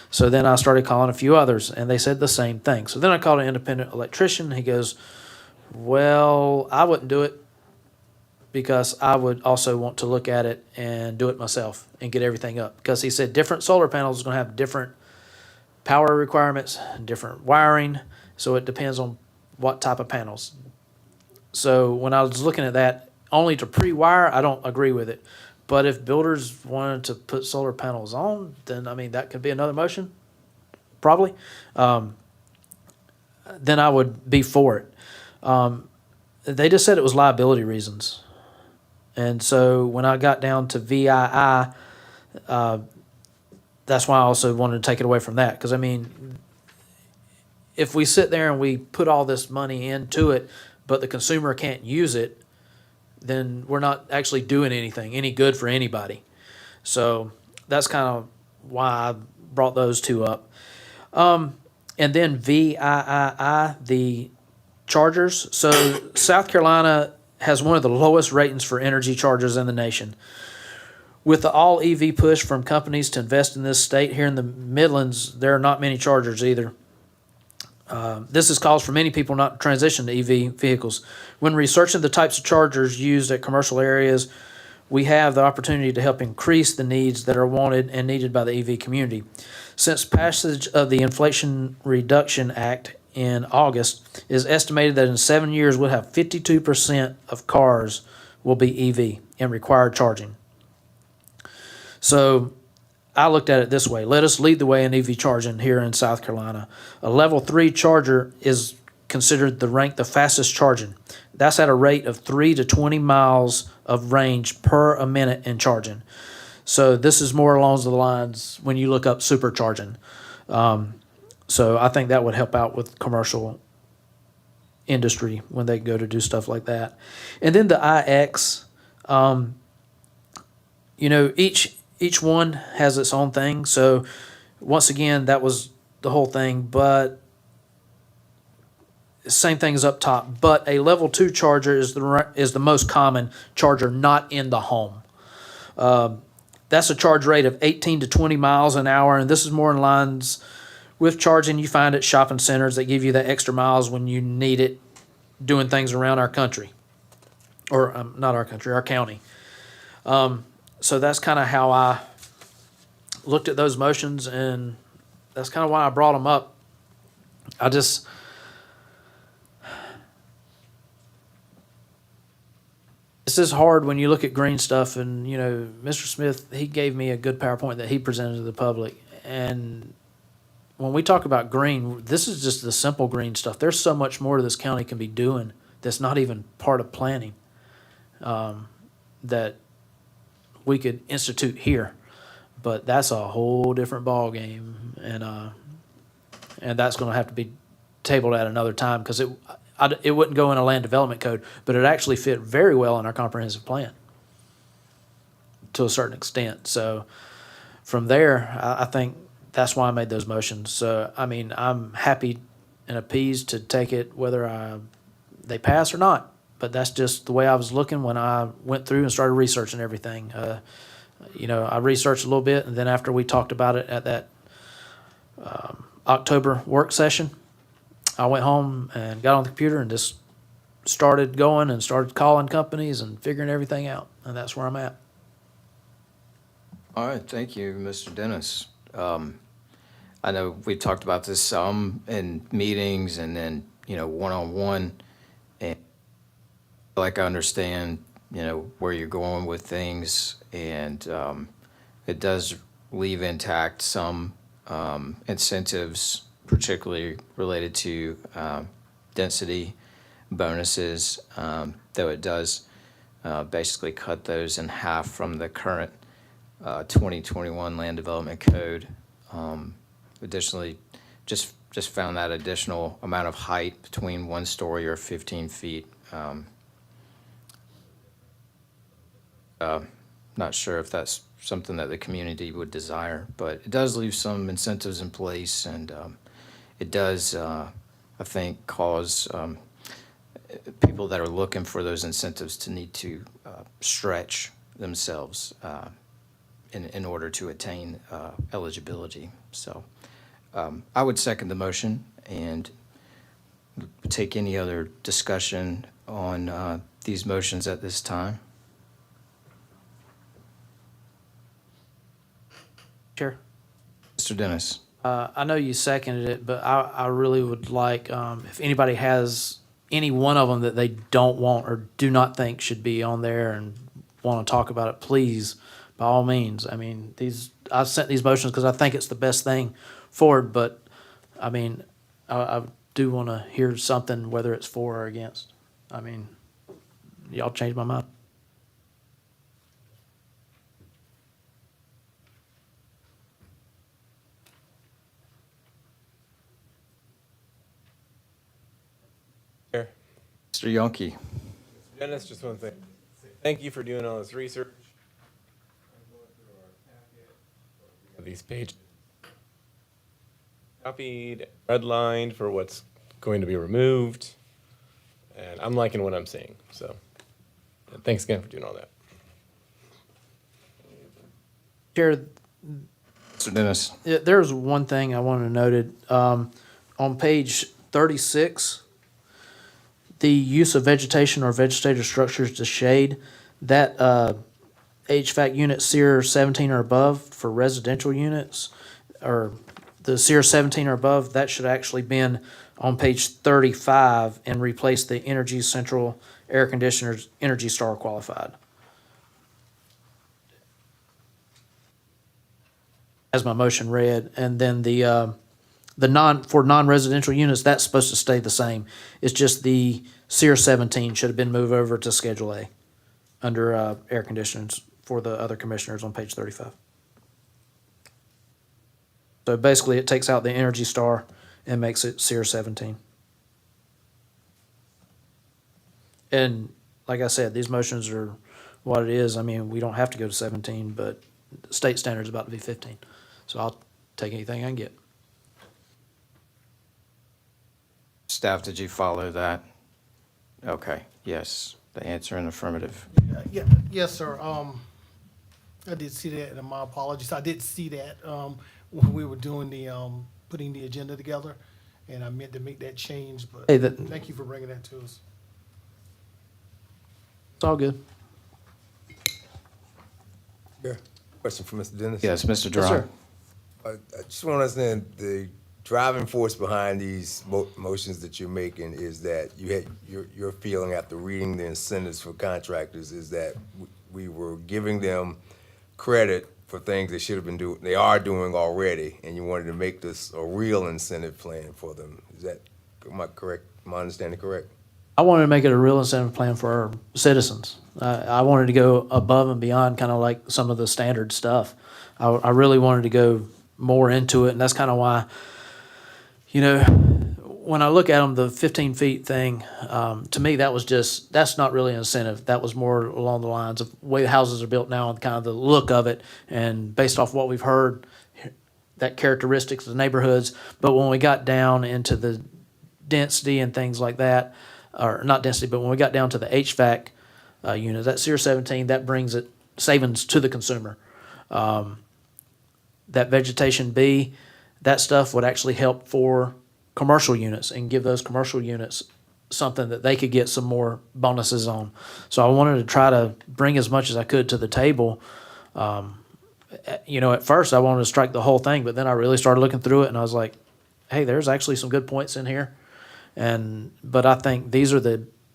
So then I started calling a few others, and they said the same thing. So then I called an independent electrician. He goes, well, I wouldn't do it because I would also want to look at it and do it myself and get everything up. Because he said different solar panels are going to have different power requirements, different wiring, so it depends on what type of panels. So when I was looking at that, only to pre-wire, I don't agree with it. But if builders wanted to put solar panels on, then, I mean, that could be another motion, probably. Then I would be for it. They just said it was liability reasons. And so when I got down to VII, that's why I also wanted to take it away from that. Because, I mean, if we sit there and we put all this money into it, but the consumer can't use it, then we're not actually doing any good for anybody. So that's kind of why I brought those two up. And then VIII, the chargers. So South Carolina has one of the lowest ratings for energy chargers in the nation. With the all EV push from companies to invest in this state, here in the Midlands, there are not many chargers either. This has caused for many people not to transition to EV vehicles. When researching the types of chargers used at commercial areas, we have the opportunity to help increase the needs that are wanted and needed by the EV community. Since passage of the Inflation Reduction Act in August, it is estimated that in 7 years we'll have 52% of cars will be EV and require charging. So I looked at it this way. Let us lead the way in EV charging here in South Carolina. A level 3 charger is considered the fastest charging. That's at a rate of 3 to 20 miles of range per a minute in charging. So this is more along the lines when you look up supercharging. So I think that would help out with commercial industry when they go to do stuff like that. And then the iX, each one has its own thing. So once again, that was the whole thing, but same thing as up top. But a level 2 charger is the most common charger not in the home. That's a charge rate of 18 to 20 miles an hour, and this is more in lines with charging you find at shopping centers that give you that extra miles when you need it doing things around our country. Or not our country, our county. So that's kind of how I looked at those motions, and that's kind of why I brought them up. This is hard when you look at green stuff, and, you know, Mr. Smith, he gave me a good PowerPoint that he presented to the public. And when we talk about green, this is just the simple green stuff. There's so much more this county can be doing that's not even part of planning, that we could institute here. But that's a whole different ballgame, and that's gonna have to be tabled at another time, because it wouldn't go in a land development code, but it actually fit very well in our comprehensive plan to a certain extent. So from there, I think that's why I made those motions. So, I mean, I'm happy and appeased to take it whether they pass or not, but that's just the way I was looking when I went through and started researching everything. You know, I researched a little bit, and then after we talked about it at that October work session, I went home and got on the computer and just started going and started calling companies and figuring everything out. And that's where I'm at. All right, thank you, Mr. Dennis. I know we've talked about this some in meetings and then, you know, one-on-one. And like I understand, you know, where you're going with things, and it does leave intact some incentives, particularly related to density bonuses, though it does basically cut those in half from the current 2021 Land Development Code. Additionally, just found that additional amount of height between 1 story or 15 feet. Not sure if that's something that the community would desire, but it does leave some incentives in place, and it does, I think, cause people that are looking for those incentives to need to stretch themselves in order to attain eligibility. So I would second the motion and take any other discussion on these motions at this time. Chair? Mr. Dennis? I know you seconded it, but I really would like, if anybody has any one of them that they don't want or do not think should be on there and want to talk about it, please, by all means. I mean, I've sent these motions because I think it's the best thing forward, but, I mean, I do want to hear something, whether it's for or against. I mean, y'all changed my mind. Here. Mr. Yonke? Dennis, just one thing. Thank you for doing all this research. I'm going through our packet. These pages copied, redlined for what's going to be removed, and I'm liking what I'm seeing. So, thanks again for doing all that. Chair, Mr. Dennis? yeah, there's one thing I wanted to noted. On page 36, the use of vegetation or vegetative structures to shade, that HVAC unit SEER 17 or above for residential units, or the SEER 17 or above, that should actually been on page 35 and replace the Energy Central air conditioners Energy Star qualified. As my motion read, and then for non-residential units, that's supposed to stay the same. It's just the SEER 17 should have been moved over to Schedule A under air conditioners for the other commissioners on page 35. So basically, it takes out the Energy Star and makes it SEER 17. And like I said, these motions are what it is. I mean, we don't have to go to 17, but the state standard is about to be 15. So I'll take anything I can get. Staff, did you follow that? Okay, yes, the answer in affirmative. Yes, sir. I did see that, and my apologies. I did see that when we were doing the putting the agenda together, and I meant to make that change, but Hey, thank you for bringing that to us. It's all good. Yeah. Question for Mr. Dennis? Yes, Mr. Yes, Duran? sir. I just want to understand the driving force behind these motions that you're making is that your feeling after reading the incentives for contractors is that we were giving them credit for things they should have been doing, they are doing already, and you wanted to make this a real incentive plan for them. Is that, am I correct, my understanding correct? I wanted to make it a real incentive plan for our citizens. I wanted to go above and beyond kind of like some of the standard stuff. I really wanted to go more into it, and that's kind of why, you know, when I look at them, the 15 feet thing, to me, that's not really an incentive. That was more along the lines of the way the houses are built now and kind of the look of it, and based off what we've heard, that characteristics of the neighborhoods. But when we got down into the density and things like that, or not density, but when we got down to the HVAC unit, that Series 17, that brings it savings to the consumer. That vegetation B, that stuff would actually help for commercial units and give those commercial units something that they could get some more bonuses on. So I wanted to try to bring as much as I could to the table. You know, at first I wanted to strike the whole thing, but then I really started looking through it and I was like, hey, there's actually some good points in here. But I think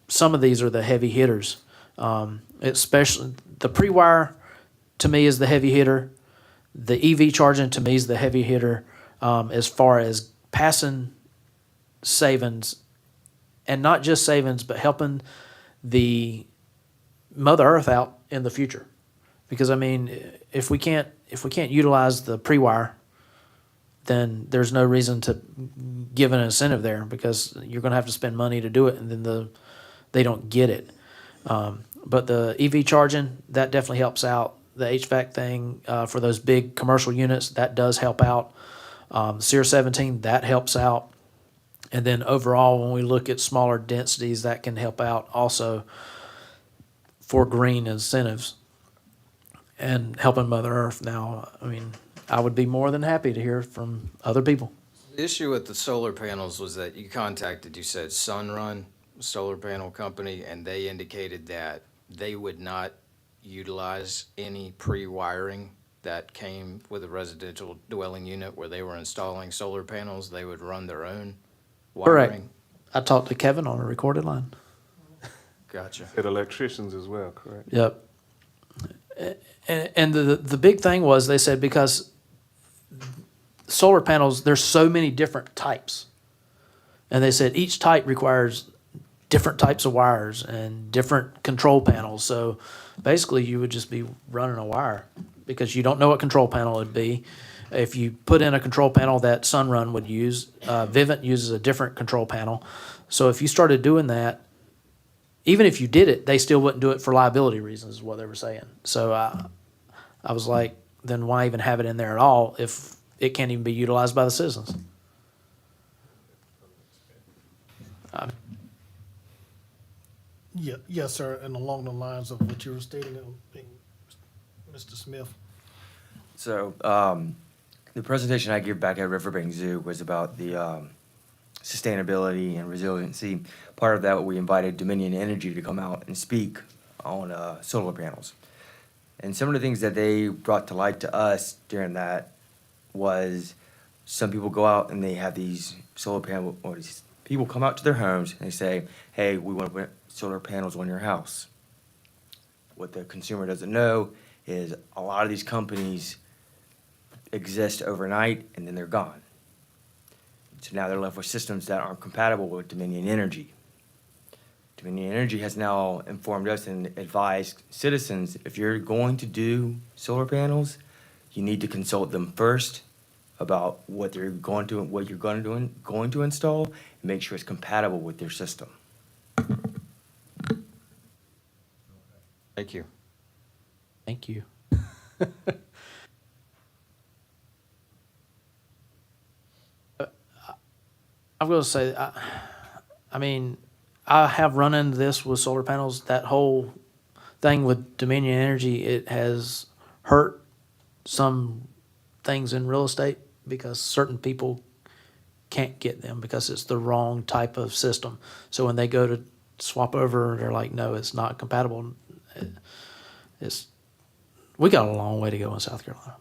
some of these are the heavy hitters. Especially the pre-wire to me is the heavy hitter. The EV charging to me is the heavy hitter as far as passing savings, and not just savings, but helping the Mother Earth out in the future. Because I mean, if we can't utilize the pre-wire, then there's no reason to give an incentive there, because you're going to have to spend money to do it, and then they don't get it. But the EV charging, that definitely helps out. The HVAC thing for those big commercial units, that does help out. Series 17, that helps out. And then overall, when we look at smaller densities, that can help out also for green incentives and helping Mother Earth. Now, I mean, I would be more than happy to hear from other people. The issue with the solar panels was that you said Sunrun Solar Panel Company, and they indicated that they would not utilize any pre-wiring that came with a residential dwelling unit where they were installing solar panels. They would run their own wiring. Correct. I talked to Kevin on a recorded line. Gotcha. Said electricians as well, correct? Yep. And the big thing was, they said, because solar panels, there's so many different types. And they said each type requires different types of wires and different control panels. So basically you would just be running a wire because you don't know what control panel it would be. If you put in a control panel that Sunrun would use, Vivint uses a different control panel. So if you started doing that, even if you did it, they still wouldn't do it for liability reasons, is what they were saying. So I was like, then why even have it in there at all if it can't even be utilized by the citizens? Yeah, yes, sir, and along the lines of what you were stating, Mr. Smith. So, the presentation I gave back at Riverbank Zoo was about the sustainability and resiliency. Part of that, we invited Dominion Energy to come out and speak on solar panels. And some of the things that they brought to light to us during that was some people go out and they have these solar panel, or these people come out to their homes and they say, hey, we want to put solar panels on your house. What the consumer doesn't know is a lot of these companies exist overnight and then they're gone. So now they're left with systems that aren't compatible with Dominion Energy. Dominion Energy has now informed us and advised citizens, if you're going to do solar panels, you need to consult them first about what you're going to install, and make sure it's compatible with their system. Thank you. Thank you. I'm going to say, I mean, I have run into this with solar panels. That whole thing with Dominion Energy, it has hurt some things in real estate because certain people can't get them because it's the wrong type of system. So when they go to swap over, they're like, no, it's not compatible. We got a long way to go in South Carolina.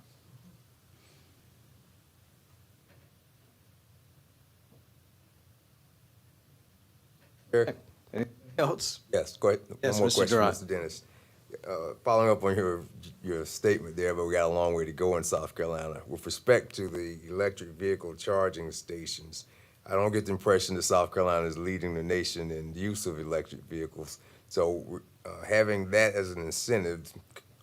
Chair? Anything else? Yes, go ahead. Yes, One more Mr. question, Durant. Mr. Dennis. Following up on your statement there, but we got a long way to go in South Carolina. With respect to the electric vehicle charging stations, I don't get the impression that South Carolina is leading the nation in use of electric vehicles. So having that as an incentive,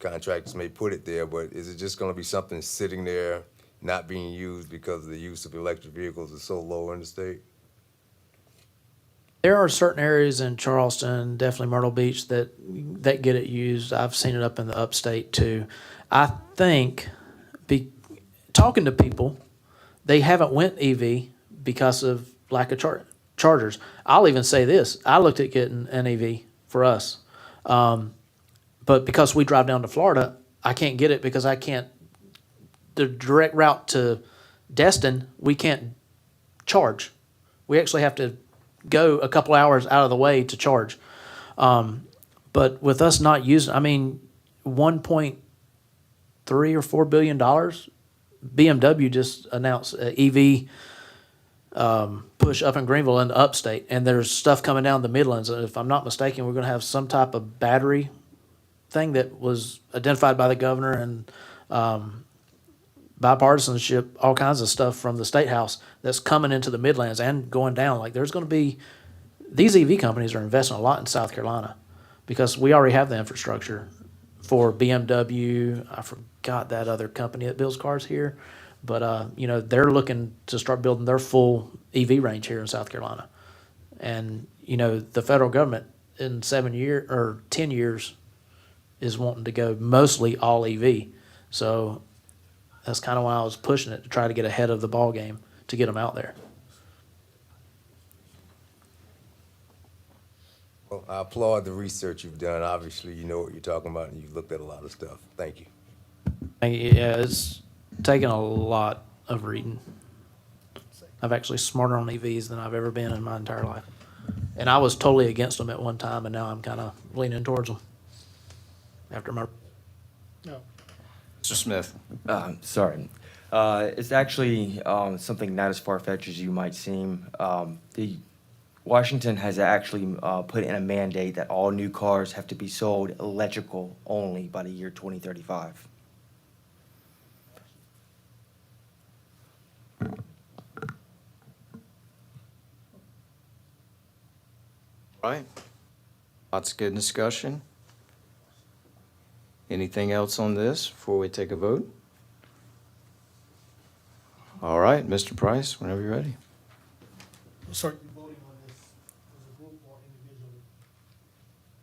contractors may put it there, but is it just gonna be something sitting there, not being used because the use of electric vehicles is so low in the state? There are certain areas in Charleston, definitely Myrtle Beach, that get it used. I've seen it up in the upstate too. I think, talking to people, they haven't went EV because of lack of chargers. I'll even say this: I looked at getting an EV for us, but because we drive down to Florida, I can't get it because I can't. The direct route to Destin, we can't charge. We actually have to go a couple hours out of the way to charge. But with us not using, I mean, $1.3 or $4 billion, BMW just announced an EV push up in Greenville in the upstate, and there's stuff coming down the Midlands. If I'm not mistaken, we're going to have some type of battery thing that was identified by the governor and bipartisanship, all kinds of stuff from the State House that's coming into the Midlands and going down. Like there's going to be, these EV companies are investing a lot in South Carolina because we already have the infrastructure for BMW. I forgot that other company that builds cars here, but you know, they're looking to start building their full EV range here in South Carolina. And you know, the federal government in 10 years is wanting to go mostly all EV. So that's kind of why I was pushing it, to try to get ahead of the ball game to get them out there. Well, I applaud the research you've done. Obviously, you know what you're talking about, and you've looked at a lot of stuff. Thank you. Yeah, it's taken a lot of reading. I've actually smarter on EVs than I've ever been in my entire life. And I was totally against them at one time, and now I'm kind of leaning towards them after my... No. Mr. Smith. Sorry. It's actually something not as far-fetched as you might seem. Washington has actually put in a mandate that all new cars have to be sold electrical only by the year 2035. Right. Lots of good discussion. Anything else on this before we take a vote? All right, Mr. Price, whenever you're ready. So you're voting on this as a group or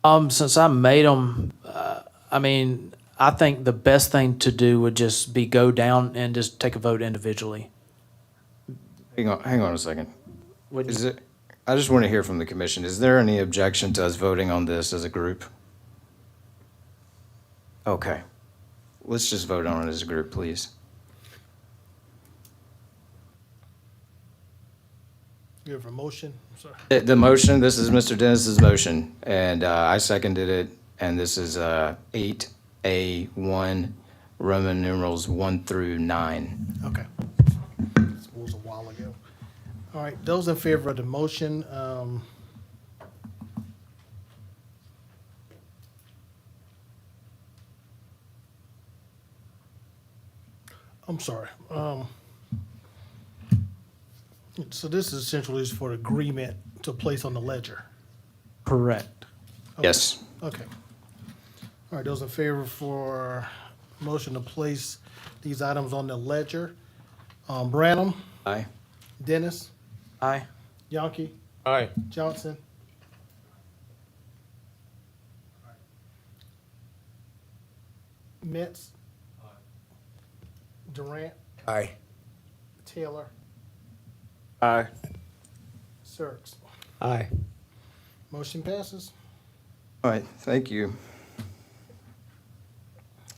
individually? Since I made them, I mean, I think the best thing to do would just be go down and just take a vote individually. Hang on a second. I just want to hear from the commission. Is there any objection to us voting on this as a group? Okay. Let's just vote on it as a group, please. You have a motion? I'm sorry. The motion, this is Mr. Dennis's motion, and I seconded it, and this is 8A1, Roman numerals 1 through 9. Okay. This was a while ago. All right, those in favor of the motion, I'm sorry. So this is essentially is for agreement to place on the ledger. Correct. Yes. Okay. All right, those in favor for motion to place these items on the ledger? Branham, Aye. Dennis, Aye. Yonke, Aye. Johnson. Metz. Durant, Aye. Taylor, Aye. Sirks. Aye. Motion passes. All right, thank you.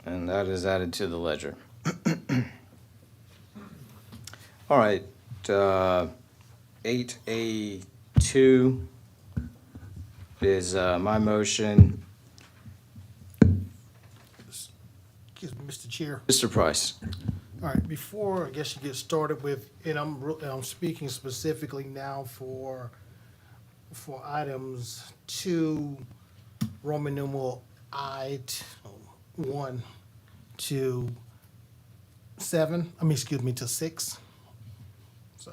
And that is added to the ledger. All right, 8A2 is my motion. Excuse me, Mr. Chair. Mr. Price. All right, before I guess you get started with, and I'm speaking specifically now for for items 2, Roman numeral I-1 to 7, to 6. So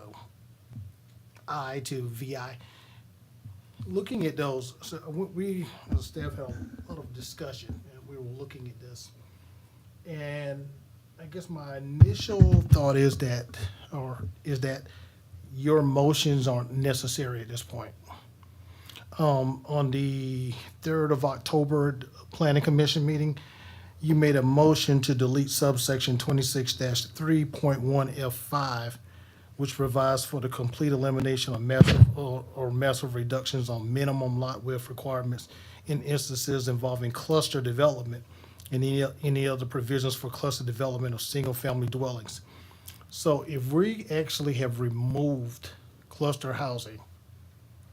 I to VI. Looking at those, so we, as staff, had a lot of discussion, and we were looking at this. And I guess my initial thought is that your motions aren't necessary at this point. On the 3rd of October Planning Commission meeting, you made a motion to delete subsection 26-3.1F5, which provides for the complete elimination of massive reductions on minimum lot width requirements in instances involving cluster development and any other provisions for cluster development of single-family dwellings. So if we actually have removed cluster housing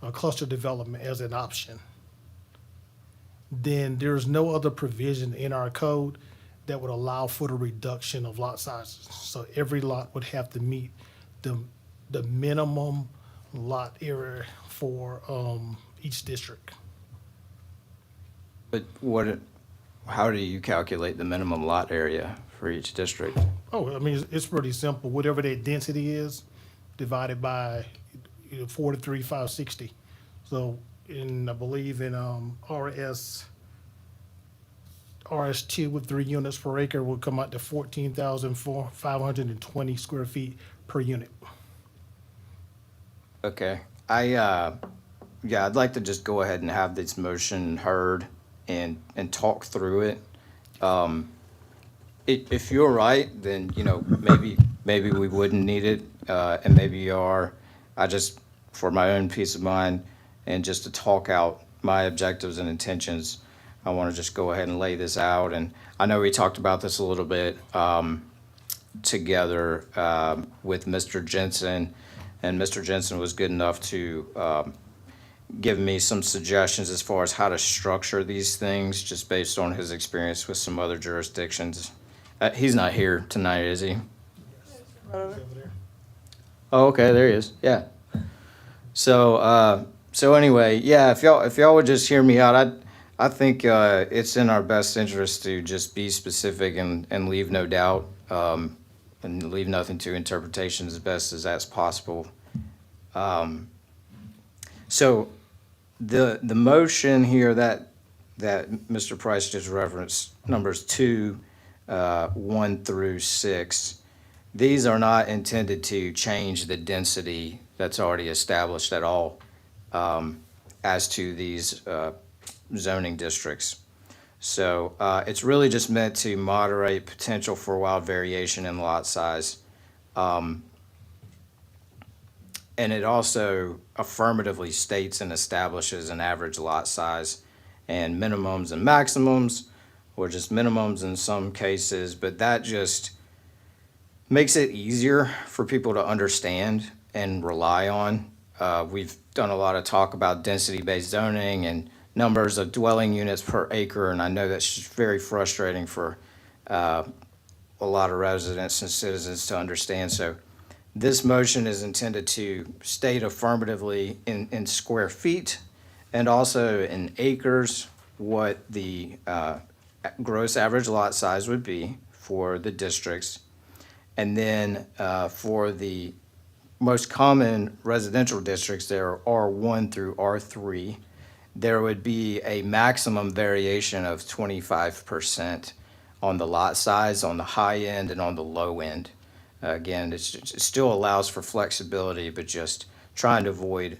or cluster development as an option, then there's no other provision in our code that would allow for the reduction of lot sizes. So every lot would have to meet the minimum lot area for each district. But how do you calculate the minimum lot area for each district? Oh, I mean, it's pretty simple. Whatever that density is, divided by 43,560. So I believe in RS2 with 3 units per acre will come out to 14,520 square feet per unit. Okay, I'd like to just go ahead and have this motion heard and talk through it. If you're right, then, maybe we wouldn't need it, and maybe you are. I just, for my own peace of mind, and just to talk out my objectives and intentions, I want to just go ahead and lay this out. And I know we talked about this a little bit together with Mr. Jensen, and Mr. Jensen was good enough to give me some suggestions as far as how to structure these things, just based on his experience with some other jurisdictions. He's not here tonight, is he? Oh, okay, there he is. Yeah. So anyway, yeah, if y'all would just hear me out, I think it's in our best interest to just be specific and leave no doubt, and leave nothing to interpretation as best as that's possible. So the motion here that Mr. Price just referenced, numbers 2, 1 through 6, these are not intended to change the density that's already established at all as to these zoning districts. So it's really just meant to moderate potential for wild variation in lot size. And it also affirmatively states and establishes an average lot size and minimums and maximums, or just minimums in some cases, but that just makes it easier for people to understand and rely on. We've done a lot of talk about density-based zoning and numbers of dwelling units per acre, and I know that's just very frustrating for a lot of residents and citizens to understand. So this motion is intended to state affirmatively in square feet and also in acres what the gross average lot size would be for the districts. And then for the most common residential districts, there are R1 through R3, there would be a maximum variation of 25% on the lot size, on the high end and on the low end. Again, it still allows for flexibility, but just trying to avoid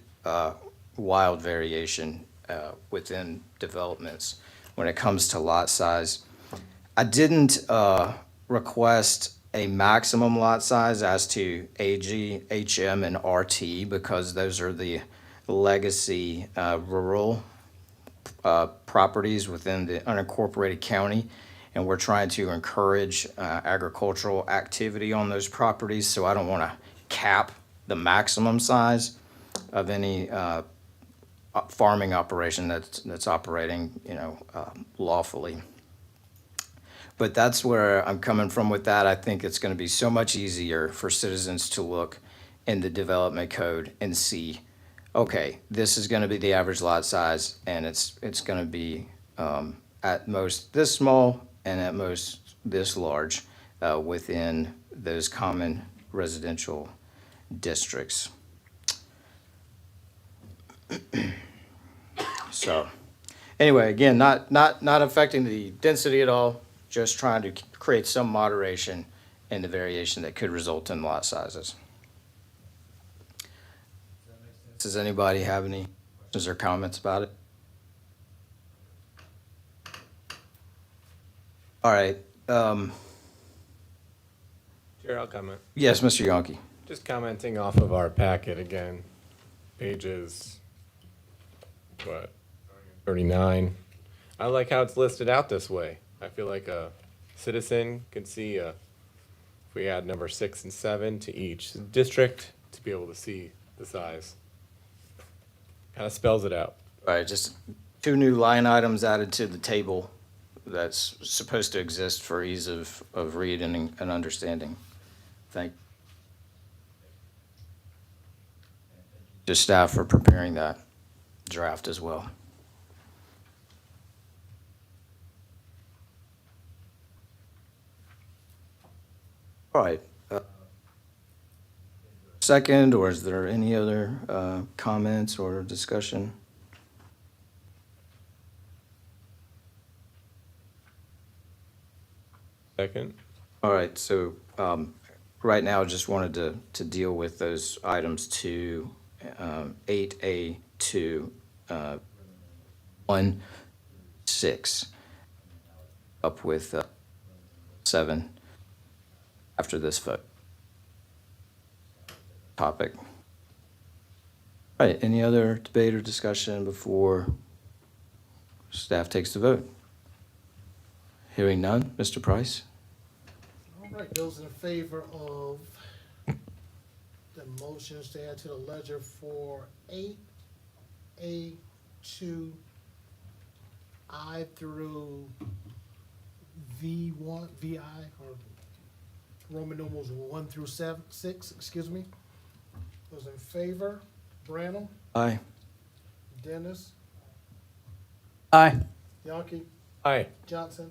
wild variation within developments when it comes to lot size. I didn't request a maximum lot size as to AG, HM, and RT because those are the legacy rural properties within the unincorporated county, and we're trying to encourage agricultural activity on those properties, so I don't want to cap the maximum size of any farming operation that's operating, lawfully. But that's where I'm coming from with that. I think it's going to be so much easier for citizens to look in the development code and see okay, this is gonna be the average lot size, and it's gonna be, at most this small and at most this large, within those common residential districts. So, anyway, again, not affecting the density at all, just trying to create some moderation in the variation that could result in lot sizes. Does anybody have any questions or comments about it? All right, Chair, I'll comment. yes, Mr. Yonke. Just commenting off of our packet again, pages, what, 39. I like how it's listed out this way. I feel like a citizen could see, if we add number 6 and 7 to each district, to be able to see the size. Kind of spells it out. All right, just 2 new line items added to the table that's supposed to exist for ease of reading and understanding. Thank to staff for preparing that draft as well. All right. Second, or is there any other comments or discussion? Second. All right, so right now, just wanted to deal with those items 8A2, 1, 6, up with 7 after this vote. Topic. All right, any other debate or discussion before staff takes the vote? Hearing none, Mr. Price? All right, those in favor of the motions to add to the ledger for 8A2, I through V1, VI, or Roman numerals 1 through 6, excuse me. Those in favor, Branham, Aye. Dennis, Aye. Yonke, Aye. Johnson,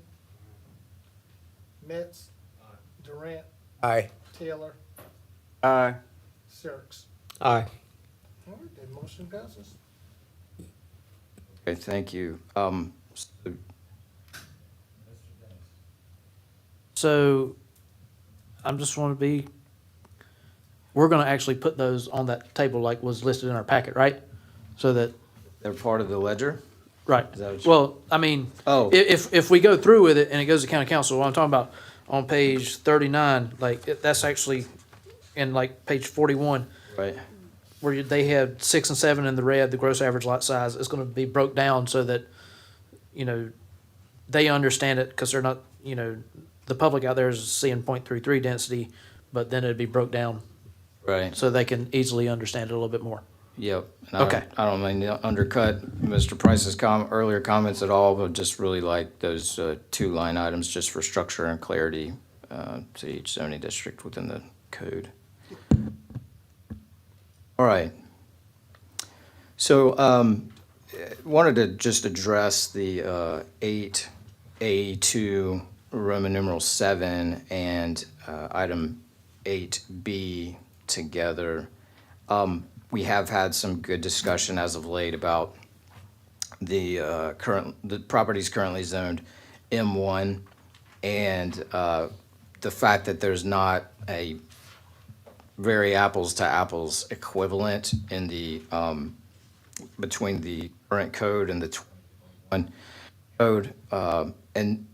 Metz, Durant, Aye. Taylor, Aye. Sirks. Aye. All right, that motion passes. Okay, thank you. So, I'm just want to be, we're going to actually put those on that table like was listed in our packet, right? So that, They're part of the ledger? right. Is that what you- Well, I mean, Oh. if we go through with it and it goes to county council, what I'm talking about on page 39, like, that's actually in like page 41, Right. where they had 6 and 7 in the red, the gross average lot size, is going to be broke down so that, you know, they understand it, because they're not, you know, the public out there is seeing 0.33 density, but then it'd be broke down Right. so they can easily understand it a little bit more. Yep. And Okay. I don't mean to undercut Mr. Price's earlier comments at all, but just really like those 2 line items just for structure and clarity to each zoning district within the code. All right. So wanted to just address the 8A2 Roman numeral 7 and item 8B together. We have had some good discussion as of late about the properties currently zoned M1 and the fact that there's not a very apples to apples equivalent in the between the current code and the 21 code. And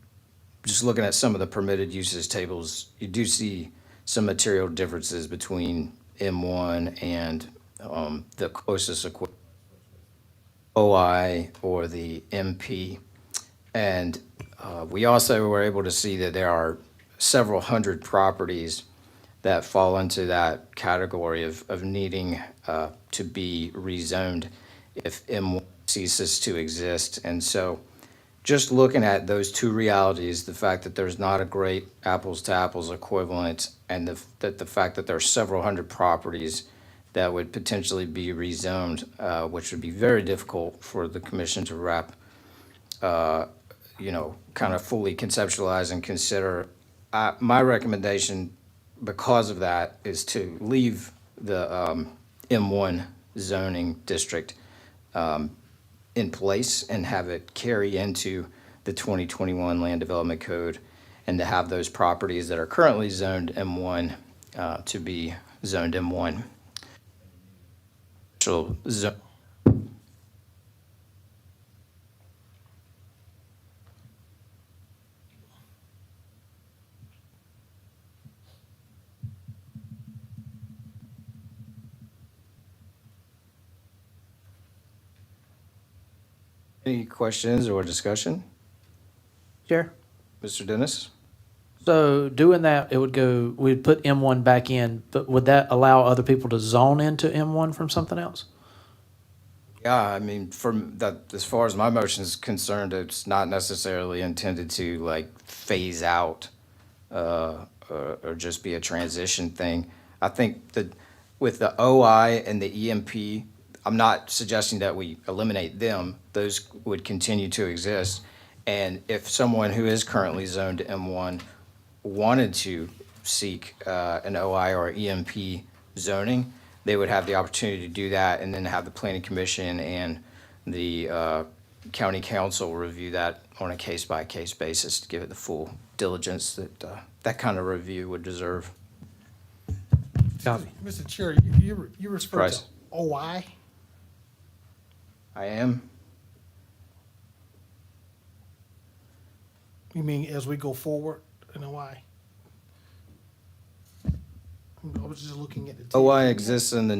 just looking at some of the permitted uses tables, you do see some material differences between M1 and the closest equivalent, OI or the MP. And we also were able to see that there are several hundred properties that fall into that category of needing to be rezoned if M1 ceases to exist. And so just looking at those 2 realities, the fact that there's not a great apples to apples equivalent and the fact that there are several hundred properties that would potentially be rezoned, which would be very difficult for the commission to wrap, kind of fully conceptualize and consider. My recommendation, because of that, is to leave the M1 zoning district in place and have it carry into the 2021 Land Development Code, and to have those properties that are currently zoned M1 to be zoned M1. Any questions or discussion? Chair? Mr. Dennis? So doing that, it would go, we'd put M1 back in, but would that allow other people to zone into M1 from something else? Yeah, I mean, from that, as far as my motion is concerned, it's not necessarily intended to like phase out or just be a transition thing. I think that with the OI and the EMP, I'm not suggesting that we eliminate them. Those would continue to exist. And if someone who is currently zoned M1 wanted to seek an OI or EMP zoning, they would have the opportunity to do that, and then have the planning commission and the county council review that on a case-by-case basis to give it the full diligence that that kind of review would deserve. Copy. Mr. Chair, you refer Price. to OI? I am. You mean as we go forward, an OI? I was just looking at the. OI exists in the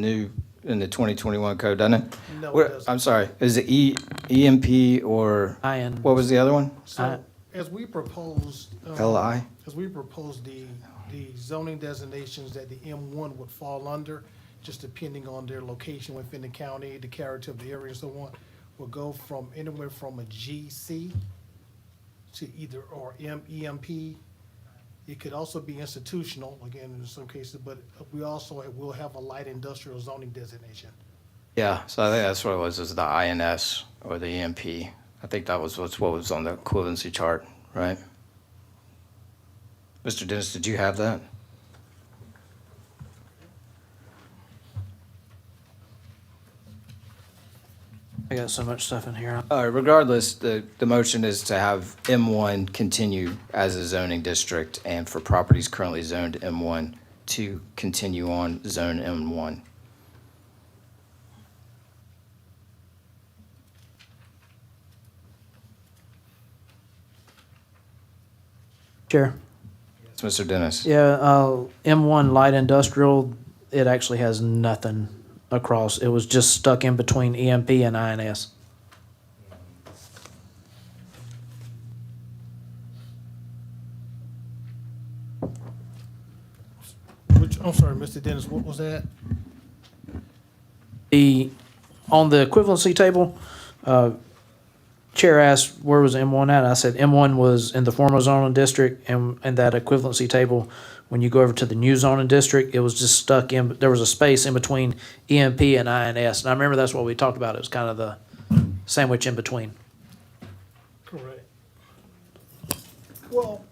2021 code, doesn't it? No, it Where- doesn't. I'm sorry, is it EMP or, IN. what was the other one? So, as we propose. LI? As we propose the zoning designations that the M1 would fall under, just depending on their location within the county, the character of the area and so on, will go from anywhere from a GC to either or EMP. It could also be institutional, again, in some cases, but we also will have a light industrial zoning designation. Yeah, so I think that's what it was, is the INS or the EMP. I think that was what was on the equivalency chart, right? Mr. Dennis, did you have that? I got so much stuff in here. Regardless, the motion is to have M1 continue as a zoning district, and for properties currently zoned M1 to continue on zone M1. Chair? It's Mr. Dennis. Yeah, M1 light industrial, it actually has nothing across. It was just stuck in between EMP and INS. Which, I'm sorry, Mr. Dennis, what was that? On the equivalency table, Chair asked where was M1 at. I said M1 was in the former zoning district, and that equivalency table, when you go over to the new zoning district, it was just stuck in, there was a space in between EMP and INS. And I remember that's what we talked about. It was kind of the sandwich in between. Correct. Well.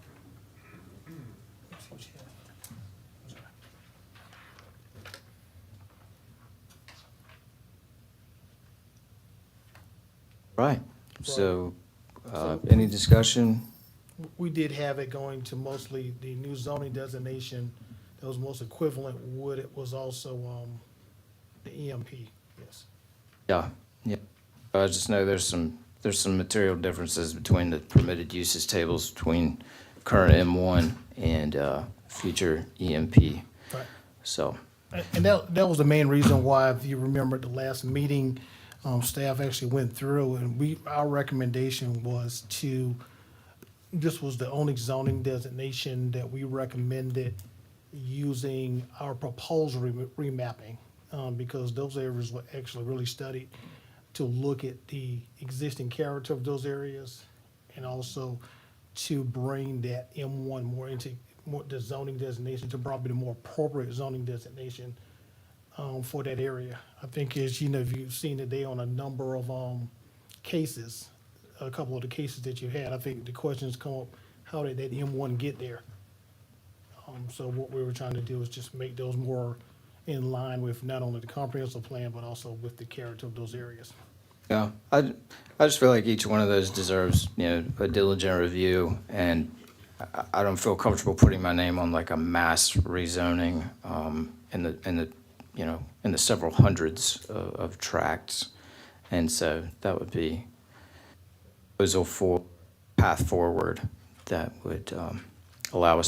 Right. So, any discussion? We did have it going to mostly the new zoning designation that was most equivalent would, it was also, the EMP, yes. Yeah, yeah. I just know there's some material differences between the permitted uses tables between current M1 and future EMP. Right. So, And that was the main reason why, if you remember at the last meeting, staff actually went through, and our recommendation was this was the only zoning designation that we recommended using our proposal remapping, because those areas were actually really studied to look at the existing character of those areas, and also to bring that M1 more into the zoning designation to probably the more appropriate zoning designation for that area. I think as, if you've seen today on a number of, cases, a couple of the cases that you had, I think the questions come up, how did that M1 get there? So what we were trying to do is just make those more in line with not only the comprehensive plan, but also with the character of those areas. Yeah, I just feel like each one of those deserves, a diligent review, and I don't feel comfortable putting my name on like a mass rezoning in the several hundreds of tracts, and so that would be a proposal for path forward that would allow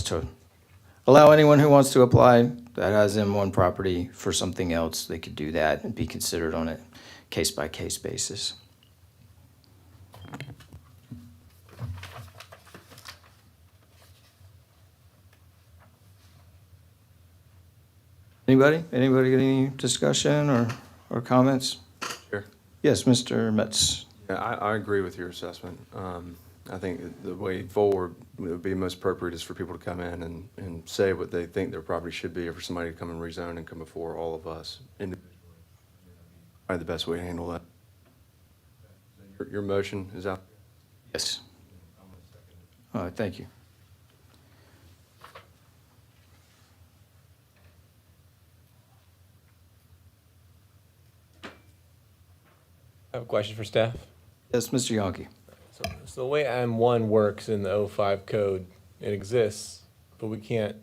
anyone who wants to apply that has M1 property for something else, they could do that and be considered on a case-by-case basis. Anybody get any discussion or comments? Sure. Yes, Mr. Metz. Yeah, I agree with your assessment. I think the way forward would be most appropriate is for people to come in and say what they think their property should be, or for somebody to come and rezone and come before all of us individually. Probably the best way to handle that. Your motion is out? Yes. All right, thank you. I have a question for staff. Yes, Mr. Yonke. So the way M1 works in the '05 code, it exists, but we can't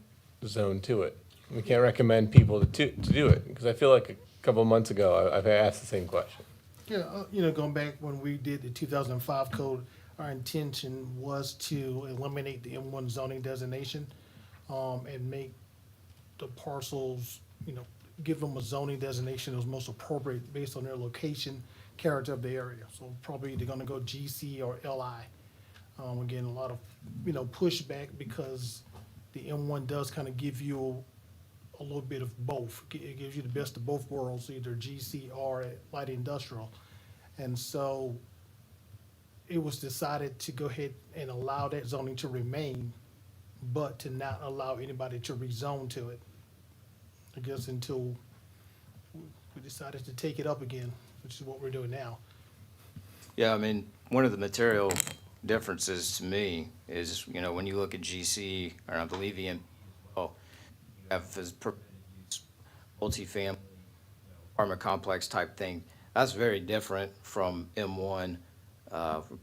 zone to it. We can't recommend people to do it, because I feel like a couple of months ago, I've asked the same question. Yeah, going back when we did the 2005 code, our intention was to eliminate the M1 zoning designation, and make the parcels, give them a zoning designation that was most appropriate based on their location, character of the area. So probably either gonna go GC or LI. Again, a lot of, pushback because the M1 does kind of give you a little bit of both. It gives you the best of both worlds, either GC or light industrial. And so it was decided to go ahead and allow that zoning to remain, but to not allow anybody to rezone to it. I guess until we decided to take it up again, which is what we're doing now. Yeah, I mean, one of the material differences to me is, when you look at GC, or I believe EM, you have this multifamily apartment complex type thing. That's very different from M1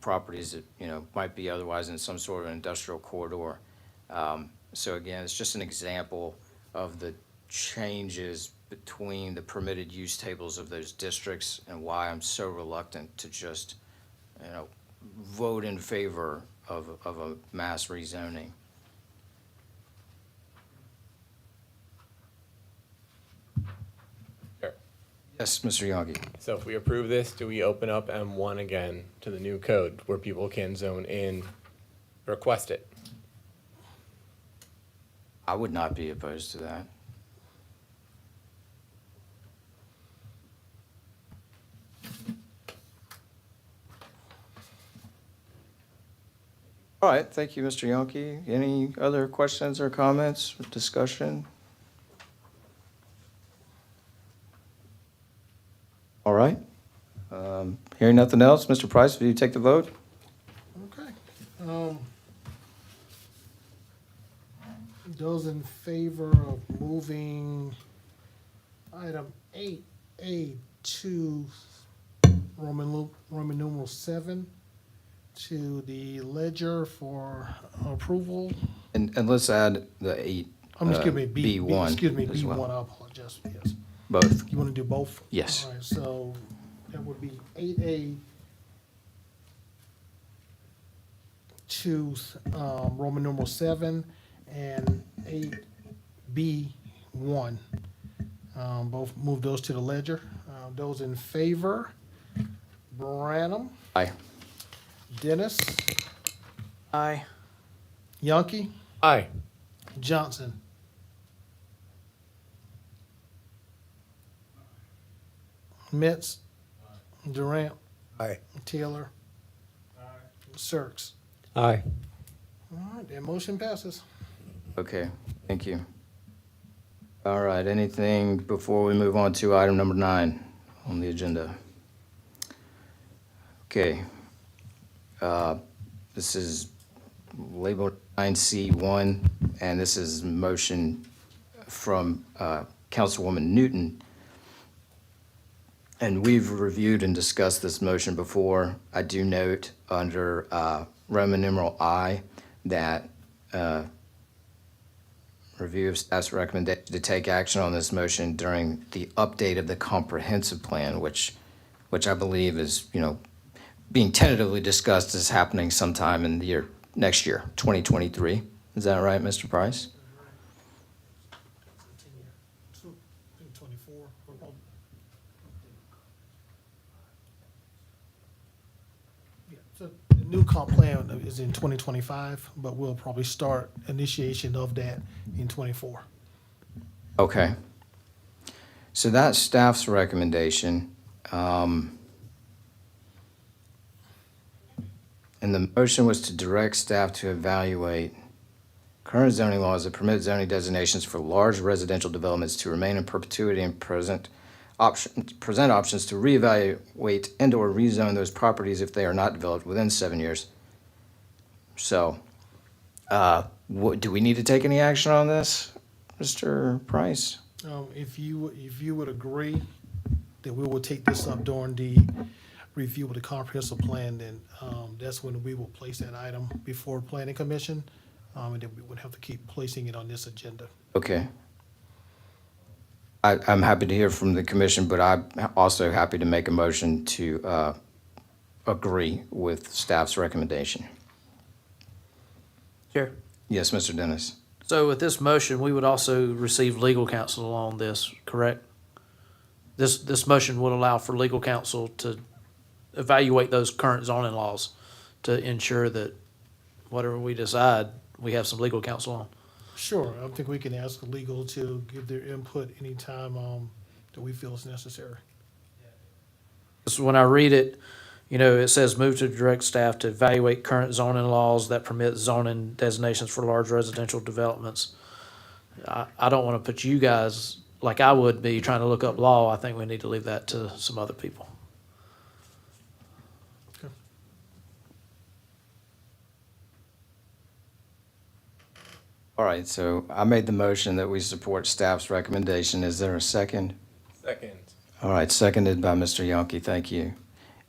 properties that, might be otherwise in some sort of industrial corridor. So again, it's just an example of the changes between the permitted use tables of those districts and why I'm so reluctant to just, vote in favor of a mass rezoning. Sure. Yes, Mr. Yonke. So if we approve this, do we open up M1 again to the new code where people can zone in, request it? I would not be opposed to that. All right, thank you, Mr. Yonke. Any other questions or comments, or discussion? All right. Hearing nothing else, Mr. Price, will you take the vote? Okay. Those in favor of moving item 8A to Roman numeral 7 to the ledger for approval. And let's add the 8, Excuse me, B1 excuse me, as B1, well. I apologize, yes. Both. You want to do both? Yes. All right, so that would be 8A to Roman numeral 7 and 8B1. Both move those to the ledger. Those in favor, Branham, Aye. Dennis, Aye. Yonke, Aye. Johnson. Metz, Durant, Aye. Taylor, Sirks. Aye. All right, that motion passes. Okay, thank you. All right, anything before we move on to item number 9 on the agenda? Okay. This is labeled 9C1, and this is motion from Councilwoman Newton. And we've reviewed and discussed this motion before. I do note under Roman numeral I that review of staff's recommendation to take action on this motion during the update of the comprehensive plan, which I believe is, being tentatively discussed as happening sometime in the next year, 2023. Is that right, Mr. Price? 24. Yeah, so the new comp plan is in 2025, but we'll probably start initiation of that in 24. Okay. So that's staff's recommendation. And the motion was to direct staff to evaluate current zoning laws that permit zoning designations for large residential developments to remain in perpetuity and present options to reevaluate and/or rezone those properties if they are not developed within 7 years. So, do we need to take any action on this, Mr. Price? If you would agree that we will take this up during the review of the comprehensive plan, then that's when we will place that item before planning commission, and then we would have to keep placing it on this agenda. Okay. I'm happy to hear from the commission, but I'm also happy to make a motion to agree with staff's recommendation. Chair. Yes, Mr. Dennis. So with this motion, we would also receive legal counsel on this, correct? This motion would allow for legal counsel to evaluate those current zoning laws to ensure that whatever we decide, we have some legal counsel on. Sure, I think we can ask legal to give their input anytime that we feel is necessary. So when I read it, it says move to direct staff to evaluate current zoning laws that permit zoning designations for large residential developments. I don't want to put you guys, like I would be, trying to look up law. I think we need to leave that to some other people. All right, so I made the motion that we support staff's recommendation. Is there a second? Second. All right, seconded by Mr. Yonke. Thank you.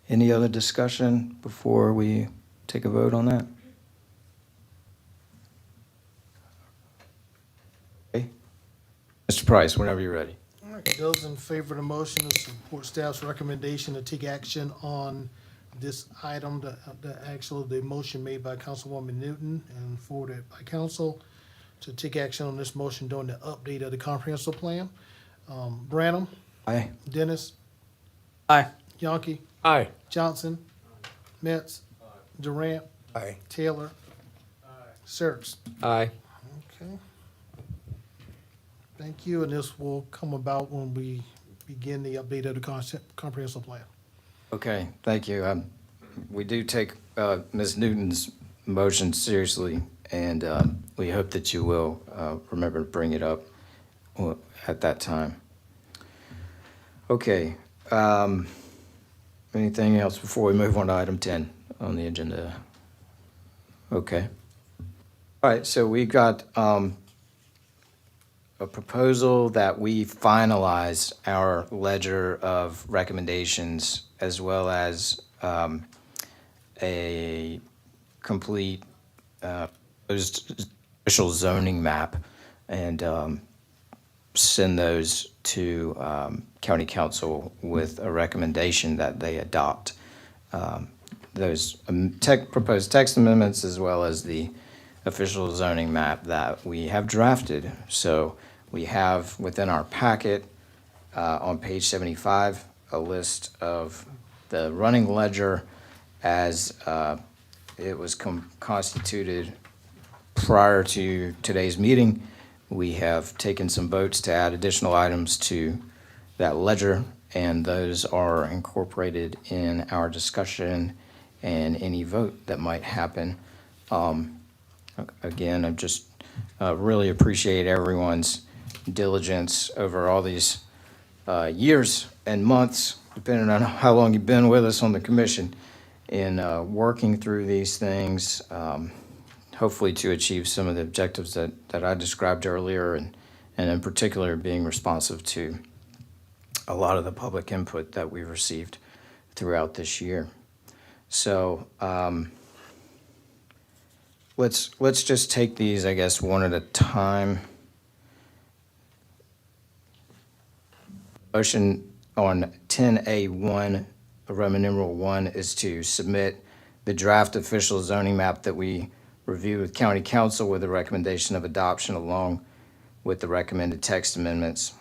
Any other discussion before we take a vote on that? Okay. Mr. Price, whenever you're ready. All right, those in favor of the motion to support staff's recommendation to take action on this item, the motion made by Councilwoman Newton and forwarded by council to take action on this motion during the update of the comprehensive plan. Branham. Aye. Dennis. Aye. Yonke. Aye. Johnson. Metz. Durant. Aye. Taylor. Searles. Aye. Okay. Thank you, and this will come about when we begin the update of the comprehensive plan. Okay, thank you. We do take Ms. Newton's motion seriously, and we hope that you will remember to bring it up at that time. Okay. Anything else before we move on to item 10 on the agenda? Okay. All right, so we got a proposal that we finalize our ledger of recommendations as well as a complete official zoning map and send those to county council with a recommendation that they adopt those proposed text amendments as well as the official zoning map that we have drafted. So we have within our packet on page 75 a list of the running ledger as it was constituted prior to today's meeting. We have taken some votes to add additional items to that ledger, and those are incorporated in our discussion and any vote that might happen. Again, I just really appreciate everyone's diligence over all these years and months, depending on how long you've been with us on the commission, in working through these things, hopefully to achieve some of the objectives that I described earlier, and in particular being responsive to a lot of the public input that we've received throughout this year. So let's just take these, I guess, one at a time. Motion on 10A1, Roman numeral 1, is to submit the draft official zoning map that we reviewed with county council with a recommendation of adoption along with the recommended text amendments.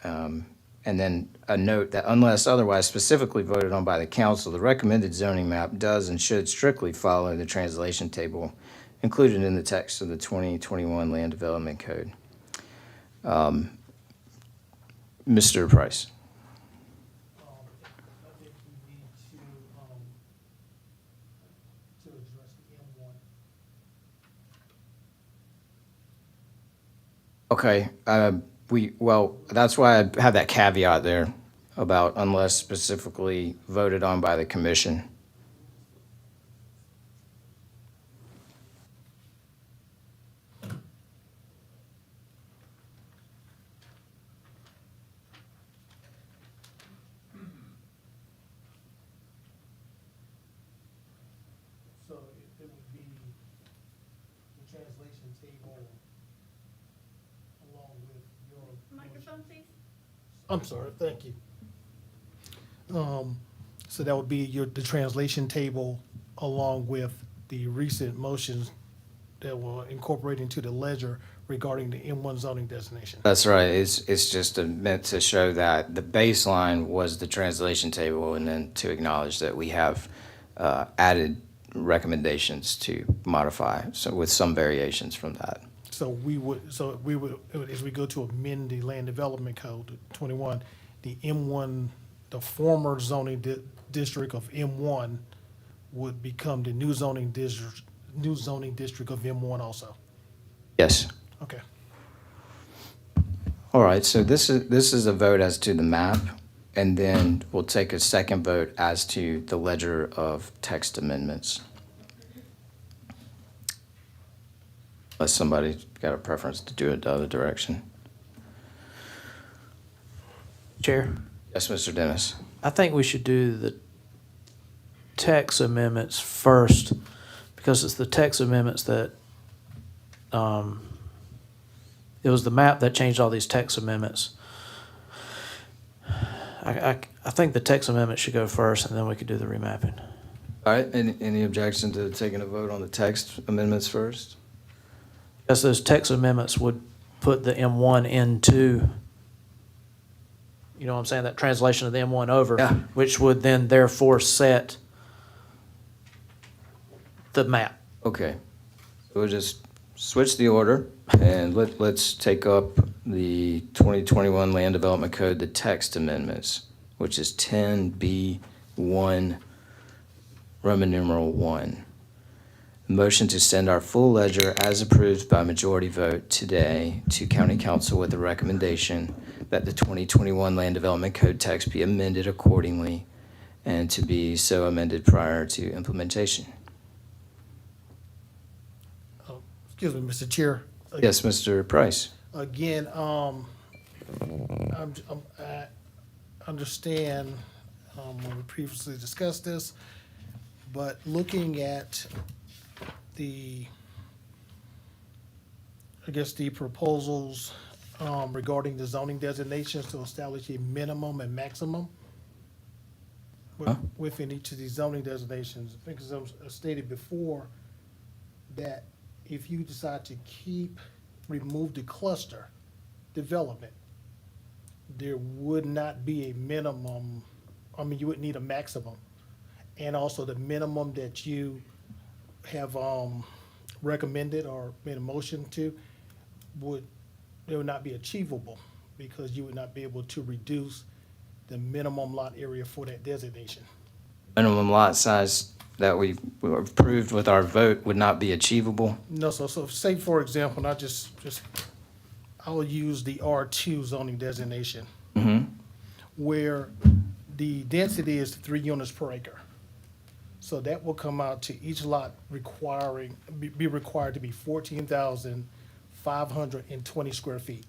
And then a note that unless otherwise specifically voted on by the council, the recommended zoning map does and should strictly follow the translation table included in the text of the 2021 Land Development Code. Mr. Price. I think we need to address the M1. Okay, well, that's why I have that caveat there about unless specifically voted on by the commission. So it would be the translation table along with your. Microphone, please. I'm sorry, thank you. So that would be the translation table along with the recent motions that were incorporated into the ledger regarding the M1 zoning designation. That's right. It's just meant to show that the baseline was the translation table, and then to acknowledge that we have added recommendations to modify, so with some variations from that. So we would, as we go to amend the land development code 21, the M1, the former zoning district of M1 would become the new zoning district of M1 also. Yes. Okay. All right, so this is a vote as to the map, and then we'll take a second vote as to the ledger of text amendments. Unless somebody's got a preference to do it the other direction. Chair, Yes, Mr. Dennis. I think we should do the text amendments first, because it's the text amendments that, it was the map that changed all these text amendments. I think the text amendments should go first, and then we could do the remapping. All right, any objection to taking a vote on the text amendments first? Because those text amendments would put the M1 into, you know what I'm saying, that translation of the M1 over, Yeah. which would then therefore set the map. Okay, we'll just switch the order, and let's take up the 2021 Land Development Code, the text amendments, which is 10B1, Roman numeral 1. Motion to send our full ledger as approved by majority vote today to County Council with a recommendation that the 2021 Land Development Code text be amended accordingly and to be so amended prior to implementation. Excuse me, Mr. Chair. Yes, Mr. Price. Again, I understand when we previously discussed this, but looking at the proposals regarding the zoning designations to establish a minimum and maximum within each of these zoning designations. I think as I stated before, that if you decide to remove the cluster development, there would not be a minimum, you would need a maximum. And also the minimum that you have recommended or made a motion to would not be achievable, because you would not be able to reduce the minimum lot area for that designation. Minimum lot size that we approved with our vote would not be achievable. No, so say for example, not just I'll use the R2 zoning designation, where the density is 3 units per acre. So that will come out to each lot be required to be 14,520 square feet.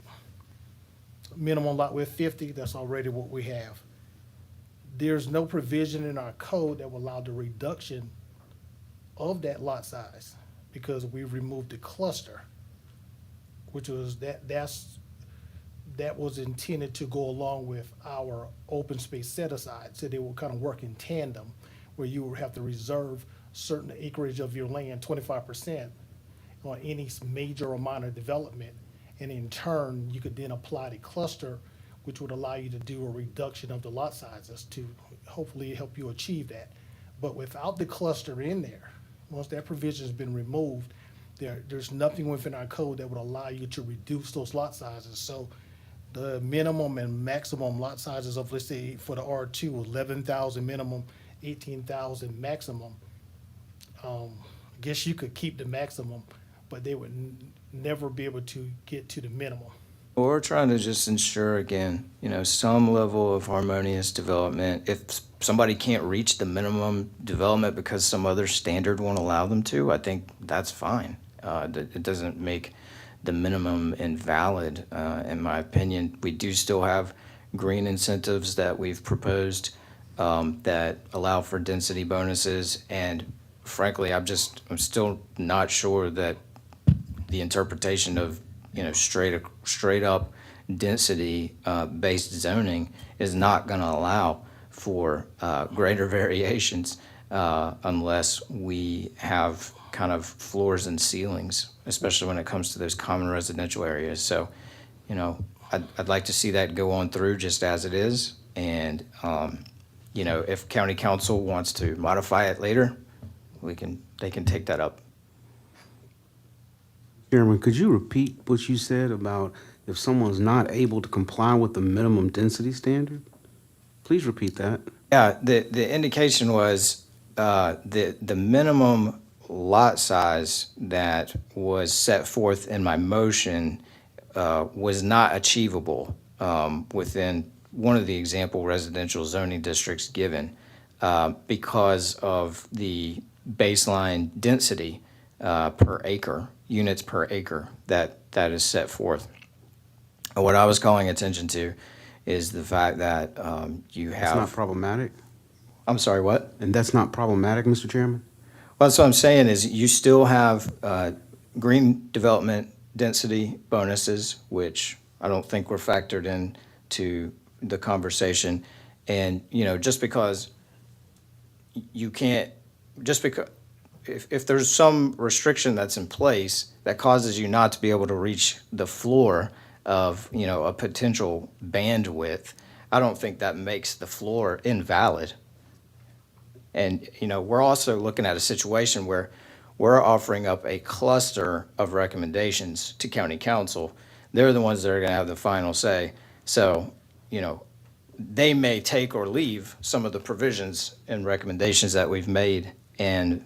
Minimum lot width 50, that's already what we have. There's no provision in our code that will allow the reduction of that lot size because we've removed the cluster, which was that was intended to go along with our open space set aside. So they will kind of work in tandem where you will have to reserve certain acreage of your land, 25%, on any major or minor development. And in turn, you could then apply the cluster, which would allow you to do a reduction of the lot sizes to hopefully help you achieve that. But without the cluster in there, once that provision has been removed, there's nothing within our code that would allow you to reduce those lot sizes. So the minimum and maximum lot sizes of, let's say, for the R2, 11,000 minimum, 18,000 maximum. I guess you could keep the maximum, but they would never be able to get to the minimum. We're trying to just ensure, again, some level of harmonious development. If somebody can't reach the minimum development because some other standard won't allow them to, I think that's fine. It doesn't make the minimum invalid, in my opinion. We do still have green incentives that we've proposed that allow for density bonuses, and frankly, I'm still not sure that the interpretation of straight up density based zoning is not going to allow for greater variations unless we have kind of floors and ceilings, especially when it comes to those common residential areas. So, I'd like to see that go on through just as it is, and if county council wants to modify it later, they can take that up. Chairman, could you repeat what you said about if someone's not able to comply with the minimum density standard? Please repeat that. Yeah, the indication was the minimum lot size that was set forth in my motion was not achievable within one of the example residential zoning districts given because of the baseline density per acre, units per acre that is set forth. And what I was calling attention to is the fact that you have. It's not problematic? I'm sorry, what? And that's not problematic, Mr. Chairman? Well, that's what I'm saying is you still have green development density bonuses, which I don't think were factored into the conversation. And, just because you can't, just because, if there's some restriction that's in place that causes you not to be able to reach the floor of, a potential bandwidth, I don't think that makes the floor invalid. And, we're also looking at a situation where we're offering up a cluster of recommendations to county council. They're the ones that are gonna have the final say. So, they may take or leave some of the provisions and recommendations that we've made, and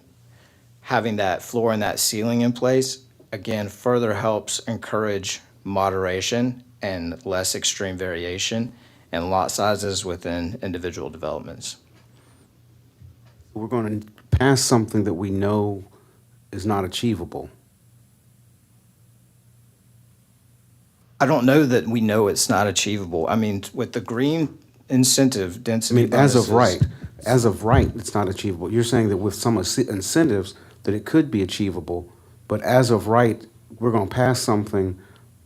having that floor and that ceiling in place, again, further helps encourage moderation and less extreme variation and lot sizes within individual developments. We're going to pass something that we know is not achievable. I don't know that we know it's not achievable. I mean, with the green incentive density bonuses. As of right, it's not achievable. You're saying that with some incentives that it could be achievable, but as of right, we're going to pass something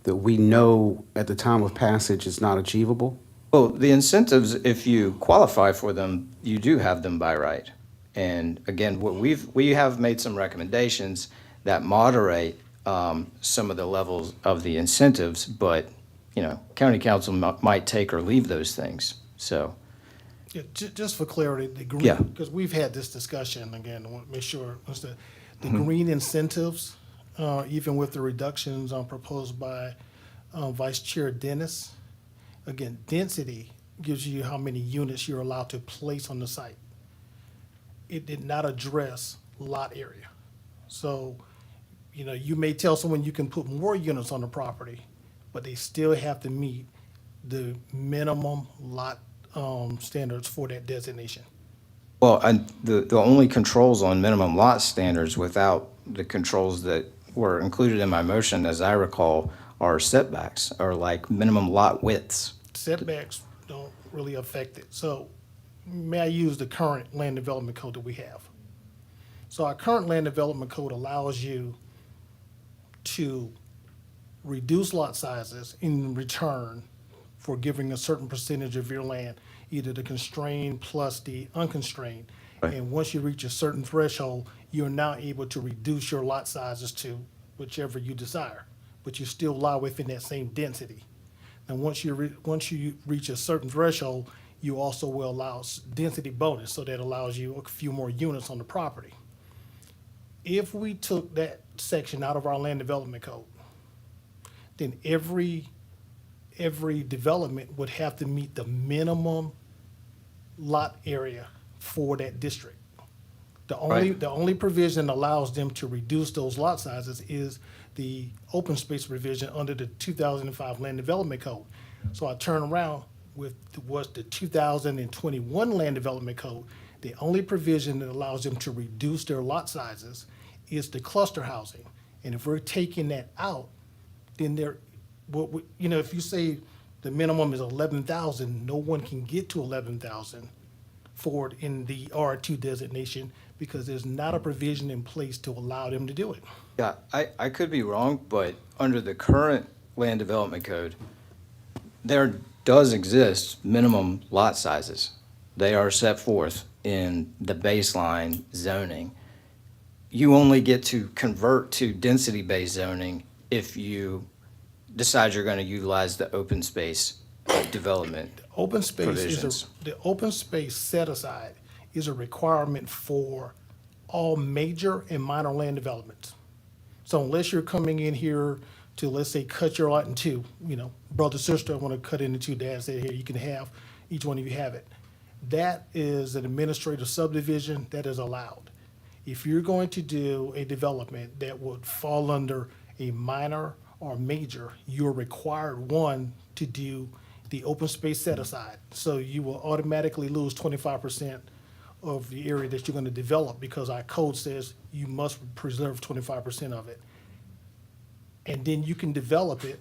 that we know at the time of passage is not achievable? Well, the incentives, if you qualify for them, you do have them by right. And again, we have made some recommendations that moderate some of the levels of the incentives, but county council might take or leave those things. So, Yeah, just for clarity, the green, Yeah. because we've had this discussion again. I want to make sure the green incentives, even with the reductions proposed by Vice Chair Dennis. Again, density gives you how many units you're allowed to place on the site. It did not address lot area. So, you may tell someone you can put more units on the property, but they still have to meet the minimum lot standards for that designation. Well, the only controls on minimum lot standards without the controls that were included in my motion, as I recall, are setbacks, or like minimum lot widths. Setbacks don't really affect it. So may I use the current land development code that we have? So our current land development code allows you to reduce lot sizes in return for giving a certain percentage of your land, either the constrained plus the unconstrained. Right. And once you reach a certain threshold, you're now able to reduce your lot sizes to whichever you desire, but you still lie within that same density. And once you reach a certain threshold, you also will allow density bonus, so that allows you a few more units on the property. If we took that section out of our land development code, then every development would have to meet the minimum lot area for that district. The only provision that allows them to reduce those lot sizes is the open space provision under the 2005 Land Development Code. So I turn around with what's the 2021 Land Development Code. The only provision that allows them to reduce their lot sizes is the cluster housing. And if we're taking that out, then if you say the minimum is 11,000, no one can get to 11,000 for it in the R2 designation, because there's not a provision in place to allow them to do it. Yeah, I could be wrong, but under the current land development code, there does exist minimum lot sizes. They are set forth in the baseline zoning. You only get to convert to density-based zoning if you decide you're going to utilize the open space development Open space provisions. the open space set aside is a requirement for all major and minor land developments. So unless you're coming in here to, let's say, cut your lot in two, brother, sister, I want to cut it into two, dad said, here, you can have, each one of you have it. That is an administrative subdivision that is allowed. If you're going to do a development that would fall under a minor or major, you're required, one, to do the open space set aside. So you will automatically lose 25% of the area that you're going to develop, because our code says you must preserve 25% of it. And then you can develop it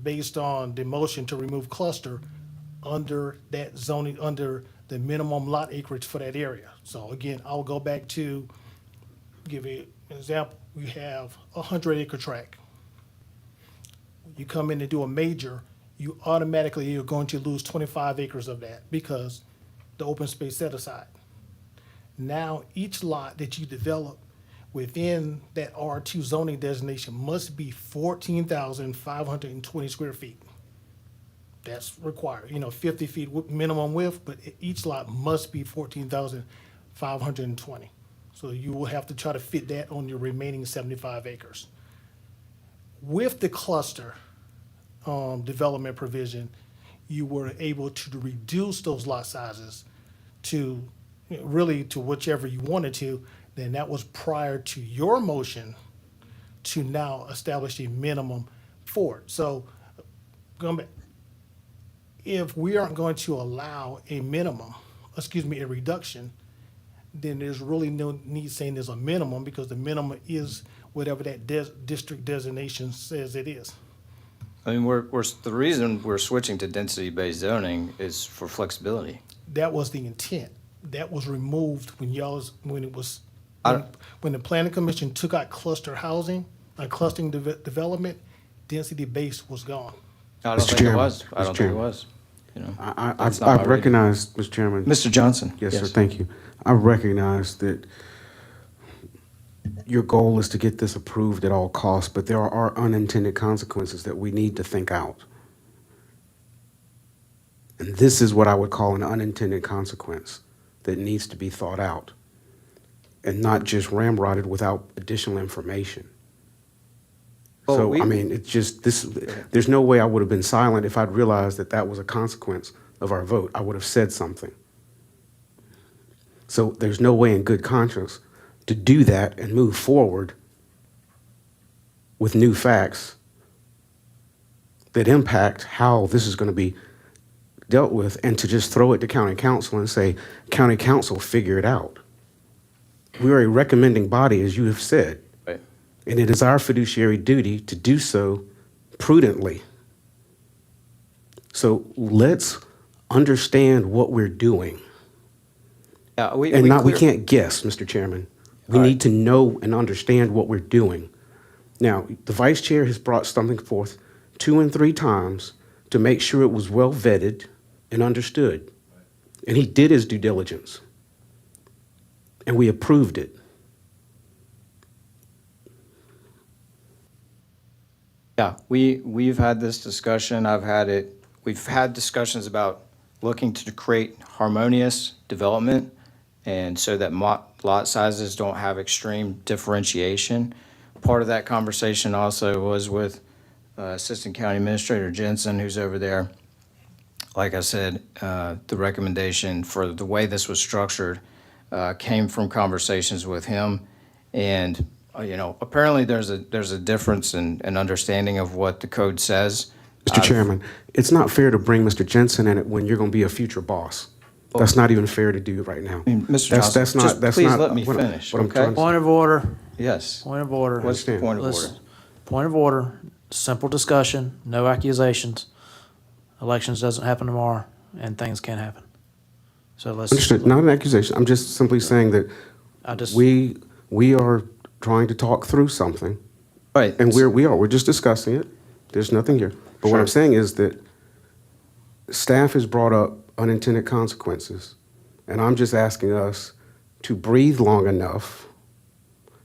based on the motion to remove cluster under that zoning, under the minimum lot acreage for that area. So again, I'll go back to give you an example. We have a 100-acre tract. You come in and do a major, you automatically you're going to lose 25 acres of that because the open space set aside. Now, each lot that you develop within that R2 zoning designation must be 14,520 square feet. That's required, 50 feet minimum width, but each lot must be 14,520. So you will have to try to fit that on your remaining 75 acres. With the cluster development provision, you were able to reduce those lot sizes to really to whichever you wanted to. Then that was prior to your motion to now establish a minimum for it. So going back, if we aren't going to allow a reduction, then there's really no need saying there's a minimum, because the minimum is whatever that district designation says it is. I mean, the reason we're switching to density-based zoning is for flexibility. That was the intent. That was removed when the planning commission took out cluster housing, clustering development, density-based was gone. I don't think it was. I don't think it was. I recognize, Mr. Chairman. Mr. Johnson. Yes, sir, thank you. I recognize that your goal is to get this approved at all costs, but there are unintended consequences that we need to think out. And this is what I would call an unintended consequence that needs to be thought out and not just ramrodded without additional information. Well, it's just this. There's no way I would have been silent if I'd realized that that was a consequence of our vote. I would have said something. So there's no way in good conscience to do that and move forward with new facts that impact how this is going to be dealt with, and to just throw it to county council and say, county council, figure it out. We are a recommending body, as you have said, Right. and it is our fiduciary duty to do so prudently. So let's understand what we're doing. Yeah, We clear- can't guess, Mr. Chairman. We need to know and understand what we're doing. Now, the vice chair has brought something forth 2 and 3 times to make sure it was well vetted and understood. And he did his due diligence. And we approved it. Yeah, we've had this discussion. I've had it. We've had discussions about looking to create harmonious development, and so that lot sizes don't have extreme differentiation. Part of that conversation also was with Assistant County Administrator Jensen, who's over there. Like I said, the recommendation for the way this was structured came from conversations with him, and apparently there's a difference in understanding of what the code says. Mr. Chairman, it's not fair to bring Mr. Jensen in it when you're going to be a future boss. That's not even fair to do right now. Mr. Johnson, please let me finish, what I'm okay? trying to say. Point of order. Yes. Point of order. What's the point of Listen, order? Point of order. Simple discussion. No accusations. Elections doesn't happen tomorrow, and things can happen. So let's. Understood. Not an accusation. I'm just simply saying that we are trying to talk through something. Right. And we're just discussing it. There's nothing here. But what I'm saying is that staff has brought up unintended consequences, and I'm just asking us to breathe long enough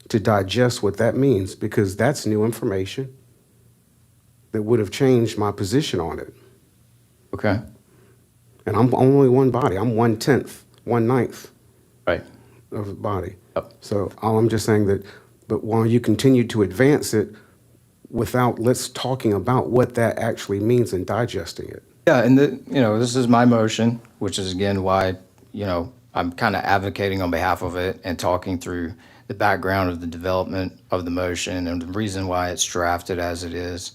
to digest what that means, because that's new information that would have changed my position on it. Okay. And I'm only one body. I'm 1/10, 1/9 Right. of the body. Yep. So I'm just saying that, but while you continue to advance it without let's talking about what that actually means and digesting it. Yeah, and this is my motion, which is again why, I'm kind of advocating on behalf of it and talking through the background of the development of the motion and the reason why it's drafted as it is.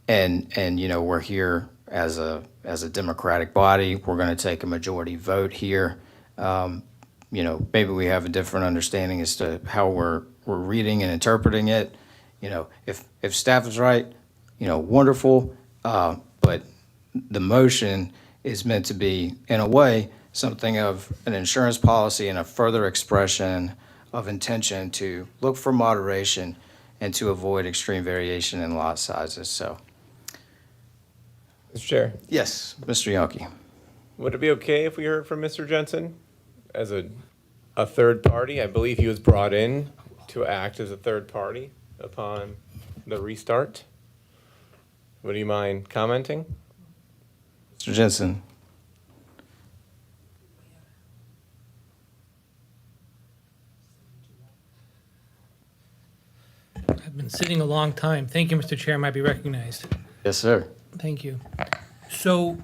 We're here as a democratic body. We're going to take a majority vote here. Maybe we have a different understanding as to how we're reading and interpreting it. If staff is right, wonderful. But the motion is meant to be, in a way, something of an insurance policy and a further expression of intention to look for moderation and to avoid extreme variation in lot sizes. So, Mr. Chair, yes, Mr. Yonke. would it be okay if we heard from Mr. Jensen as a third party? I believe he was brought in to act as a third party upon the restart. Would you mind commenting? Mr. Jensen. I've been sitting a long time. Thank you, Mr. Chair. Might be recognized. Yes, sir. Thank you. So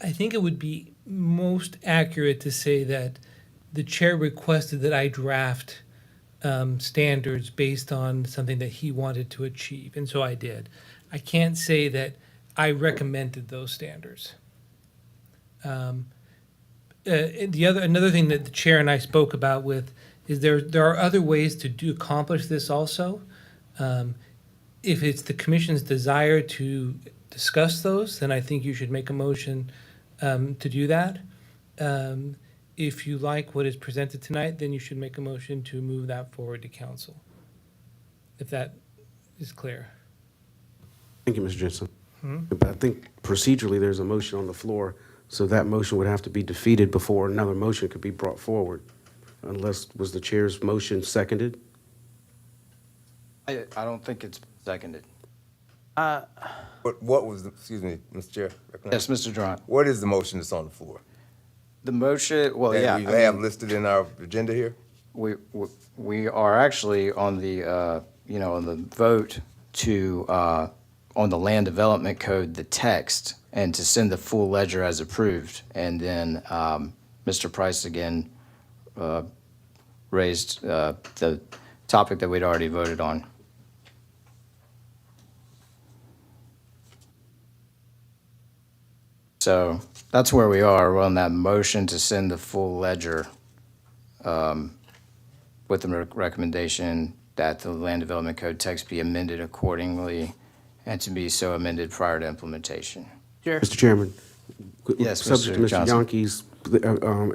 I think it would be most accurate to say that the chair requested that I draft standards based on something that he wanted to achieve, and so I did. I can't say that I recommended those standards. Another thing that the chair and I spoke about with is there are other ways to accomplish this also. If it's the commission's desire to discuss those, then I think you should make a motion to do that. If you like what is presented tonight, then you should make a motion to move that forward to council, if that is clear. Thank you, Mr. Jensen. But I think procedurally there's a motion on the floor, so that motion would have to be defeated before another motion could be brought forward, unless was the chair's motion seconded? I don't think it's seconded. What was excuse me, Mr. Chair? Yes, Mr. Durant. What is the motion that's on the floor? The motion, well, That yeah. we have listed in our agenda here? We are actually on the, on the vote to, on the land development code, the text, and to send the full ledger as approved. And then Mr. Price again raised the topic that we'd already voted on. So that's where we are. We're on that motion to send the full ledger with the recommendation that the land development code text be amended accordingly and to be so amended prior to implementation. Mr. Chairman. Yes, Subject to Mr. Mr. Johnson. Young's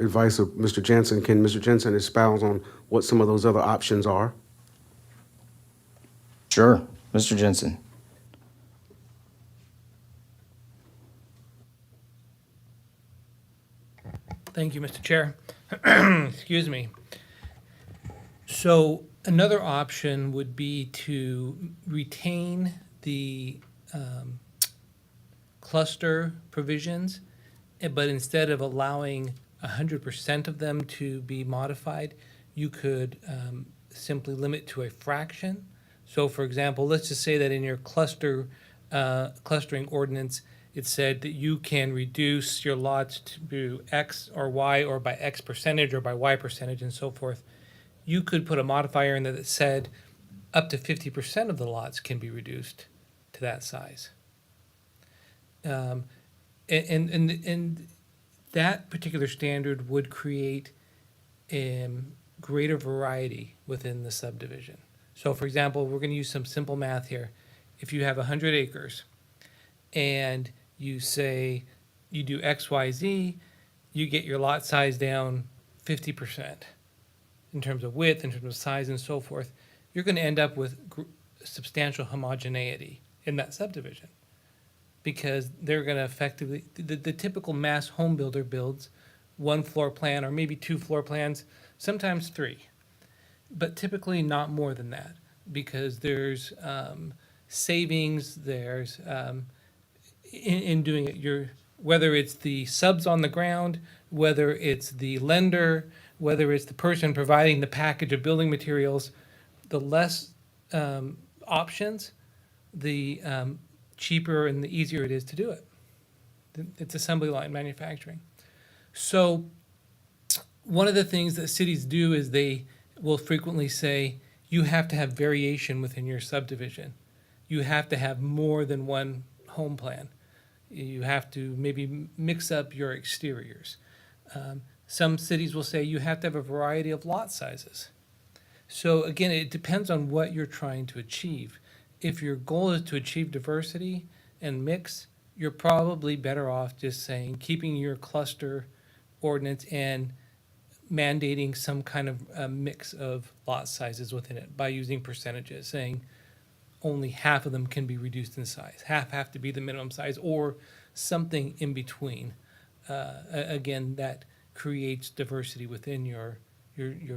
advice of Mr. Jensen, can Mr. Jensen expound on what some of those other options are? Sure, Mr. Jensen. Thank you, Mr. Chair. Excuse me. So another option would be to retain the cluster provisions, but instead of allowing 100% of them to be modified, you could simply limit to a fraction. So for example, let's just say that in your clustering ordinance, it said that you can reduce your lots to X or Y or by X percentage or by Y percentage and so forth. You could put a modifier in there that said up to 50% of the lots can be reduced to that size. And that particular standard would create greater variety within the subdivision. So for example, we're going to use some simple math here. If you have 100 acres and you say you do X, Y, Z, you get your lot size down 50% in terms of width, in terms of size and so forth. You're going to end up with substantial homogeneity in that subdivision because they're going to effectively, the typical mass home builder builds one floor plan or maybe two floor plans, sometimes three, but typically not more than that because there's savings, there's in doing it, whether it's the subs on the ground, whether it's the lender, whether it's the person providing the package of building materials, the less options, the cheaper and the easier it is to do it. It's assembly line manufacturing. So one of the things that cities do is they will frequently say, you have to have variation within your subdivision. You have to have more than one home plan. You have to maybe mix up your exteriors. Some cities will say you have to have a variety of lot sizes. So again, it depends on what you're trying to achieve. If your goal is to achieve diversity and mix, you're probably better off just saying, keeping your cluster ordinance and mandating some kind of mix of lot sizes within it by using percentages, saying only half of them can be reduced in size. Half have to be the minimum size or something in between. Again, that creates diversity within your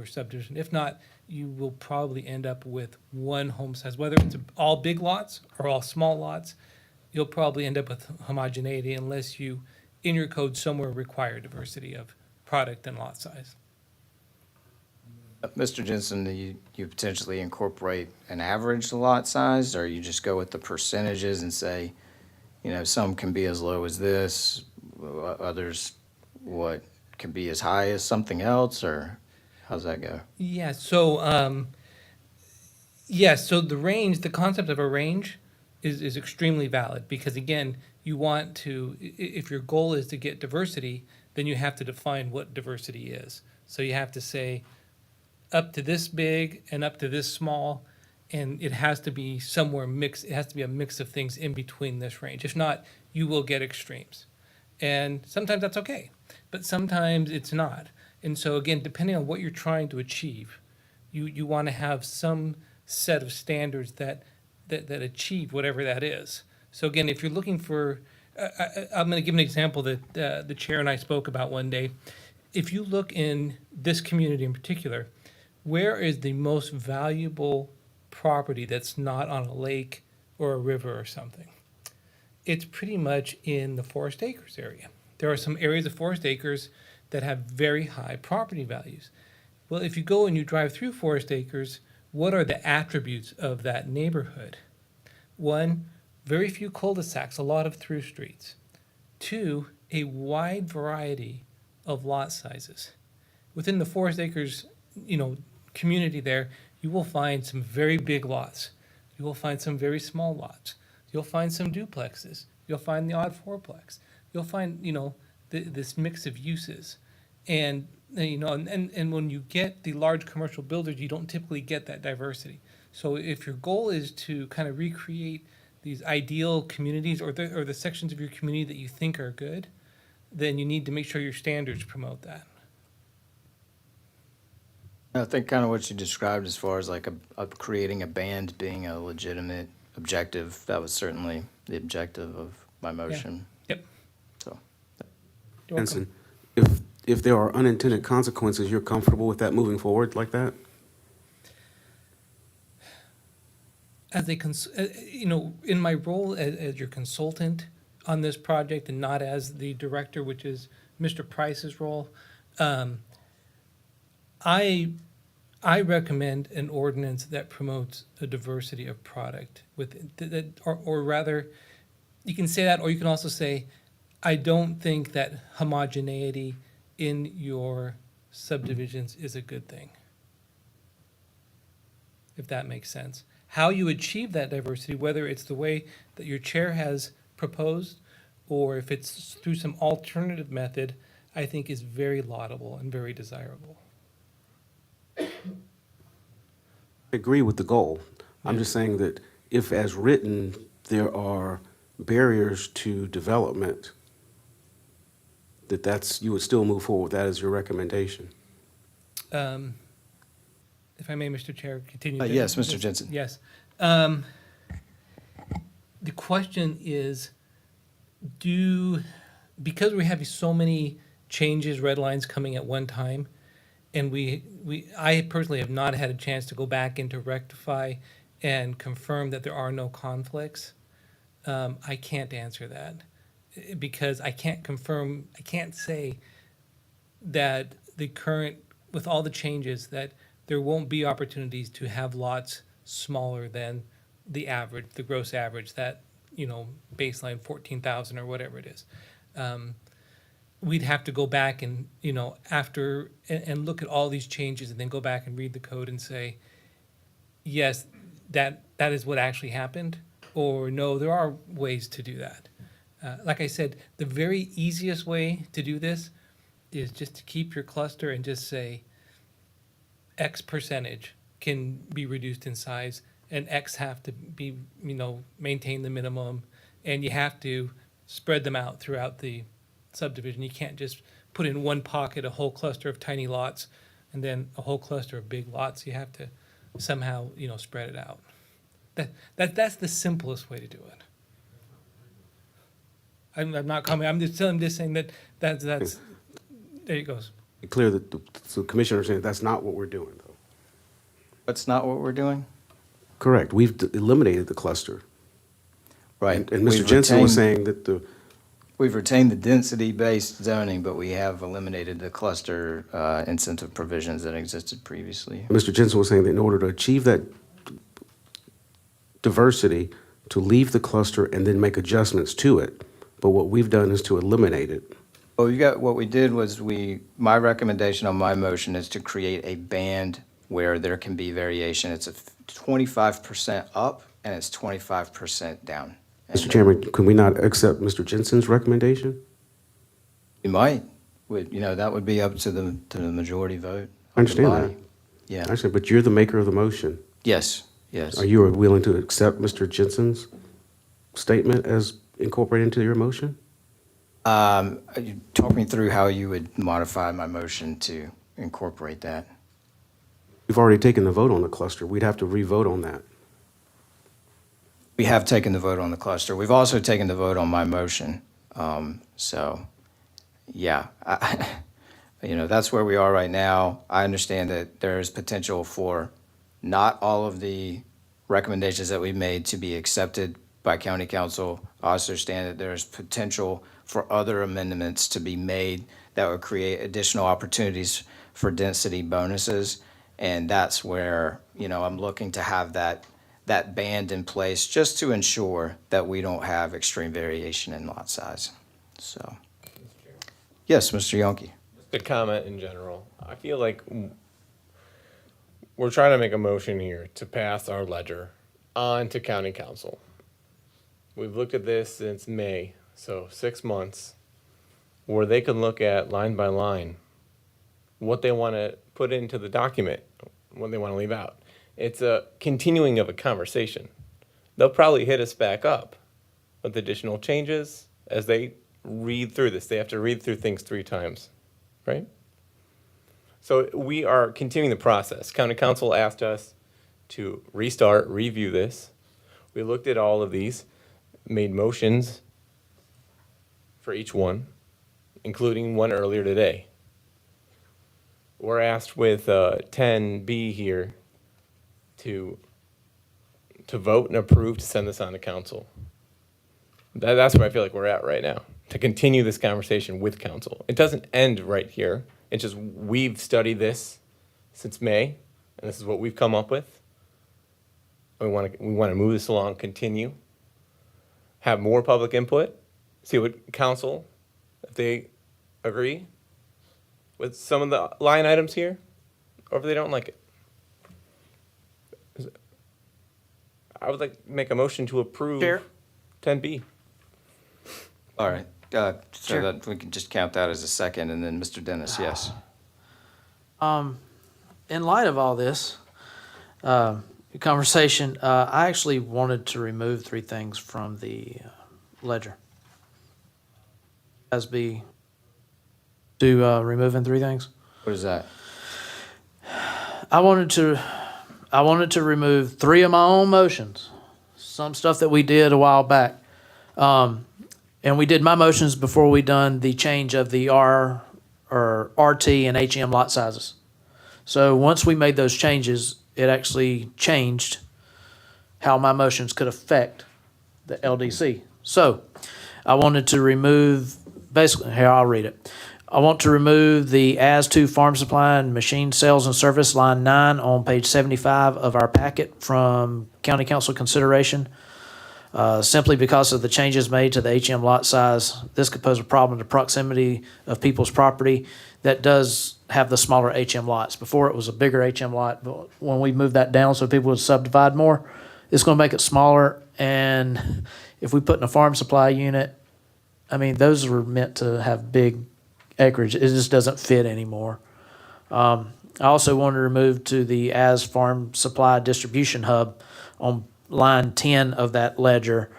subdivision. If not, you will probably end up with one home size, whether it's all big lots or all small lots, you'll probably end up with homogeneity unless you, in your code somewhere, require diversity of product and lot size. Mr. Jensen, do you potentially incorporate an average lot size, or you just go with the percentages and say, some can be as low as this, others, what, can be as high as something else, or how's that go? Yeah, so the range, the concept of a range is extremely valid because again, you want to, if your goal is to get diversity, then you have to define what diversity is. So you have to say up to this big and up to this small, and it has to be somewhere mixed. It has to be a mix of things in between this range. If not, you will get extremes. And sometimes that's okay, but sometimes it's not. And so again, depending on what you're trying to achieve, you want to have some set of standards that achieve whatever that is. So again, if you're looking for, I'm going to give an example that the chair and I spoke about one day. If you look in this community in particular, where is the most valuable property that's not on a lake or a river or something? It's pretty much in the Forest Acres area. There are some areas of Forest Acres that have very high property values. Well, if you go and you drive through Forest Acres, what are the attributes of that neighborhood? One, very few cul-de-sacs, a lot of through streets. Two, a wide variety of lot sizes. Within the Forest Acres, community there, you will find some very big lots. You will find some very small lots. You'll find some duplexes. You'll find the odd fourplex. You'll find, this mix of uses. And, and when you get the large commercial builders, you don't typically get that diversity. So if your goal is to kind of recreate these ideal communities or the sections of your community that you think are good, then you need to make sure your standards promote that. I think kind of what you described as far as like creating a band being a legitimate objective, that was certainly the objective of my motion. Yep. So, You're welcome. Jensen, if there are unintended consequences, you're comfortable with that moving forward like that? As in my role as your consultant on this project and not as the director, which is Mr. Price's role, I recommend an ordinance that promotes a diversity of product or rather, you can say that, or you can also say, I don't think that homogeneity in your subdivisions is a good thing. If that makes sense. How you achieve that diversity, whether it's the way that your chair has proposed, or if it's through some alternative method, I think is very laudable and very desirable. I agree with the goal. I'm just saying that if as written, there are barriers to development, you would still move forward with that as your recommendation. If I may, Mr. Chair, continue. Yes, Mr. Jensen. Yes. The question is, because we have so many changes, red lines coming at one time, and I personally have not had a chance to go back and to rectify and confirm that there are no conflicts, I can't answer that because I can't say that with all the changes, that there won't be opportunities to have lots smaller than the average, the gross average, that, baseline 14,000 or whatever it is. We'd have to go back and, after, and look at all these changes and then go back and read the code and say, yes, that is what actually happened, or no, there are ways to do that. Like I said, the very easiest way to do this is just to keep your cluster and just say X percentage can be reduced in size and X have to be, maintain the minimum, and you have to spread them out throughout the subdivision. You can't just put in one pocket a whole cluster of tiny lots and then a whole cluster of big lots. You have to somehow, spread it out. That's the simplest way to do it. I'm not commenting. I'm just saying that's there it goes. Clear that the commissioner saying that's not what we're doing, though. That's not what we're doing? Correct. We've eliminated the cluster. Right. And Mr. Jensen was saying that we've retained the density-based zoning, but we have eliminated the cluster incentive provisions that existed previously. Mr. Jensen was saying that in order to achieve that diversity, to leave the cluster and then make adjustments to it. But what we've done is to eliminate it. Well, what we did was my recommendation on my motion is to create a band where there can be variation. It's a 25% up and it's 25% down. Mr. Chairman, can we not accept Mr. Jensen's recommendation? You might. That would be up to the majority vote. I understand that. Yeah. I understand, but you're the maker of the motion. Yes. Are you willing to accept Mr. Jensen's statement as incorporated into your motion? You talk me through how you would modify my motion to incorporate that. We've already taken the vote on the cluster. We'd have to re-vote on that. We have taken the vote on the cluster. We've also taken the vote on my motion. Yeah, that's where we are right now. I understand that there is potential for not all of the recommendations that we made to be accepted by county council. I also understand that there's potential for other amendments to be made that would create additional opportunities for density bonuses. And that's where, I'm looking to have that band in place just to ensure that we don't have extreme variation in lot size. So, yes, Mr. Yonke. The comment in general, I feel like we're trying to make a motion here to pass our ledger on to county council. We've looked at this since May, so 6 months, where they can look at line by line what they want to put into the document, what they want to leave out. It's a continuing of a conversation. They'll probably hit us back up with additional changes as they read through this. They have to read through things 3 times, right? So we are continuing the process. County council asked us to restart, review this. We looked at all of these, made motions for each one, including one earlier today. We're asked with 10B here to vote and approve to send this on to council. That's where I feel like we're at right now, to continue this conversation with council. It doesn't end right here. It's just we've studied this since May, and this is what we've come up with. We want to move this along, continue, have more public input, see what council, if they agree with some of the line items here, or if they don't like it. I would like to make a motion to approve Chair? 10B. All right, so Sure. that we can just count that as a second, and then Mr. Dennis, yes. In light of all this conversation, I actually wanted to remove 3 things from the ledger. As be to removing 3 things. What is that? I wanted to remove 3 of my own motions, some stuff that we did a while back. And we did my motions before we done the change of the R or RT and HM lot sizes. So once we made those changes, it actually changed how my motions could affect the LDC. So I wanted to remove, basically, here, I'll read it. I want to remove the as to farm supply and machine sales and service, line 9 on page 75 of our packet from county council consideration. Simply because of the changes made to the HM lot size, this could pose a problem to proximity of people's property that does have the smaller HM lots. Before it was a bigger HM lot, but when we moved that down so people would subdivide more, it's gonna make it smaller. And if we put in a farm supply unit, I mean, those were meant to have big acreage. It just doesn't fit anymore. I also wanted to remove to the as farm supply distribution hub on line 10 of that ledger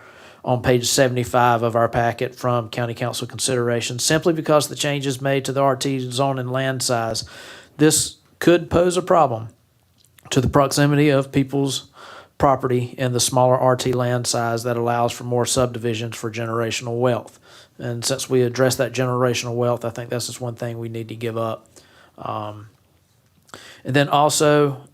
on page 75 of our packet from county council consideration, simply because the changes made to the RT zone and land size. This could pose a problem to the proximity of people's property in the smaller RT land size that allows for more subdivisions for generational wealth. And since we addressed that generational wealth, I think that's just one thing we need to give up. And then also,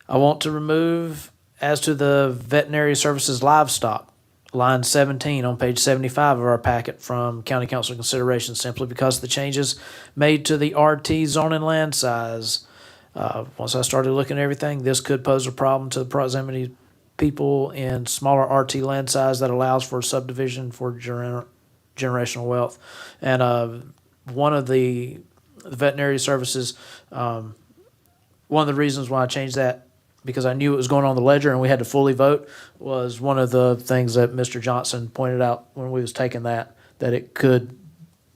I want to remove as to the veterinary services livestock, line 17 on page 75 of our packet from county council consideration, simply because the changes made to the RT zone and land size. Once I started looking at everything, this could pose a problem to the proximity people in smaller RT land size that allows for subdivision for generational wealth. And one of the veterinary services, one of the reasons why I changed that, because I knew it was going on the ledger and we had to fully vote, was one of the things that Mr. Johnson pointed out when we was taking that it could,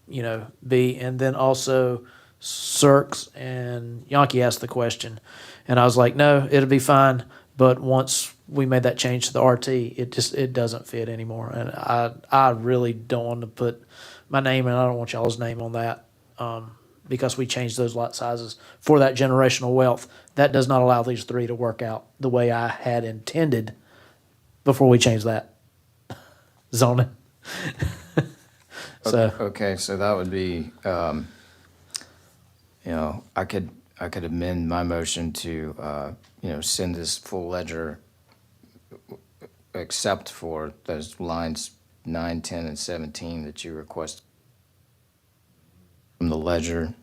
be. And then also Cirques and Yankee asked the question. And I was like, no, it'll be fine. But once we made that change to the RT, it doesn't fit anymore. And I really don't want to put my name, and I don't want y'all's name on that, because we changed those lot sizes for that generational wealth. That does not allow these 3 to work out the way I had intended before we changed that zoning. So Okay, so that would be, I could amend my motion to, send this full ledger except for those lines 9, 10, and 17 that you request from the ledger.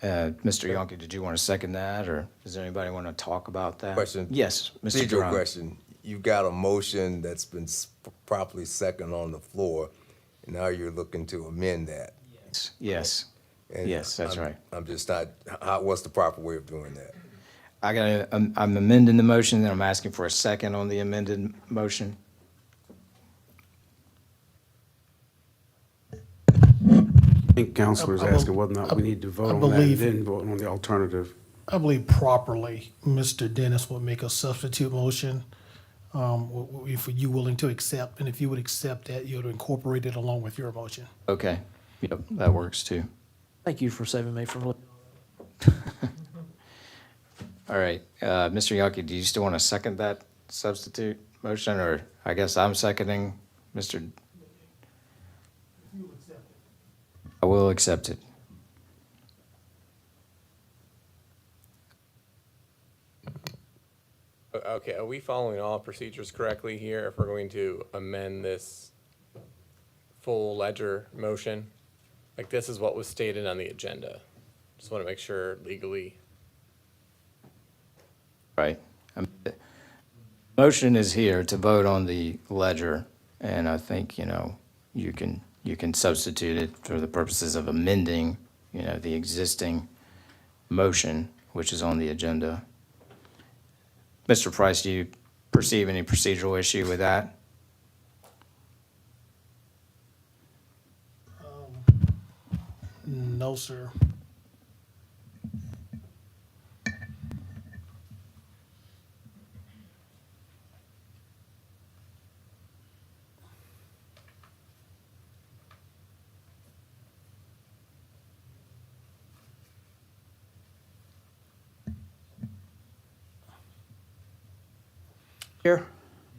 Mr. Yonke, did you want to second that, or does anybody want to talk about that? Question. Yes, Mr. Procedural Duran. question. You've got a motion that's been properly seconded on the floor, and now you're looking to amend that. Yes. And Yes, that's I'm- right. I'm just not, what's the proper way of doing that? I'm amending the motion, and I'm asking for a second on the amended motion. I think Counselor's I bel- asking whether or not we need to vote I on that and believe- then vote on the alternative. I believe properly, Mr. Dennis would make a substitute motion. If you willing to accept, and if you would accept that, you would incorporate it along with your motion. Okay, yep, that works too. Thank you for saving me from. All right, Mr. Youngkin, do you still want to second that substitute motion, or I guess I'm seconding, Mr.? I will accept it. Okay, are we following all procedures correctly here if we're going to amend this full ledger motion? Like, this is what was stated on the agenda. Just want to make sure legally. Right. The motion is here to vote on the ledger, and I think, you can substitute it for the purposes of amending, the existing motion, which is on the agenda. Mr. Price, do you perceive any procedural issue with that? No, sir. Chair?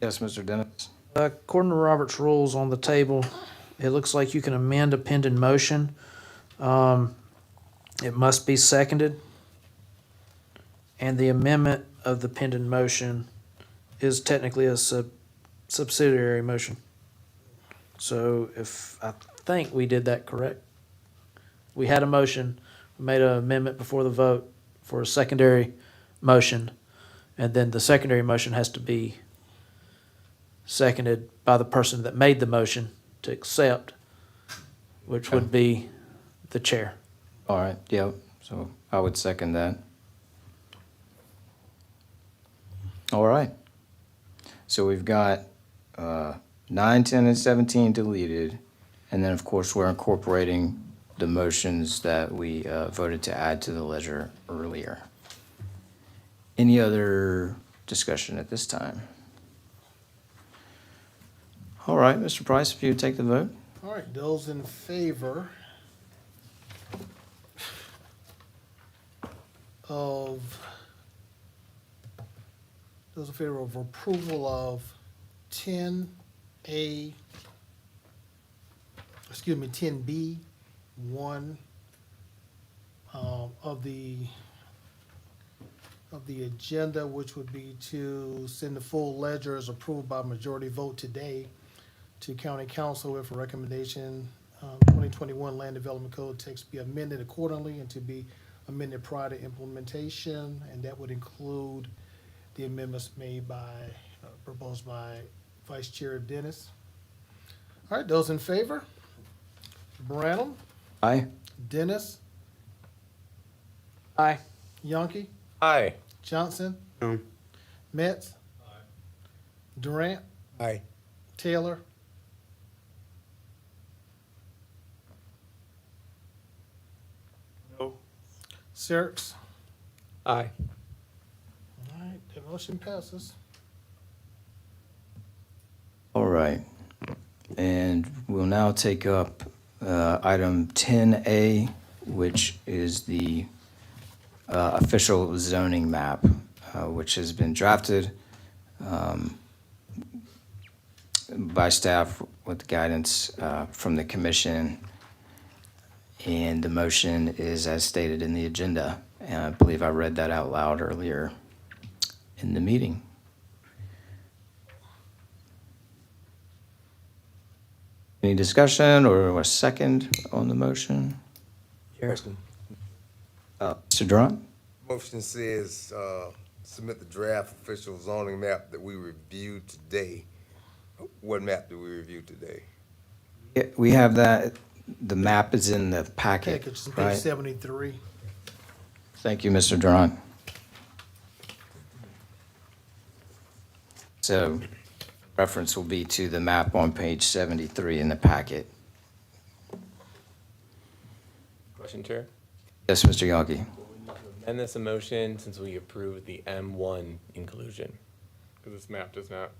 Yes, Mr. Dennis? According to Robert's rules on the table, it looks like you can amend a pending motion. It must be seconded. And the amendment of the pending motion is technically a subsidiary motion. So I think we did that correct. We had a motion, we made an amendment before the vote for a secondary motion, and then the secondary motion has to be seconded by the person that made the motion to accept, which would be the chair. All right, yeah, so I would second that. All right. So we've got 9, 10, and 17 deleted, and then, of course, we're incorporating the motions that we voted to add to the ledger earlier. Any other discussion at this time? All right, Mr. Price, if you would take the vote. All right, those in favor of approval of 10A, 10B, 1 of the agenda, which would be to send the full ledger as approved by majority vote today to County Council with a recommendation, 2021 Land Development Code text be amended accordingly and to be amended prior to implementation, and that would include the amendments made proposed by Vice Chair Dennis. All right, those in favor? Branham, Aye. Dennis, Aye. Yonke, Aye. Johnson, No. Metz, Durant, Aye. Taylor, No. Sirks. Aye. All right, the motion passes. All right. And we'll now take up item 10A, which is the official zoning map, which has been drafted by staff with guidance from the commission. And the motion is as stated in the agenda. And I believe I read that out loud earlier in the meeting. Any discussion or a second on the motion? Question. Mr. Durant? Motion says, submit the draft official zoning map that we reviewed today. What map did we review today? Yeah, we have that the map is in the packet, Package, page right? 73. Thank you, Mr. Durant. So reference will be to the map on page 73 in the packet. Question, Chair? Yes, Mr. Yonke. And this a motion since we approved the M1 inclusion? Because this map does not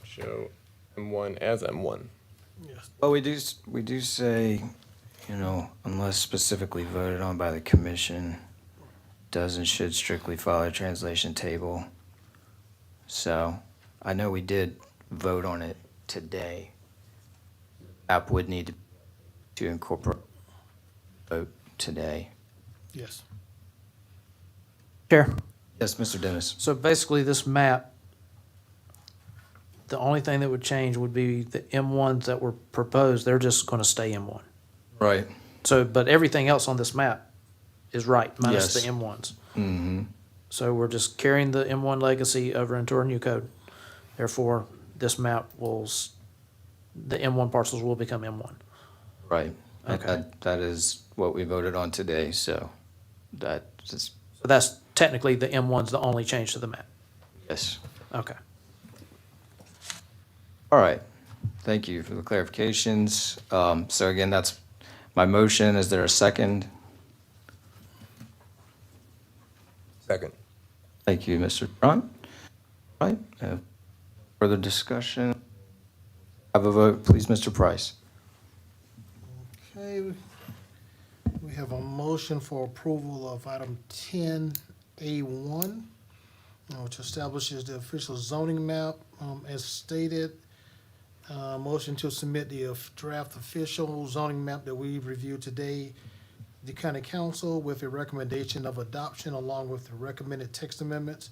show M1 as M1. Yes. Well, we do say, you know, unless specifically voted on by the commission, does and should strictly follow a translation table. So I know we did vote on it today. App would need to incorporate vote today. Yes. Chair. Yes, Mr. Dennis. So basically, this map, the only thing that would change would be the M1s that were proposed, they're just gonna stay M1. Right. So, but everything else on this map is right, minus the Yes. M1s. Mm-hmm. So we're just carrying the M1 legacy over into our new code. Therefore, this map the M1 parcels will become M1. Right. Okay. That is what we voted on today, so that is, So that's technically the M1's the only change to the map. yes. Okay. All right. Thank you for the clarifications. So again, that's my motion. Is there a second? Second. Thank you, Mr. Durant. All right. Further discussion? Have a vote, please, Mr. Price. Okay, we have a motion for approval of item 10A1, which establishes the official zoning map as stated. Motion to submit the draft official zoning map that we reviewed today, the county council, with a recommendation of adoption along with the recommended text amendments.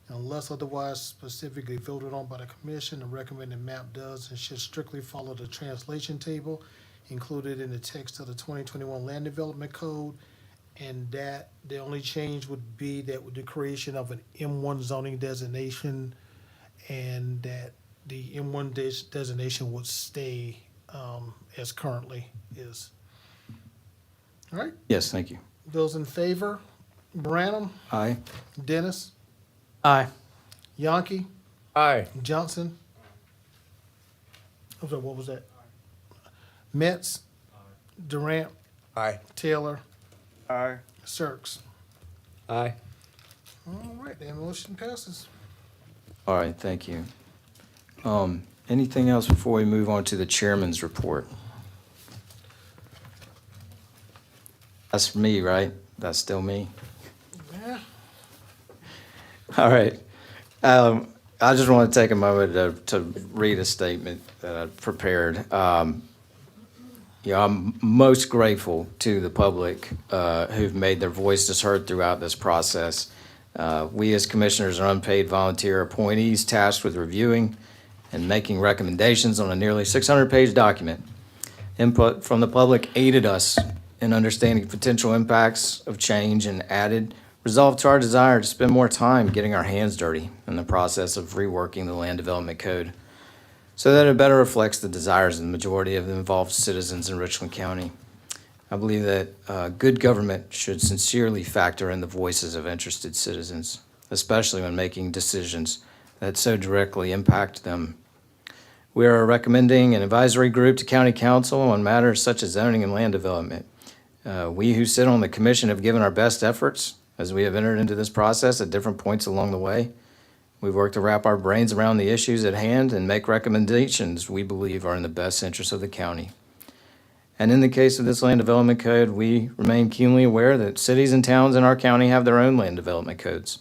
Unless otherwise specifically voted on by the commission, the recommended map does and should strictly follow the translation table included in the text of the 2021 Land Development Code, and that the only change would be that with the creation of an M1 zoning designation, and that the M1 designation would stay as currently is. All right, Yes, thank you. those in favor? Branham, Aye. Dennis, Aye. Yonke, Aye. Johnson. I'm sorry, what was that? Metz, Durant, Aye. Taylor, Aye. Sirks. Aye. All right, that motion passes. All right, thank you. Anything else before we move on to the chairman's report? That's me, right? That's still me? Yeah. All right. I just want to take a moment to read a statement that I prepared. I'm most grateful to the public who've made their voices heard throughout this process. We as commissioners are unpaid volunteer appointees tasked with reviewing and making recommendations on a nearly 600-page document. Input from the public aided us in understanding potential impacts of change and added resolve to our desire to spend more time getting our hands dirty in the process of reworking the Land Development Code so that it better reflects the desires of the majority of the involved citizens in Richland County. I believe that good government should sincerely factor in the voices of interested citizens, especially when making decisions that so directly impact them. We are recommending an advisory group to County Council on matters such as zoning and land development. We who sit on the commission have given our best efforts as we have entered into this process at different points along the way. We've worked to wrap our brains around the issues at hand and make recommendations we believe are in the best interest of the county. And in the case of this land development code, we remain keenly aware that cities and towns in our county have their own land development codes.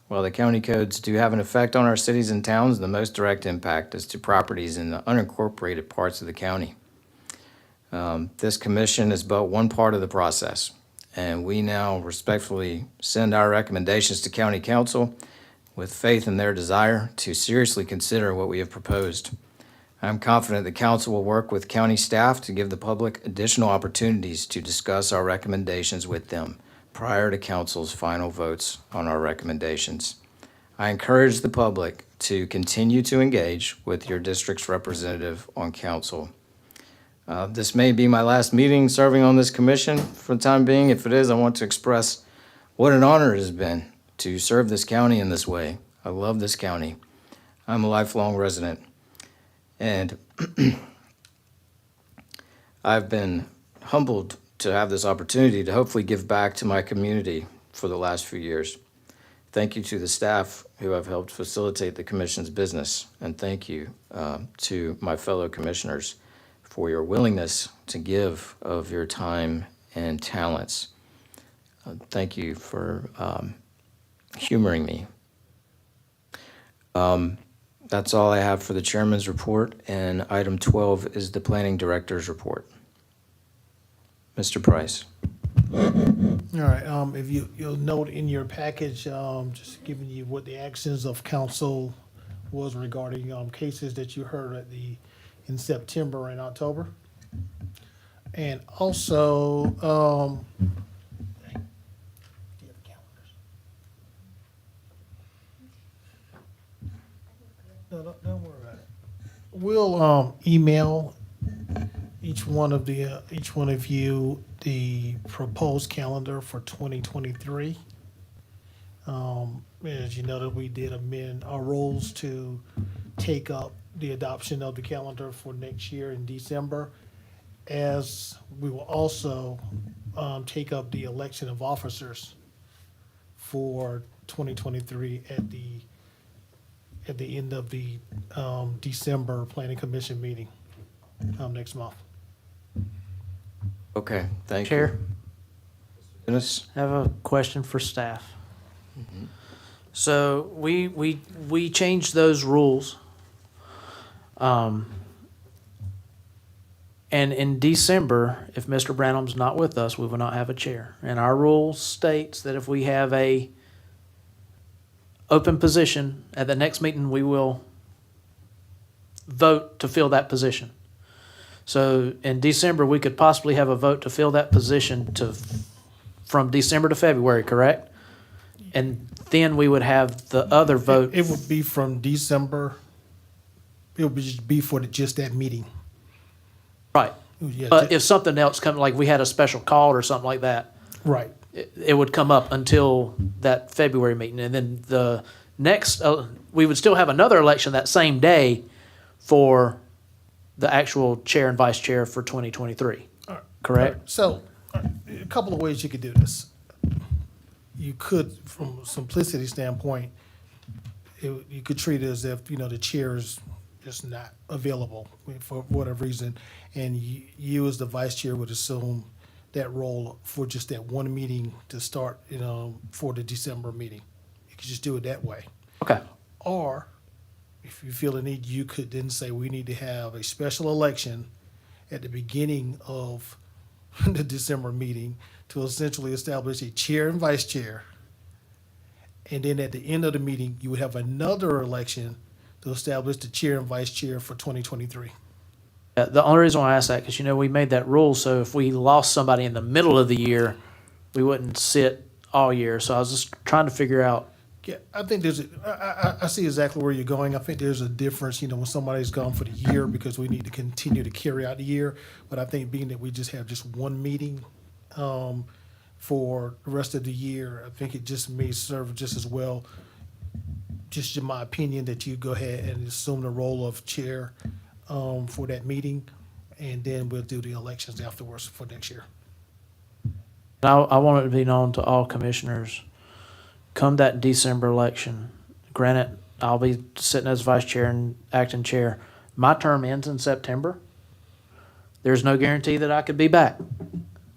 While the county codes do have an effect on our cities and towns, the most direct impact is to properties in the unincorporated parts of the county. This commission is but one part of the process, and we now respectfully send our recommendations to County Council with faith in their desire to seriously consider what we have proposed. I'm confident the council will work with county staff to give the public additional opportunities to discuss our recommendations with them prior to council's final votes on our recommendations. I encourage the public to continue to engage with your district's representative on council. This may be my last meeting serving on this commission for the time being. If it is, I want to express what an honor it has been to serve this county in this way. I love this county. I'm a lifelong resident. And I've been humbled to have this opportunity to hopefully give back to my community for the last few years. Thank you to the staff who have helped facilitate the commission's business, and thank you to my fellow commissioners for your willingness to give of your time and talents. Thank you for humoring me. That's all I have for the chairman's report, and item 12 is the planning director's report. Mr. Price. All right, if you'll note in your package, just giving you what the actions of council was regarding cases that you heard in September and October. And also, no, don't worry about it. We'll email each one of you the proposed calendar for 2023. As you know, that we did amend our rules to take up the adoption of the calendar for next year in December, as we will also take up the election of officers for 2023 at the end of the December Planning Commission meeting next month. Okay, thank you. Chair, Dennis? I have a question for staff. So we changed those rules. And in December, if Mr. Branham's not with us, we will not have a chair. And our rule states that if we have a open position at the next meeting, we will vote to fill that position. So in December, we could possibly have a vote to fill that position from December to February, correct? And then we would have the other vote. It would be from December. It would just be for just that meeting. Right. Yeah, But if something else comes, like we had a special call or something like that, right. it would come up until that February meeting. And then the next, we would still have another election that same day for the actual chair and vice chair for 2023, correct? So, a couple of ways you could do this. You could, from a simplicity standpoint, you could treat it as if, the chair is just not available for whatever reason, and you as the vice chair would assume that role for just that one meeting to start, for the December meeting. You could just do it that way. Okay. Or, if you feel the need, you could then say we need to have a special election at the beginning of the December meeting to essentially establish a chair and vice chair. And then at the end of the meeting, you would have another election to establish the chair and vice chair for 2023. The only reason why I asked that, because we made that rule, so if we lost somebody in the middle of the year, we wouldn't sit all year. So I was just trying to figure out. Yeah, I think I see exactly where you're going. I think there's a difference, when somebody's gone for the year because we need to continue to carry out the year. But I think being that we just have just one meeting for the rest of the year, I think it just may serve just as well, just in my opinion, that you go ahead and assume the role of chair for that meeting, and then we'll do the elections afterwards for next year. I want it to be known to all commissioners, come that December election, granted, I'll be sitting as vice chair and acting chair. My term ends in September. There's no guarantee that I could be back.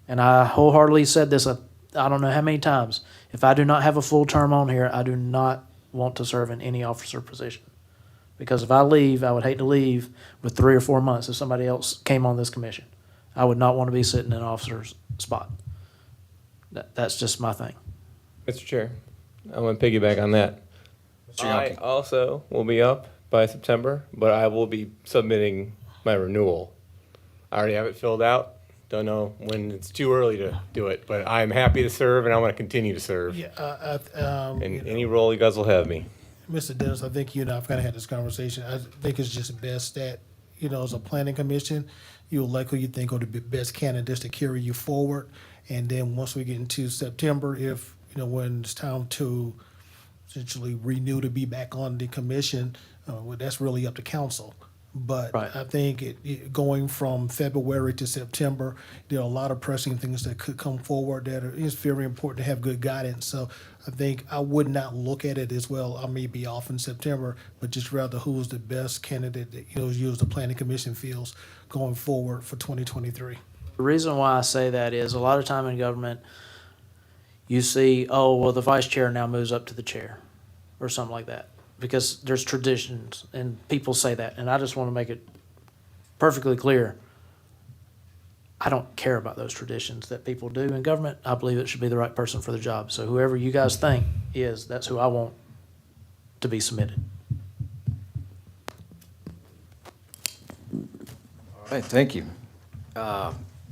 And I wholeheartedly said this, I don't know how many times. If I do not have a full term on here, I do not want to serve in any officer position. Because if I leave, I would hate to leave with 3 or 4 months if somebody else came on this commission. I would not want to be sitting in an officer's spot. That's just my thing. Mr. Chair, I want to piggyback on that. I also will be up by September, but I will be submitting my renewal. I already have it filled out. Don't know when it's too early to do it, but I'm happy to serve and I want to continue to serve. Yeah, in any role you guys will have me. Mr. Dennis, I think you and I have kind of had this conversation. I think it's just best that, as a planning commission, you'll elect who you think are the best candidates to carry you forward. And then once we get into September, if, when it's time to essentially renew to be back on the commission, well, that's really up to council. But Right. I think going from February to September, there are a lot of pressing things that could come forward that it's very important to have good guidance. So I think I would not look at it as, well, I may be off in September, but just rather who is the best candidate that, you as the planning commission feels going forward for 2023. The reason why I say that is a lot of time in government, you see, oh, well, the vice chair now moves up to the chair or something like that, because there's traditions and people say that. And I just want to make it perfectly clear. I don't care about those traditions that people do in government. I believe it should be the right person for the job. So whoever you guys think is, that's who I want to be submitted. All right, thank you.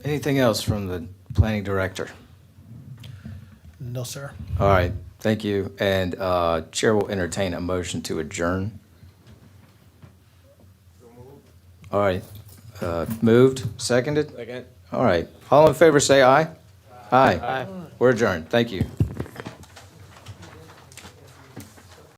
Anything else from the planning director? No, sir. All right, thank you. And Chair will entertain a motion to adjourn. All right, moved, seconded? Second. All right, all in favor say aye. Aye. We're adjourned, thank you.